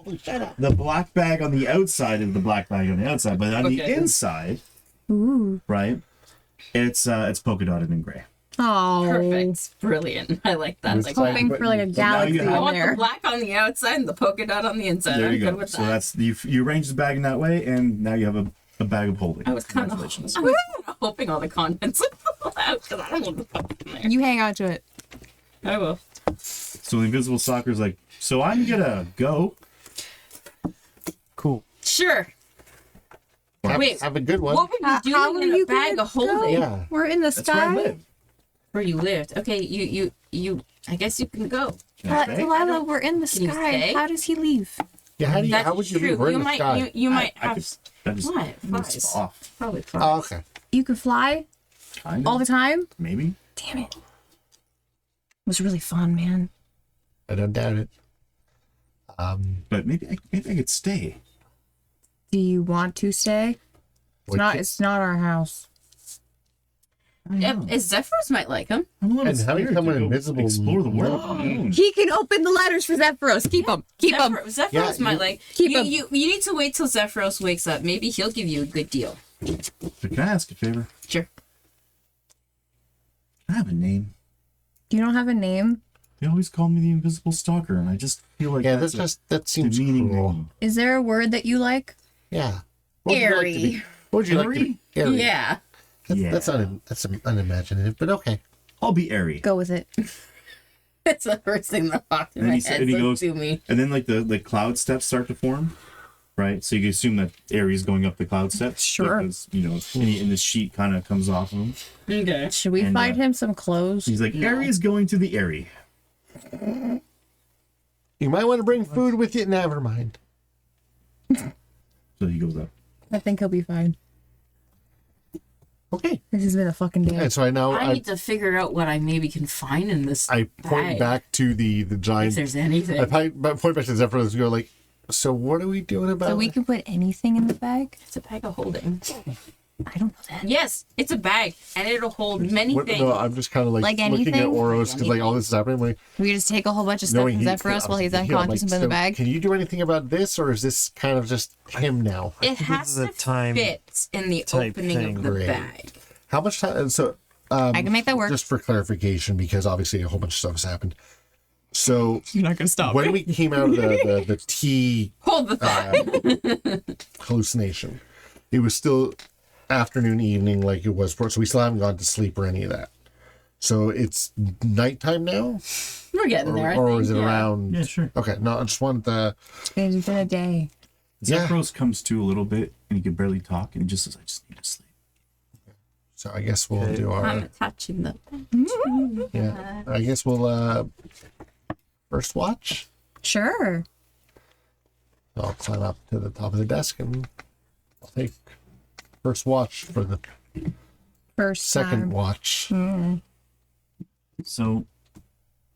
the black bag on the outside and the black bag on the outside. But on the Okay. inside, Ooh. right, it's polka dotted in gray. Oh. Perfect. Brilliant. I like that. It's Like, like- Hoping for like a galaxy you in have- I want there. the black on the outside and the polka dot on the inside. There I'm you good go. with So that. that's you arrange the bag in that way, and now you have a bag of holding. I was kind of Congratulations. hoping all the contents would fall out because I don't want to fuck in there. You hang on to it. I will. So the invisible stalker's like, so I'm gonna go. Cool. Sure. Wait, Have a good one. what were you How doing are in you a bag gonna of holding? go? Yeah. We're in the That's where I sky. live. Where you lived? Okay, you. I guess you can go. Can I stay? Delilah, we're in the Can you sky. stay? How does he leave? Yeah, That's how would you true. leave? We're in the might. sky. You might I have. could, I just What? move Flies. stuff off. Probably flies. Oh, okay. You could fly Kind all of. the time? Maybe. Damn it. It was really fun, man. I don't doubt it. But maybe I could stay. Do you want to stay? It's not our house. Zephyros might like him. I'm a little And having scared someone to go invisible- explore the world on my own. He can open the letters for Zephyros. Keep them. Keep them. Zephyros Yeah, might you- like. Keep You, him. you need to wait till Zephyros wakes up. Maybe he'll give you a good deal. But can I ask a favor? Sure. Can I have a name? You don't have a name? They always call me the invisible stalker, and I just feel like Yeah, that's that seems demeaning cruel. name. Is there a word that you like? Yeah. What would you like to be? What would you like to be? Airy. Yeah. Yeah. That's unimaginative, but okay. I'll be Airy. Go with it. That's the first thing that popped in And my he said- head. and he So goes- do me. And then like the cloud steps start to form, right? So you can assume that Airy's going up the cloud steps. Sure. Because, and the sheet kind of comes off of him. Okay. Should we And, find him some clothes? He's like, No. Airy's going to the Airy. You might want to bring food with you. Never mind. So he goes up. I think he'll be fine. Okay. This has been a fucking day. And so I now I I need to figure out what I maybe can find in this. I point bag, back to the If giant. there's anything. I point back to Zephyros and go like, so what are we doing about So we it? can put anything in the bag? It's a bag of holding. I don't know that. Yes, it's a bag, and it'll hold many What, things. no, I'm just kind of like, Like looking at anything? Oros because like all this is happening. Like, We just take a whole bunch of stuff knowing from Zephyros while he's unconscious and put in the bag. Can you do anything about this, or is this kind of just him now? It think has this is a to time fit in the type opening thing. of the Great. bag. How much time? So I can make that work. just for clarification, because obviously a whole bunch of stuff has happened. So You're not gonna stop. when we came out of the tea Hold the thought. hallucination, it was still afternoon, evening, like it was. So we still haven't gone to sleep or any of that. So it's nighttime now, We're getting there. I or think, is it yeah. around? Yeah, sure. Okay, no, I just wanted to. It's been a day. Yeah. Zephyros comes to a little bit, and he can barely talk, and he just says, I just need to sleep. So I guess we'll do I'm our. touching the. Yeah, I guess we'll first watch. Sure. I'll climb up to the top of the desk and I'll take first watch for the First second time. watch. So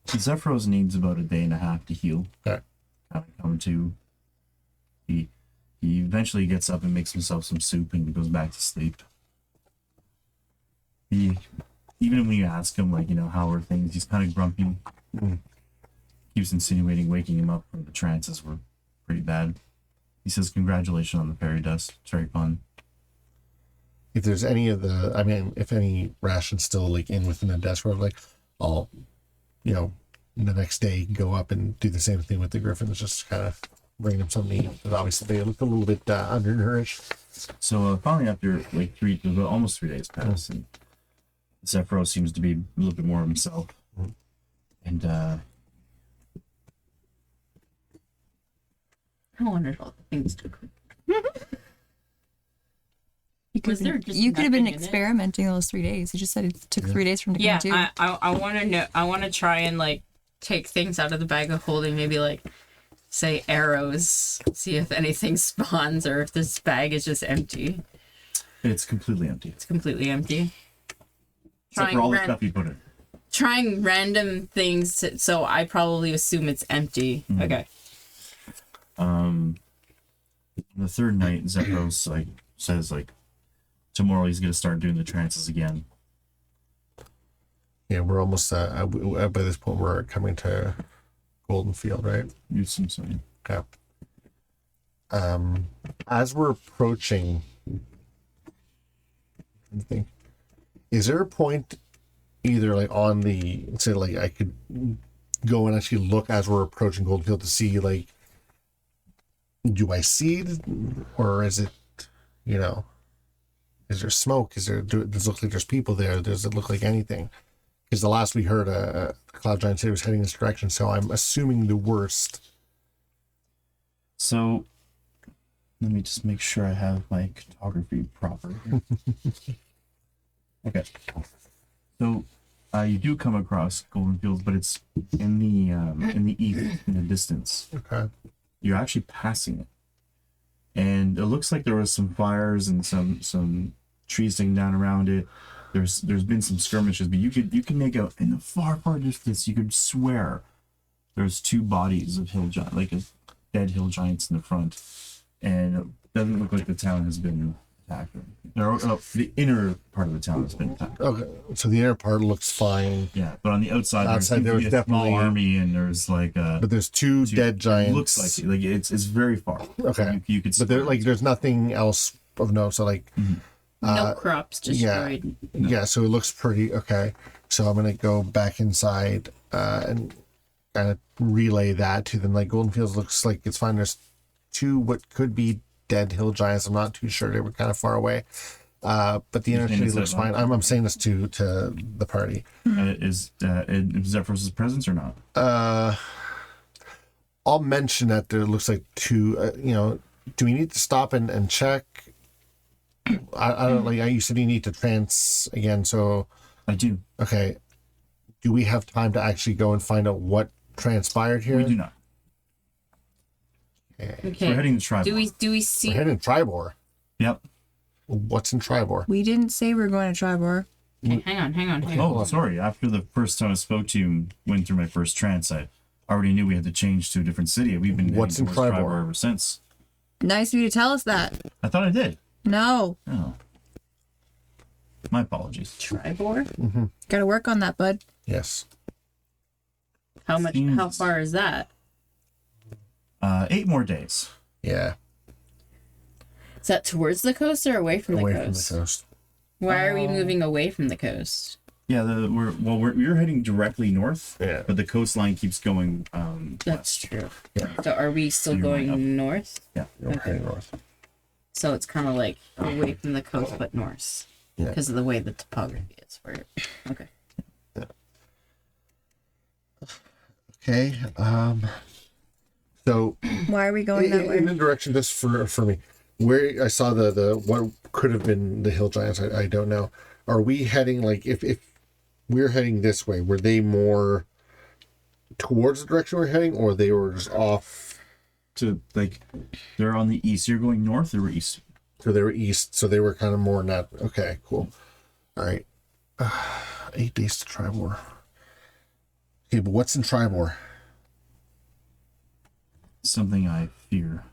Zephyros needs about a day and a half to heal. Okay. Kind of come to. He eventually gets up and makes himself some soup and goes back to sleep. Even when you ask him, like, how are things, he's kind of grumpy. Keeps insinuating waking him up from the trances were pretty bad. He says, congratulations on the fairy dust. It's very fun. If there's any of the, I mean, if any rations still like in within the desk, where like I'll, the next day go up and do the same thing with the griffins, just kind of bring them something to eat. But obviously they look a little bit undernourished. So finally, after like almost 3 days pass, and Zephyros seems to be a little bit more of himself. And I wondered all the things to cook. You could have been experimenting those 3 days. He just said it took 3 days for him to come Yeah, to. I want to know. I want to try and like take things out of the bag of holding, maybe like say arrows, see if anything spawns or if this bag is just empty. It's completely empty. It's completely empty. Except for all the stuff you put in. Trying random things, so I probably assume it's empty. Mm-hmm. Okay. The third night, Zephyros like says like tomorrow he's gonna start doing the trances again. Yeah, we're almost by this point we're coming to Golden Field, right? You seem so. Okay. As we're approaching, I think, is there a point either like on the say like I could go and actually look as we're approaching Golden Field to see like, do I see it, or is it, you know, is there smoke? Does it look like there's people there? Does it look like anything? Because the last we heard, a cloud giant said it was heading this direction, so I'm assuming the worst. So let me just make sure I have my cartography proper. Okay. So you do come across Golden Fields, but it's in the east, in the distance. Okay. You're actually passing it, and it looks like there was some fires and some trees sitting down around it. There's been some skirmishes, but you can make out in the far distance. You could swear there's two bodies of hill giant, like a dead hill giants in the front, and it doesn't look like the town has been attacked. The inner part of the town has been attacked. Okay. So the inner part looks fine. Yeah, but on the outside There was a definitely small army, and there's like but there's two dead giants. It looks like it's very far. Okay. You could. But there's nothing else of note. So like. No crops destroyed. Yeah, so it looks pretty okay. So I'm gonna go back inside and kind of relay that to them. Like Golden Fields looks like it's fine. There's two what could be dead hill giants. I'm not too sure. They were kind of far away. But the inner city looks fine. I'm saying this to the party. Is Zephyrus' presence or not? I'll mention that there looks like two. Do we need to stop and check? I don't like. You said you need to trance again, so I do. Okay. Do we have time to actually go and find out what transpired here? We do not. Okay. So we're heading to Tribor. Do we see? We're heading to Tribor. Yep. What's in Tribor? We didn't say we were going to Tribor. Okay, hang on. Oh, sorry. After the first time I spoke to you, went through my first trance, I already knew we had to change to a different city. We've been What's in heading towards Tribor ever since. Nice of you to tell us that. I thought I did. No. Oh. My apologies. Tribor? Gotta work on that, bud. Yes. How far is that? 8 more days. Yeah. Is that towards the coast or away from the Away coast? from the coast. Why are we moving away from the coast? Yeah, we're heading directly north. Yeah. But the coastline keeps going That's west. true. Yeah. So are we still You're going right up. north? Yeah. We're heading north. So it's kind of like away from the coast but north. Yeah. Because of the way the topography is for it. Okay. Okay. So Why are we going that in way? the direction just for me, where I saw the what could have been the hill giants, I don't know. Are we heading like if we're heading this way, were they more towards the direction we're heading, or they were just off? To like, they're on the east. You're going north or east? So they were east, so they were kind of more not okay. Cool. All right. 8 days to Tribor. Okay, but what's in Tribor? Something I fear.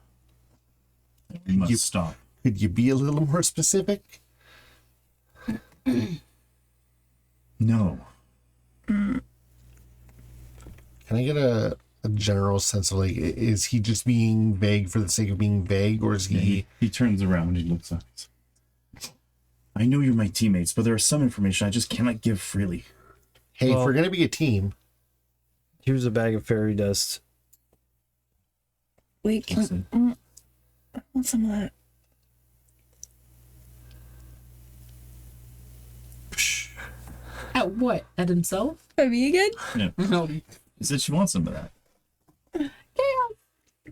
We must stop. Could you be a little more specific? No. Can I get a general sense of like, is he just being vague for the sake of being vague, or is he? He turns around. He looks up. I know you're my teammates, but there is some information I just cannot give freely. Hey, if Well- we're gonna be a team, Here's a bag of fairy dust. Wait, Listen. I want some of that. At what? At himself? By me again? Yeah. No. He said she wants some of that.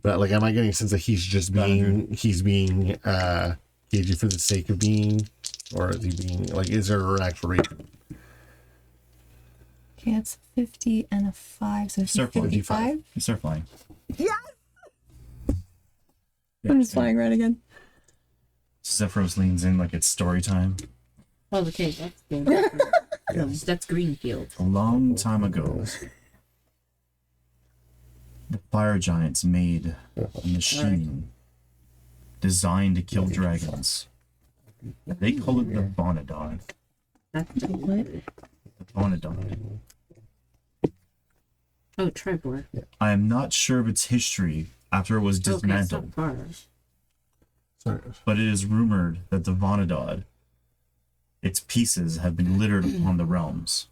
but like, am I getting a sense that he's just being cagey for the sake of being, or is he being like? Is there an actual reason? Okay, that's 50 and a 5, so it's Start flying. 55. You start flying. Yes! Yeah, I'm just flying right again. Zephyros leans in like it's story time. Oh, okay, that's good. That's Greenfield. A long time ago, the fire giants made a machine designed to kill dragons. They call it the Vonadon. That's what? The Vonadon. Oh, Tribor. I am not sure of its history after it was Okay, dismantled, so far. Sorry. but it is rumored that the Vonadon, its pieces have been littered upon the realms.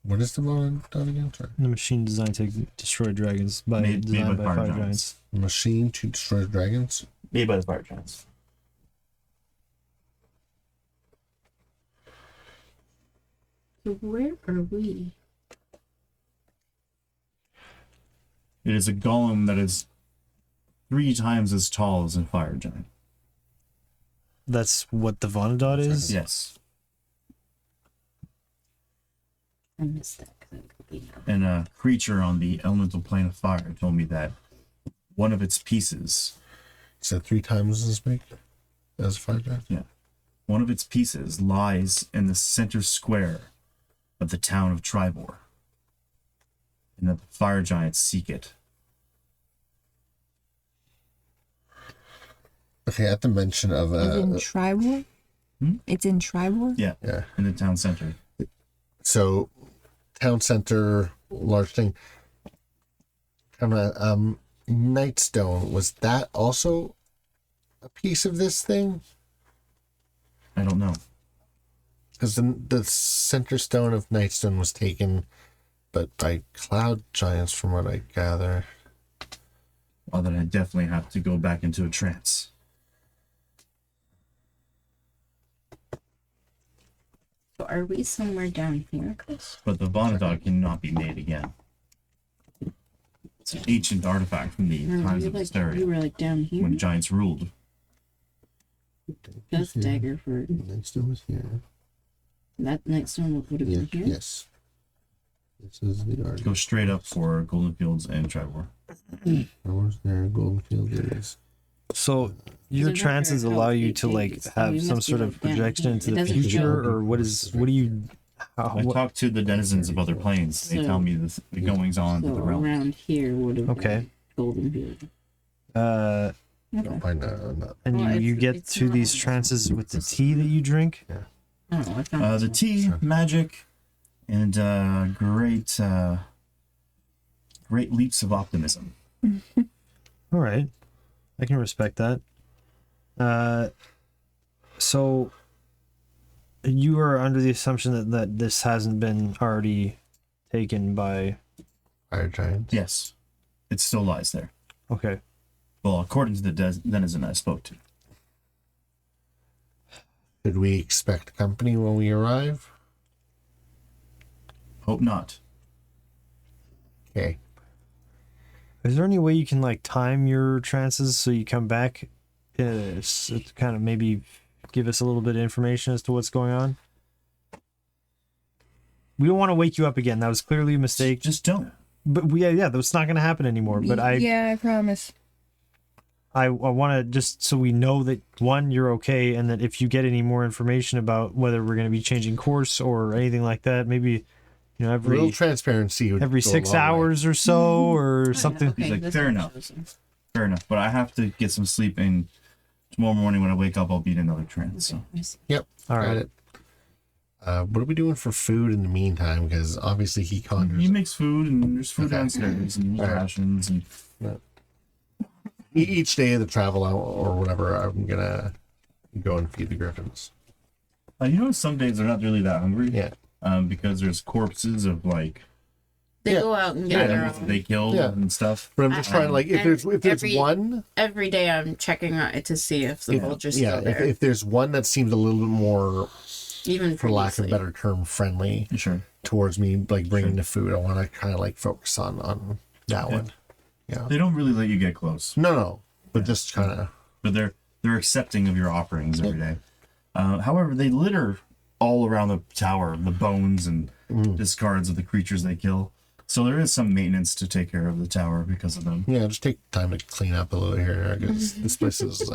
What is the one done again? Sorry. The machine designed to destroy dragons by Made designed by by fire fire giants. giants. Machine to destroy dragons. Made by the fire giants. So where are we? It is a golem that is 3 times as tall as a fire giant. That's what the Vonadot is? Yes. I missed that. 'Cause I'm cooking now. And a creature on the elemental plane of fire told me that one of its pieces, Is that 3 times as big as a fire giant? one of its pieces lies in the center square of the town of Tribor. And that the fire giants seek it. Okay, at the mention of It's in Tribor? It's in Tribor? Yeah. yeah. In the town center. So, town center, large thing. Kind of, Nightstone, was that also a piece of this thing? I don't know. Because the center stone of Nightstone was taken, but by cloud giants, from what I gather. Well, then I definitely have to go back into a trance. So are we somewhere down here, Chris? But the Vonadon cannot be made again. It's an ancient artifact from the Or times you of like, Hysteria, you were like down here? when giants ruled. That's Daggerford. Nightstone was here. That next one would have been here? Yes. This is the art. Go straight up for Golden Fields and Tribor. Where's there? Golden Field is. So your They're not trances very allow healthy you to like things. have We some must be, sort like, of down projection here. into It the doesn't future, show. or what do you? I talked to the denizens of other planes. They So- tell me the goings on So of the realm. around here would have Okay. been Golden Field. Okay. I know. Not. And Well, you it's- get it's to not- these trances with the tea that you drink. I don't know. I found The tea, magic, and great leaps of optimism. All right, I can respect that. So you are under the assumption that this hasn't been already taken by. Fire giants. Yes, it still lies there. Okay. Well, according to the denizen I spoke to. Did we expect company when we arrive? Hope not. Okay. Is there any way you can like time your trances so you come back, to kind of maybe give us a little bit of information as to what's going on? We don't want to wake you up again. That was clearly a mistake. Just don't. But yeah, that's not going to happen anymore. But Yeah, I promise. I want to just so we know that one, you're okay, and that if you get any more information about whether we're going to be changing course or anything like that, maybe A little transparency. Would every go a 6 long way. hours or so or Oh, something. yeah, He's like, this fair one enough. shows them. Fair enough. But I have to get some sleep, and tomorrow morning when I wake up, I'll be in another trance. So. I see. Yep. All Got right. it. What are we doing for food in the meantime? Because obviously he conjures. He makes food, and there's food Okay. downstairs, and All right. rations, and Each day of the travel out or whatever, I'm gonna go and feed the griffins. you know, some days they're not really that hungry. Yeah. Because there's corpses of like They Yeah. go out and get their animals that own. they killed Yeah. and stuff. But I'm just trying to like if And there's every- one, Every day I'm checking on it to see if the vulture's yeah, still there. if there's one that seems a little bit more, Even for lack of a previously. better term, friendly Sure. towards me, like bringing the food, I want to kind of like focus on that one. Yeah. They don't really let you get close, No, but just kind of. but they're accepting of your offerings every day. However, they litter all around the tower, the bones and discards of the creatures they kill. So there is some maintenance to take care of the tower because of them. Yeah, just take time to clean up a little here. Because this place is.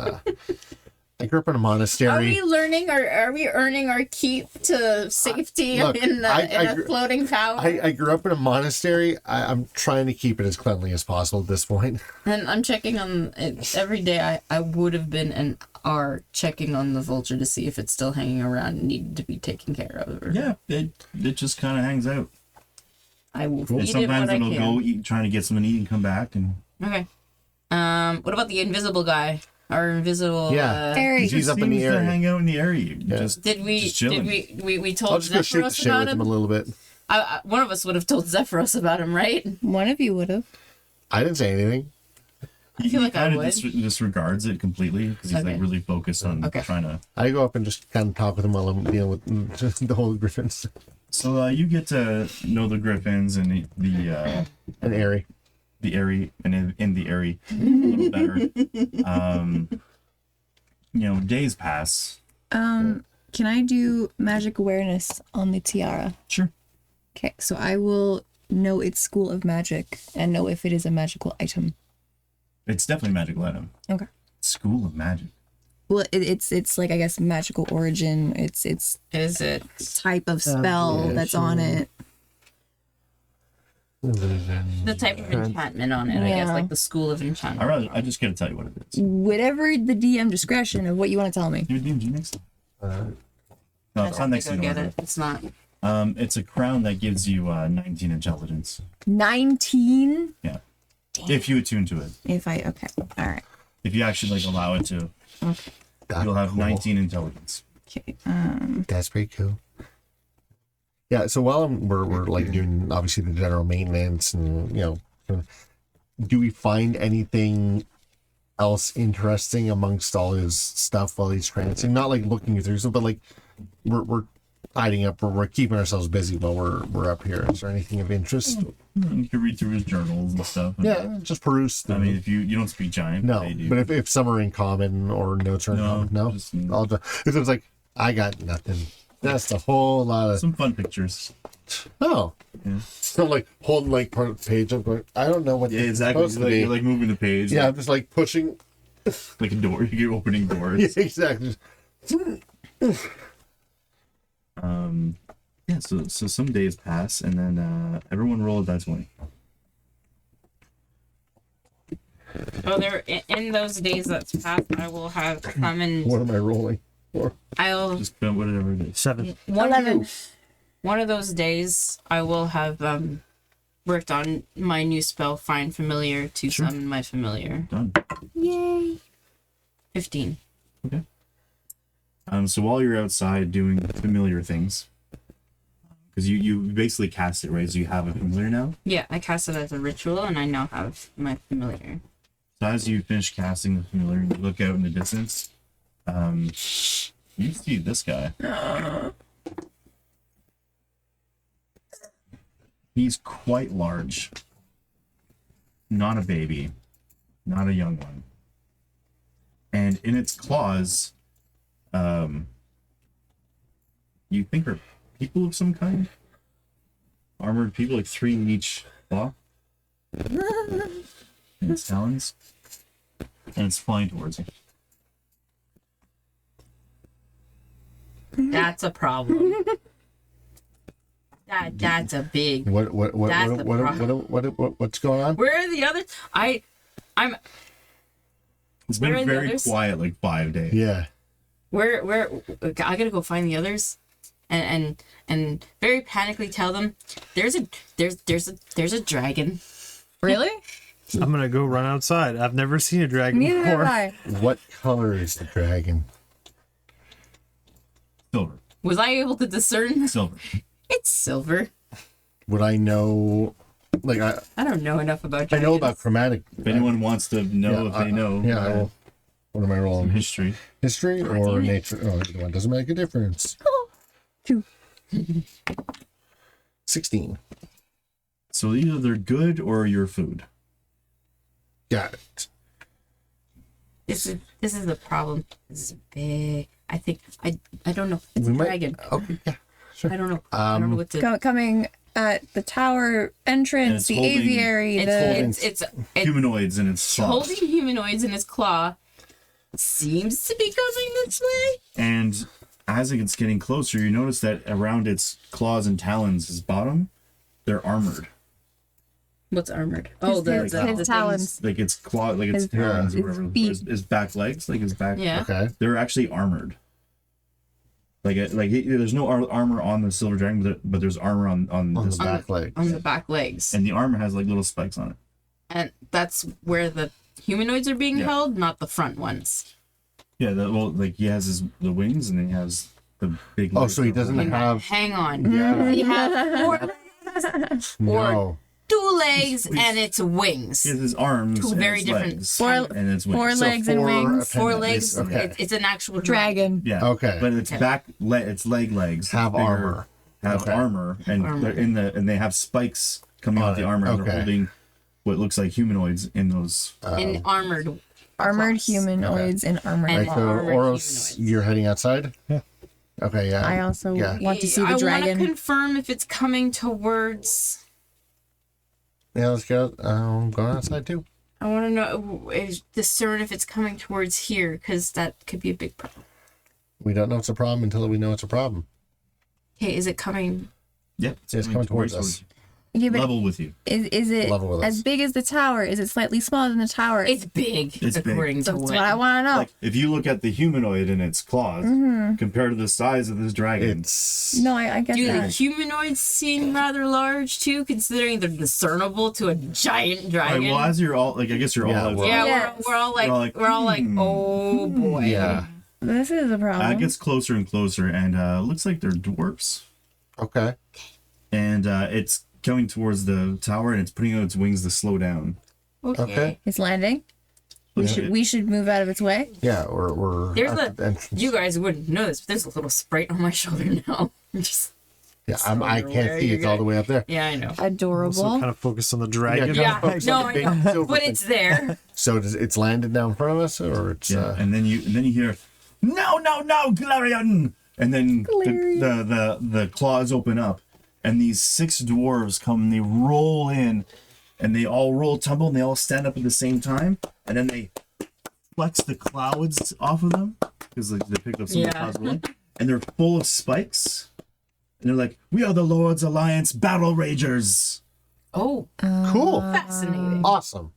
I grew up in a monastery. Are we learning or are we earning our keep to safety Look, in a floating tower? I grew up in a monastery. I'm trying to keep it as cleanly as possible at this point. And I'm checking on it every day. I would have been and are checking on the vulture to see if it's still hanging around and needed to be taken care of. Or... Yeah, it just kind of hangs out. I will And feed it sometimes what I it'll can. go eat, trying to get something to eat and come back. And Okay. What about the invisible guy? Our invisible. Yeah. Harry. He's up in the seems to area. hang out in the area. Just Did we? just Did chilling. we told I'll just go shoot the Zephyros shit about with him a him? little bit. One of us would have told Zephyros about him, right? One of you would have. I didn't say anything. He feel like I kind of would. disregards it completely because he's Okay. like really focused on Okay. trying to. I go up and just kind of talk with him while I'm dealing with the whole griffins So you get to know the griffins and and Airy. the airy and in the airy a little better. Days pass. Can I do magic awareness on the tiara? Sure. Okay, so I will know its school of magic and know if it is a magical item. It's definitely a magical item. Okay. School of Magic. Well, it's like, I guess, magical origin. It's Is it? type of spell that's on it. The type of enchantment on it, I guess, Yeah. like the school of enchantment. I just gotta tell you what it is. Whatever the DM discretion of what you want to tell me. Your DMG next. No, it's not next to Go you. get it. It's not. It's a crown that gives you 19 intelligence. 19? Yeah. If you attune to it. If I, okay, all right. If you actually allow it to, you'll have 19 intelligence. Okay, That's pretty cool. Yeah, so while we're like doing obviously the general maintenance and do we find anything else interesting amongst all his stuff while he's trancing? Not like looking through stuff, but like we're hiding up, we're keeping ourselves busy while we're up here. Is there anything of interest? You can read through his journals and stuff. And, Yeah, just peruse. I mean, if you don't speak giant, no, they do. but if some are in common or notes are in No, common, no. just- I'll just, if it was like I got nothing. That's a whole lot of some fun pictures. oh. Yeah. So like holding like part of the page up, going, I don't know what Yeah, this is exactly. supposed to be. You're like moving the page. Yeah, I'm just like pushing. Like a door. You're opening doors. Yeah, exactly. Yeah, so some days pass, and then everyone roll a die 20. Oh, there. In those days that's passed, I will have come and What am I rolling for? I'll Just whatever it is. 7. one of those days I will have worked on my new spell, Find Familiar, to summon my familiar. Done. yay. 15. Okay. So while you're outside doing familiar things, because you basically cast it, right? So you have a familiar now. Yeah, I cast it as a ritual, and I now have my familiar. So as you finish casting the familiar, you look out in the distance. You see this guy. He's quite large. Not a baby. Not a young one. And in its claws, you think are people of some kind? Armored people, like 3 in each claw. And its talons. And it's flying towards you. That's a problem. That's a big. What's going on? Where are the others? I'm. It's Where are been the very others? quiet, like 5 days. Yeah. Where I gotta go find the others, and very panically tell them there's a dragon. Really? I'm gonna go run outside. I've never seen a dragon Neither have before. I. What color is the dragon? Silver. Was I able to discern? Silver. It's silver. Would I know? Like I don't know enough about I dragons. know about chromatic. If anyone wants to know, if they know, Yeah. I will. What am I rolling? history. History or nature? Oh, either one doesn't make a difference. 2. 16. So either they're good or your food. Got it. This is the problem. This is big. I think I don't know. It's We a might- dragon. Okay, yeah, sure. I don't know. I don't know what to. Coming at the tower And entrance, it's the holding- aviary, It's Humanoids in its claws. holding humanoids in its claw. Seems to be coming this way. And as it's getting closer, you notice that around its claws and talons, its bottom, they're armored. What's armored? Oh, his the talons. Like its claw, like its His- talons, or his whatever. feet. His back legs, like his back. Yeah. Okay. They're actually armored. There's no armor on the silver dragon, but there's armor on On this, the back leg. On the back legs. and the armor has like little spikes on it. And that's where the humanoids are being Yeah. held, not the front ones. Yeah, he has the wings, and then he has the big. Oh, legs so he that are doesn't holding- have. Hang on. Yeah. You have four, No. 2 legs and its wings. He has his arms, Two and very his different- legs, Four- and its wings. four legs and four wings. 4 appendages. legs. Okay. It's an actual Dragon. Yeah. Okay. But its its legs Have bigger, armor. Have Okay. armor, and Armor. they're and they have spikes coming On out the it. armor. And Okay. they're holding what looks like humanoids in those. in armored. Armored claws. humanoids and armored And Right, claws. so armored Oros, humanoids. you're heading outside? Yeah. Okay, yeah. I also Yeah. want to see the I want dragon. to confirm if it's coming towards. Yeah, let's go. I'm going outside too. I want to know, discern if it's coming towards here, because that could be a big problem. We don't know it's a problem until we know it's a problem. Okay, is it coming? Yep, It's coming towards us. Yeah, but level with you. is it Level with as us. big as the tower? Is it slightly smaller than the tower? It's big, It's big. according to That's what. what I want to know. Like if you look at the humanoid in its claws compared to the size of this dragon, It's. No, I get Do the that. humanoids seem rather large too, considering they're discernible to a giant all right, dragon? well, as you're all like, I guess you're Yeah, all. we're yeah, Yes. we're all like, We're all like, oh boy. Yeah. This is a problem. It gets closer and closer, and looks like they're dwarfs. Okay. And it's coming towards the tower, and it's putting out its wings to slow down. Okay. Okay. It's landing. We should move out of its way. Yeah, we're There's at the entrance. You guys wouldn't know this, but there's a little sprite on my shoulder now. Just Yeah, I where can't see. you're It's all the way up there. yeah, I know. Adorable. Also kind of focus on the dragon. Yeah, Yeah, focus no, on the I big know, silver but thing. it's there. So it's landed down in front of us, or it's Yeah, and then you hear, no, Galarian, and then the claws open up, and these 6 dwarves come, and they roll in, and they all roll tumble, and they all stand up at the same time, and then they flex the clouds off of them because like, they picked up some of the Yeah. clouds rolling, and they're full of spikes, and they're like, "We are the Lord's Alliance Battle Ragers," Oh, cool, fascinating. awesome.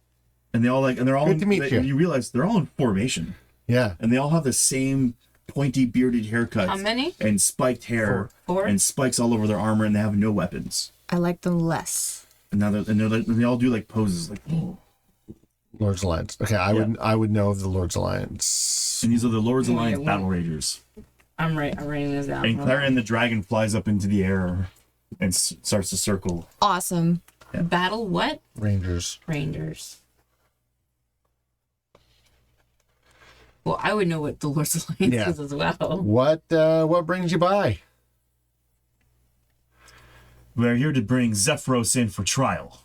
and they're all Good to meet you. You realize they're all in formation. Yeah. And they all have the same pointy bearded haircuts. How many? And spiked hair. Four? And spikes all over their armor, and they have no weapons. I like them less. And now they all do like poses, like. Lord's Alliance. Okay, I would know of the Lord's Alliance. And these are the Lord's Alliance yeah. Battle Ragers. I'm writing this down. And Clarion the dragon flies up into the air and starts to circle. Awesome. Battle what? Rangers. Rangers. Well, I would know what the Lord's Alliance Yeah. is as well. What brings you by? We're here to bring Zephyros in for trial.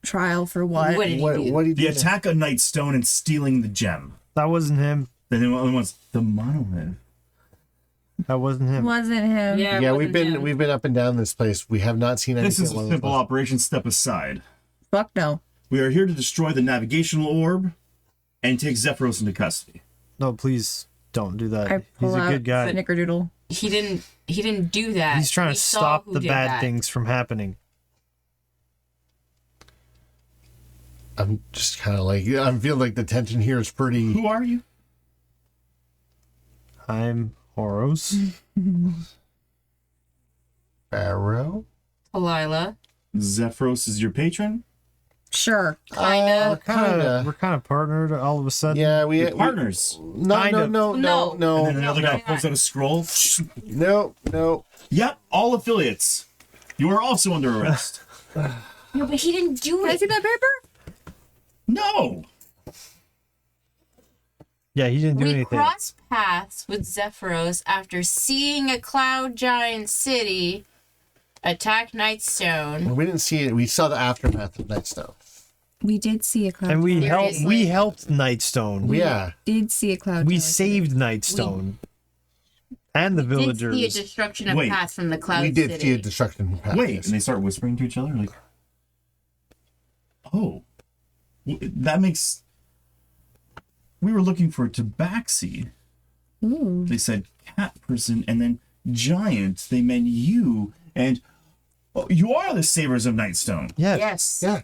Trial for what? What did he do? What do you The do? attack on Nightstone and stealing the gem. That wasn't him. Then the other one's the monolith. That wasn't him. Wasn't him. Yeah, it Yeah, wasn't him. we've been up and down this place. We have not seen anything. This is a along those simple lines. operation. Step aside. Fuck no. We are here to destroy the navigational orb and take Zephyros into custody. No, please don't do that. I He's pull a out good guy. Snickerdoodle. He didn't do that. He's trying We to saw stop who the did bad that. things from happening. I'm just kind of like I feel like the tension here is pretty. Who are you? I'm Oros. Barrow. Delilah. Zephyros is your patron? Sure. Kinda. We're kind of partnered all of a sudden. Yeah, we Your partners. No, Kind no, of. no, no, And then no, another guy pulls out a scroll. no, no. Yep, all affiliates. You are also under arrest. No, but he didn't do Can I it. see that paper? No. Yeah, he didn't do We anything. crossed paths with Zephyros after seeing a cloud giant city attack Nightstone. We didn't see it. We saw the aftermath of Nightstone. We did see a cloud. And we tower. helped Nightstone. Yeah. Did see a cloud. We tower saved Nightstone. And the Did see a villagers. destruction of Wait. paths from the cloud We did city. see a destruction path. Wait, yes. and they start whispering to each other like, "Oh, that makes." We were looking for tabaxi. Ooh. They said cat person, and then giant. They meant you, and you are the savers of Nightstone. Yes. Yes. Yeah.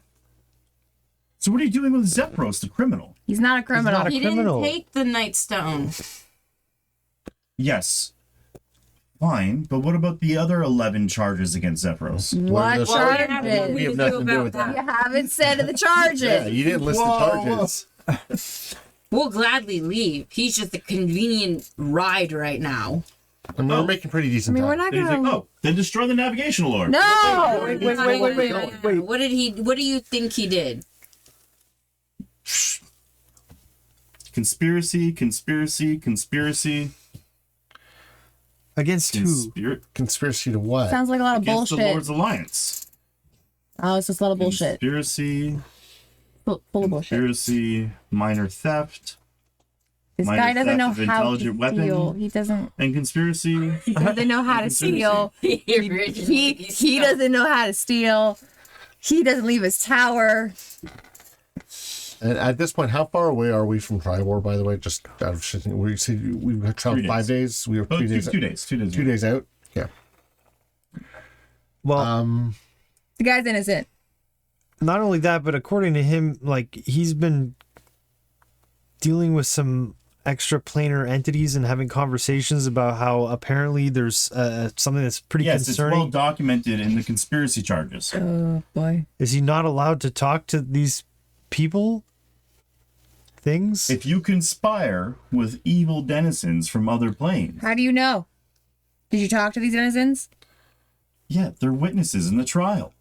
So what are you doing with Zephyros, the criminal? He's not a criminal. not a He criminal. didn't take the Nightstone. Yes. Fine, but what about the other 11 charges against Zephyros? What those Well, charges? what charges? We do have we nothing do to do about with that? You haven't said the charges. Yeah, you didn't list Whoa. the charges. We'll gladly leave. He's just a convenient ride right now. I mean, we're making pretty I decent mean, we're time. not Then he's like, gonna. "Oh, then destroy the navigational orb." No. Wait. What did he? What do you think he did? Conspiracy. Against who? Conspiracy to what? Sounds like a lot of Against the bullshit. Lord's Alliance. Oh, it's just a lot of bullshit. Conspiracy. Full of bullshit. Conspiracy. Minor theft. This minor guy doesn't theft know of how to intelligent weapon. steal. He doesn't. And conspiracy. He doesn't know how to steal. He doesn't know how to steal. He doesn't leave his tower. And at this point, how far away are we from Tribor, by the way? Just out of shit. We said we've traveled 3 5 days. We were Oh, 3 days. 2 days. 2 days. 2 days out. Yeah. Well, The guy's innocent. not only that, but according to him, like, he's been dealing with some extraplanar entities and having conversations about how apparently there's something that's pretty Yes, it's well concerning. documented in the conspiracy charges. Oh boy. Is he not allowed to talk to these people? Things? If you conspire with evil denizens from other planes, How do you know? Did you talk to these innocents? yeah, they're witnesses in the trial.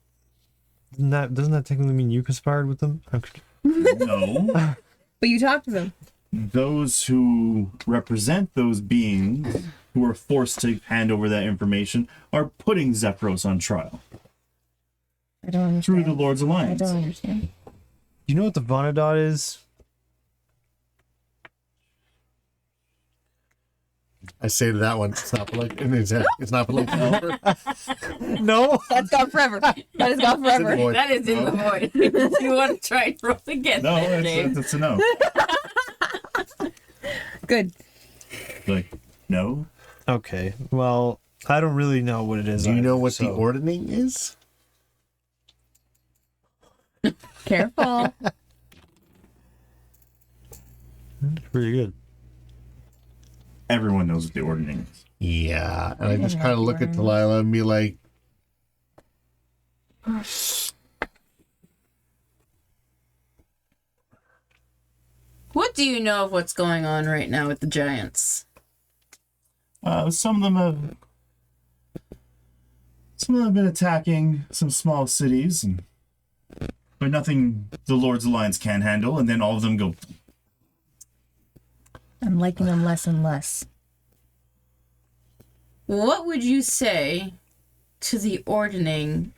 Doesn't that technically mean you conspired with them? Okay. No, But you talked to them. those who represent those beings who are forced to hand over that information are putting Zephyros on trial I don't understand. through the Lord's I Alliance. don't understand. Do you know what the Vonadot is? I say to that one, it's not polite. It's not polite. No. That's gone forever. That is gone forever. Void. That is in the void. You want to try and roll again? No, there, Dave? that's a no. Good. Like, no. Okay. Well, I don't really know what it is. Do you know either, what the so- ordning is? Careful. Pretty good. Everyone knows what the ordering is. Yeah. And I just kind of look at Delilah and be like, What do you know of what's going on right now with the giants? Some of them have been attacking some small cities, but nothing the Lord's Alliance can handle. And then all of them go. I'm liking them less and less. What would you say to the ordning,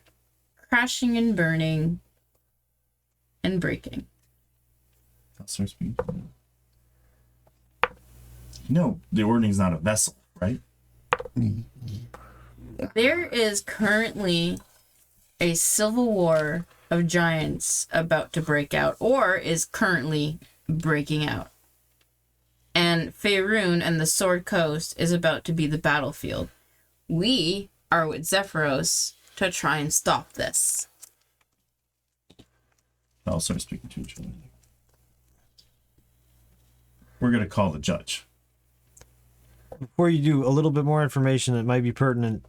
crashing and burning, and breaking? No, the ordning's not a vessel, right? There is currently a civil war of giants about to break out, or is currently breaking out. And Faerun and the Sword Coast is about to be the battlefield. We are with Zephyros to try and stop this. I'll start speaking to each other. We're gonna call the judge. Before you do, a little bit more information that might be pertinent.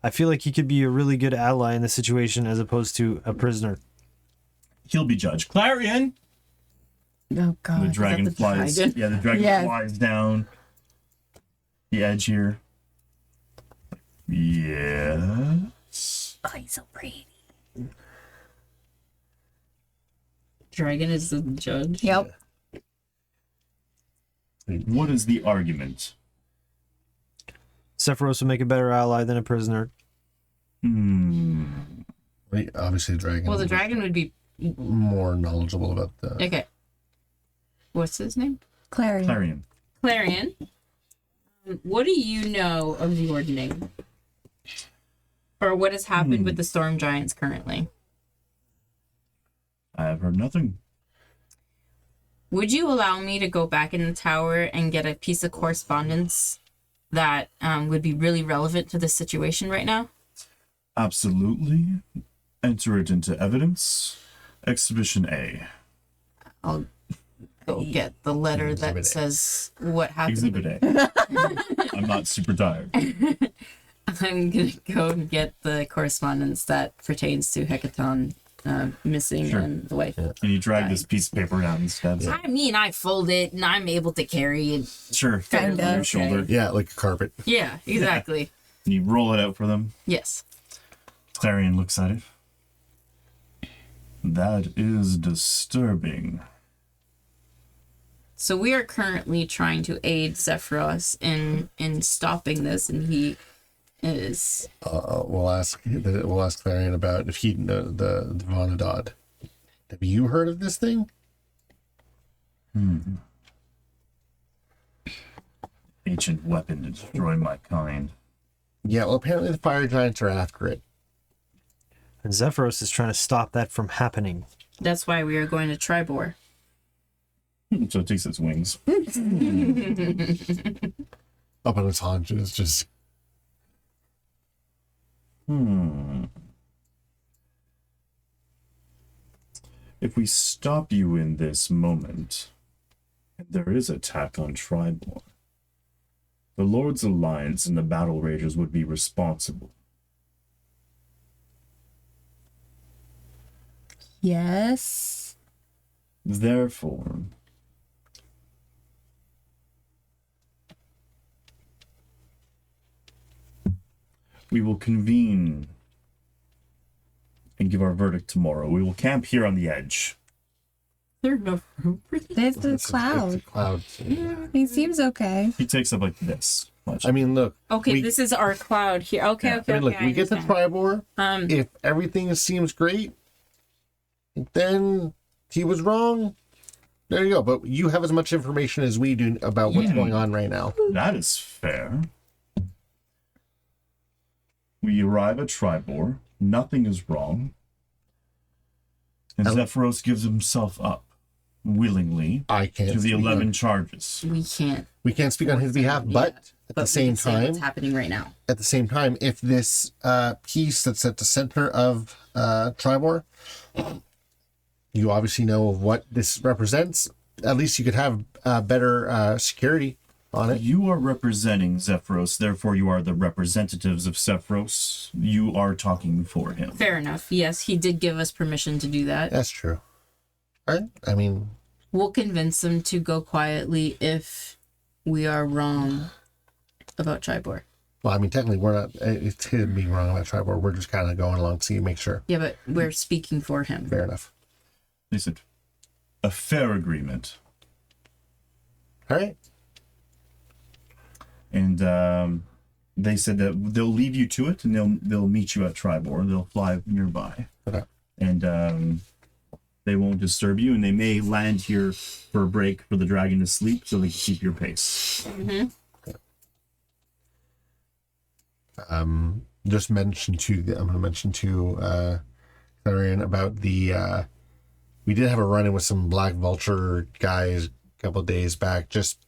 I feel like he could be a really good ally in this situation as opposed to a prisoner. He'll be judge. Clarion. Oh god. The dragon the flies. dragon? Yeah, the dragon Yeah. flies down the edge here. Yes. Oh, he's so pretty. Dragon is the judge. Yep. What is the argument? Sephiroth would make a better ally than a prisoner. Hmm. right, obviously, dragon. Well, the dragon would be more knowledgeable about the. Okay. What's his name? Clarion. Clarion. Clarion. What do you know of the Ordning? Or what has happened with the Storm Giants currently? I have heard nothing. Would you allow me to go back in the tower and get a piece of correspondence that would be really relevant to this situation right now? Absolutely. Enter it into evidence. Exhibition A. I'll go get the letter that Exhibit A. says what happened. Exhibit A. I'm not super tired. I'm gonna go and get the correspondence that pertains to Hecaton missing Sure. and the wife. And you drag this piece of paper down instead. I mean, I fold it and I'm able to carry it. Sure. Kinda. On your shoulder. Yeah, like a carpet. Yeah, exactly. And you roll it out for them. Yes. Clarion looks at it. That is disturbing. So we are currently trying to aid Zephyros in stopping this, and he is. We'll ask Clarion about if he the Vonadod. Have you heard of this thing? Ancient weapon to destroy my kind. Yeah, well, apparently the fire giants are after it. And Zephyros is trying to stop that from happening. That's why we are going to Tribor. So it takes its wings. Up on its haunches, just If we stop you in this moment, and there is attack on Tribor, the Lord's Alliance and the Battle Ragers would be responsible. Yes. Therefore, we will convene and give our verdict tomorrow. We will camp here on the edge. There's no room for this. There's the it's cloud. a cloud. He seems okay. He takes up like this much. I mean, look. Okay, we, this is our cloud here. Okay, Yeah, okay, I mean, look. okay. We get to understand. Tribor. Um, If everything seems great, then he was wrong. There you go. But you have as much information as we do about what's going on right now. That is fair. We arrive at Tribor. Nothing is wrong. And Zephyros gives himself up willingly I can't. to the speak 11 on- we can't. we can't speak on his behalf, but at the we same can say what's time, happening right now. if this piece that's at the center of Tribor, you obviously know of what this represents. At least you could have better security on it. You are representing Zephyros, therefore you are the representatives of Zephyros. You are talking for him. Fair enough. Yes, he did give us permission to do that. That's true. All right. I mean, We'll convince him to go quietly if we are wrong about Tribor. well, I mean, technically, we're not. It's him being wrong about Tribor. We're just kind of going along to see, make sure. Yeah, but we're speaking for him. Fair enough. They said, a fair agreement. All right. And they said that they'll leave you to it, and they'll meet you at Tribor. They'll fly nearby, Okay. and they won't disturb you. And they may land here for a break for the dragon to sleep, so they can keep your pace. Just mention to I'm going to mention to Clarion about the. We did have a run-in with some Black Vulture guys a couple of days back. Just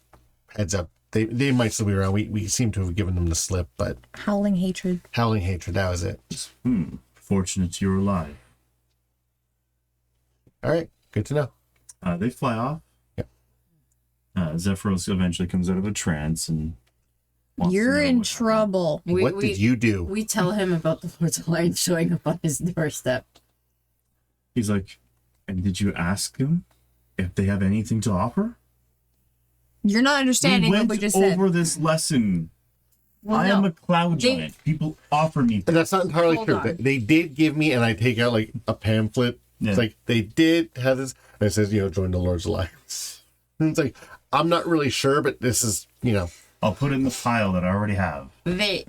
heads up, they might still be around. We seem to have given them the slip, but Howling hatred. howling hatred. That was it. Fortunate you're alive. All right. Good to know. They fly off. Yep. Zephyros eventually comes out of a trance and wants to You're know in what happened. trouble. What did you do? We tell him about the Lord's Alliance showing up on his doorstep. He's like, and did you ask them if they have anything to offer? You're not understanding We what went we just said. over this lesson. Well, I am no. a cloud They- giant. People offer me And that's not entirely Hold true. on. They did give me, and I take out like a pamphlet. Yeah. It's like they did have this, and it says, join the Lord's Alliance. And it's like, I'm not really sure, but this is, I'll put it in the pile that I already have. They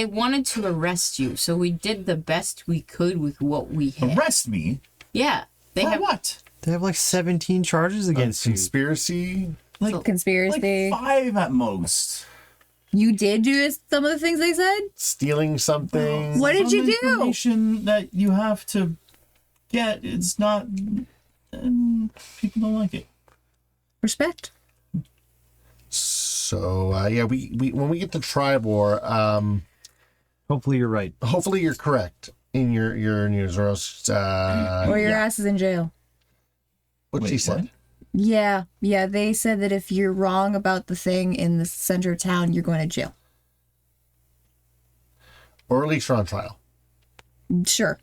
wanted to arrest you, so we did the best we could with what we had. Arrest me? Yeah. They For have what? They have like 17 charges against you. Conspiracy. Like Conspiracy. 5 at most. You did do some of the things they said? Stealing something. What did Some you do? Information that you have to get. It's not. People don't like it. Respect. So yeah, we when we get to Tribor, Hopefully you're right. hopefully you're correct in your news, or else Or your ass is in jail. what Wait, she said. what? Yeah, they said that if you're wrong about the thing in the center of town, you're going to jail. Or at least you're on trial. Sure.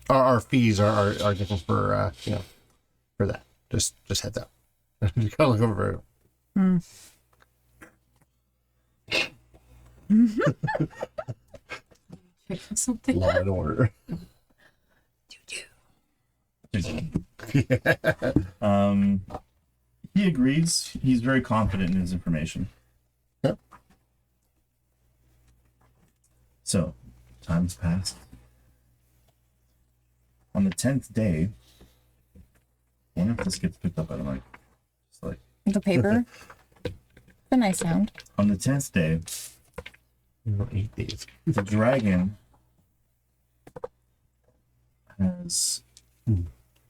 Our fees are different for for that. Just heads up. You gotta look over. something. Law and order. He agrees. He's very confident in his information. Yep. So, time's passed. On the 10th day, I wonder if this gets picked up by the mic. Just like The paper. It's a nice sound. on the 10th day, 8 days. the dragon has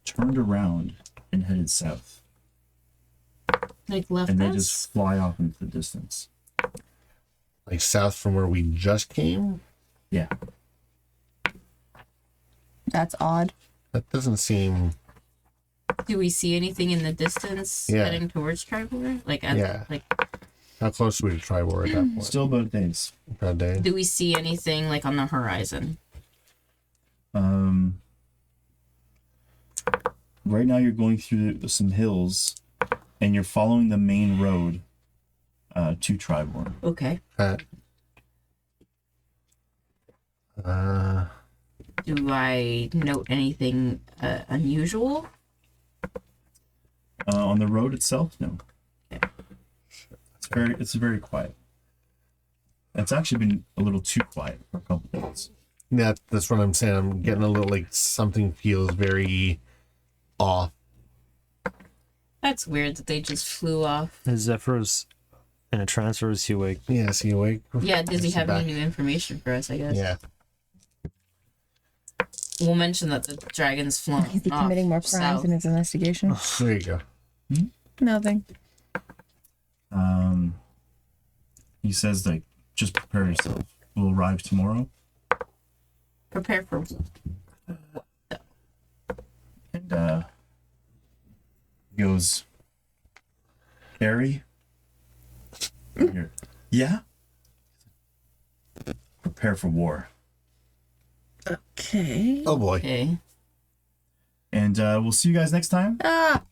turned around and headed south, Like left and they us? just fly off into the distance. Like south from where we just came. Yeah. That's odd. That doesn't seem. Do we see anything in the distance Yeah. heading towards Tribor? Like, Yeah. like, How close are we to Tribor at that point? Still about days. That day. do we see anything like on the horizon? Right now you're going through some hills, and you're following the main road to Tribor. Okay. Do I note anything unusual? On the road itself, no. It's very quiet. It's actually been a little too quiet for a couple of days. That's what I'm saying. I'm getting a little like something feels very off. That's weird that they just flew off. Is Zephyr's in a trance or is he awake? Yeah, is he awake? Yeah, does he Is he have back? any new information for us, I guess? Yeah. We'll mention that the dragon's flown Is he off committing more crimes south. in his investigation? There you go. Nothing. He says, like, just prepare yourself. We'll arrive tomorrow. Prepare for And he goes, Carrie? Here. Yeah? Prepare for war. Okay. Oh boy. okay. And we'll see you guys next time. Ah!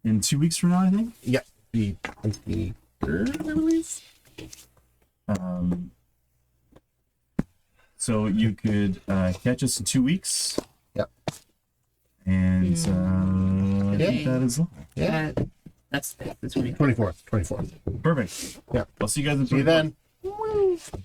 In 2 weeks from now, I think. Yeah. The 23rd, I believe. So you could catch us in 2 weeks. Yep. And I think that is all. Yeah. That's the 24th. 24th. Perfect. Yeah. I'll see you guys in 2 See you weeks. then.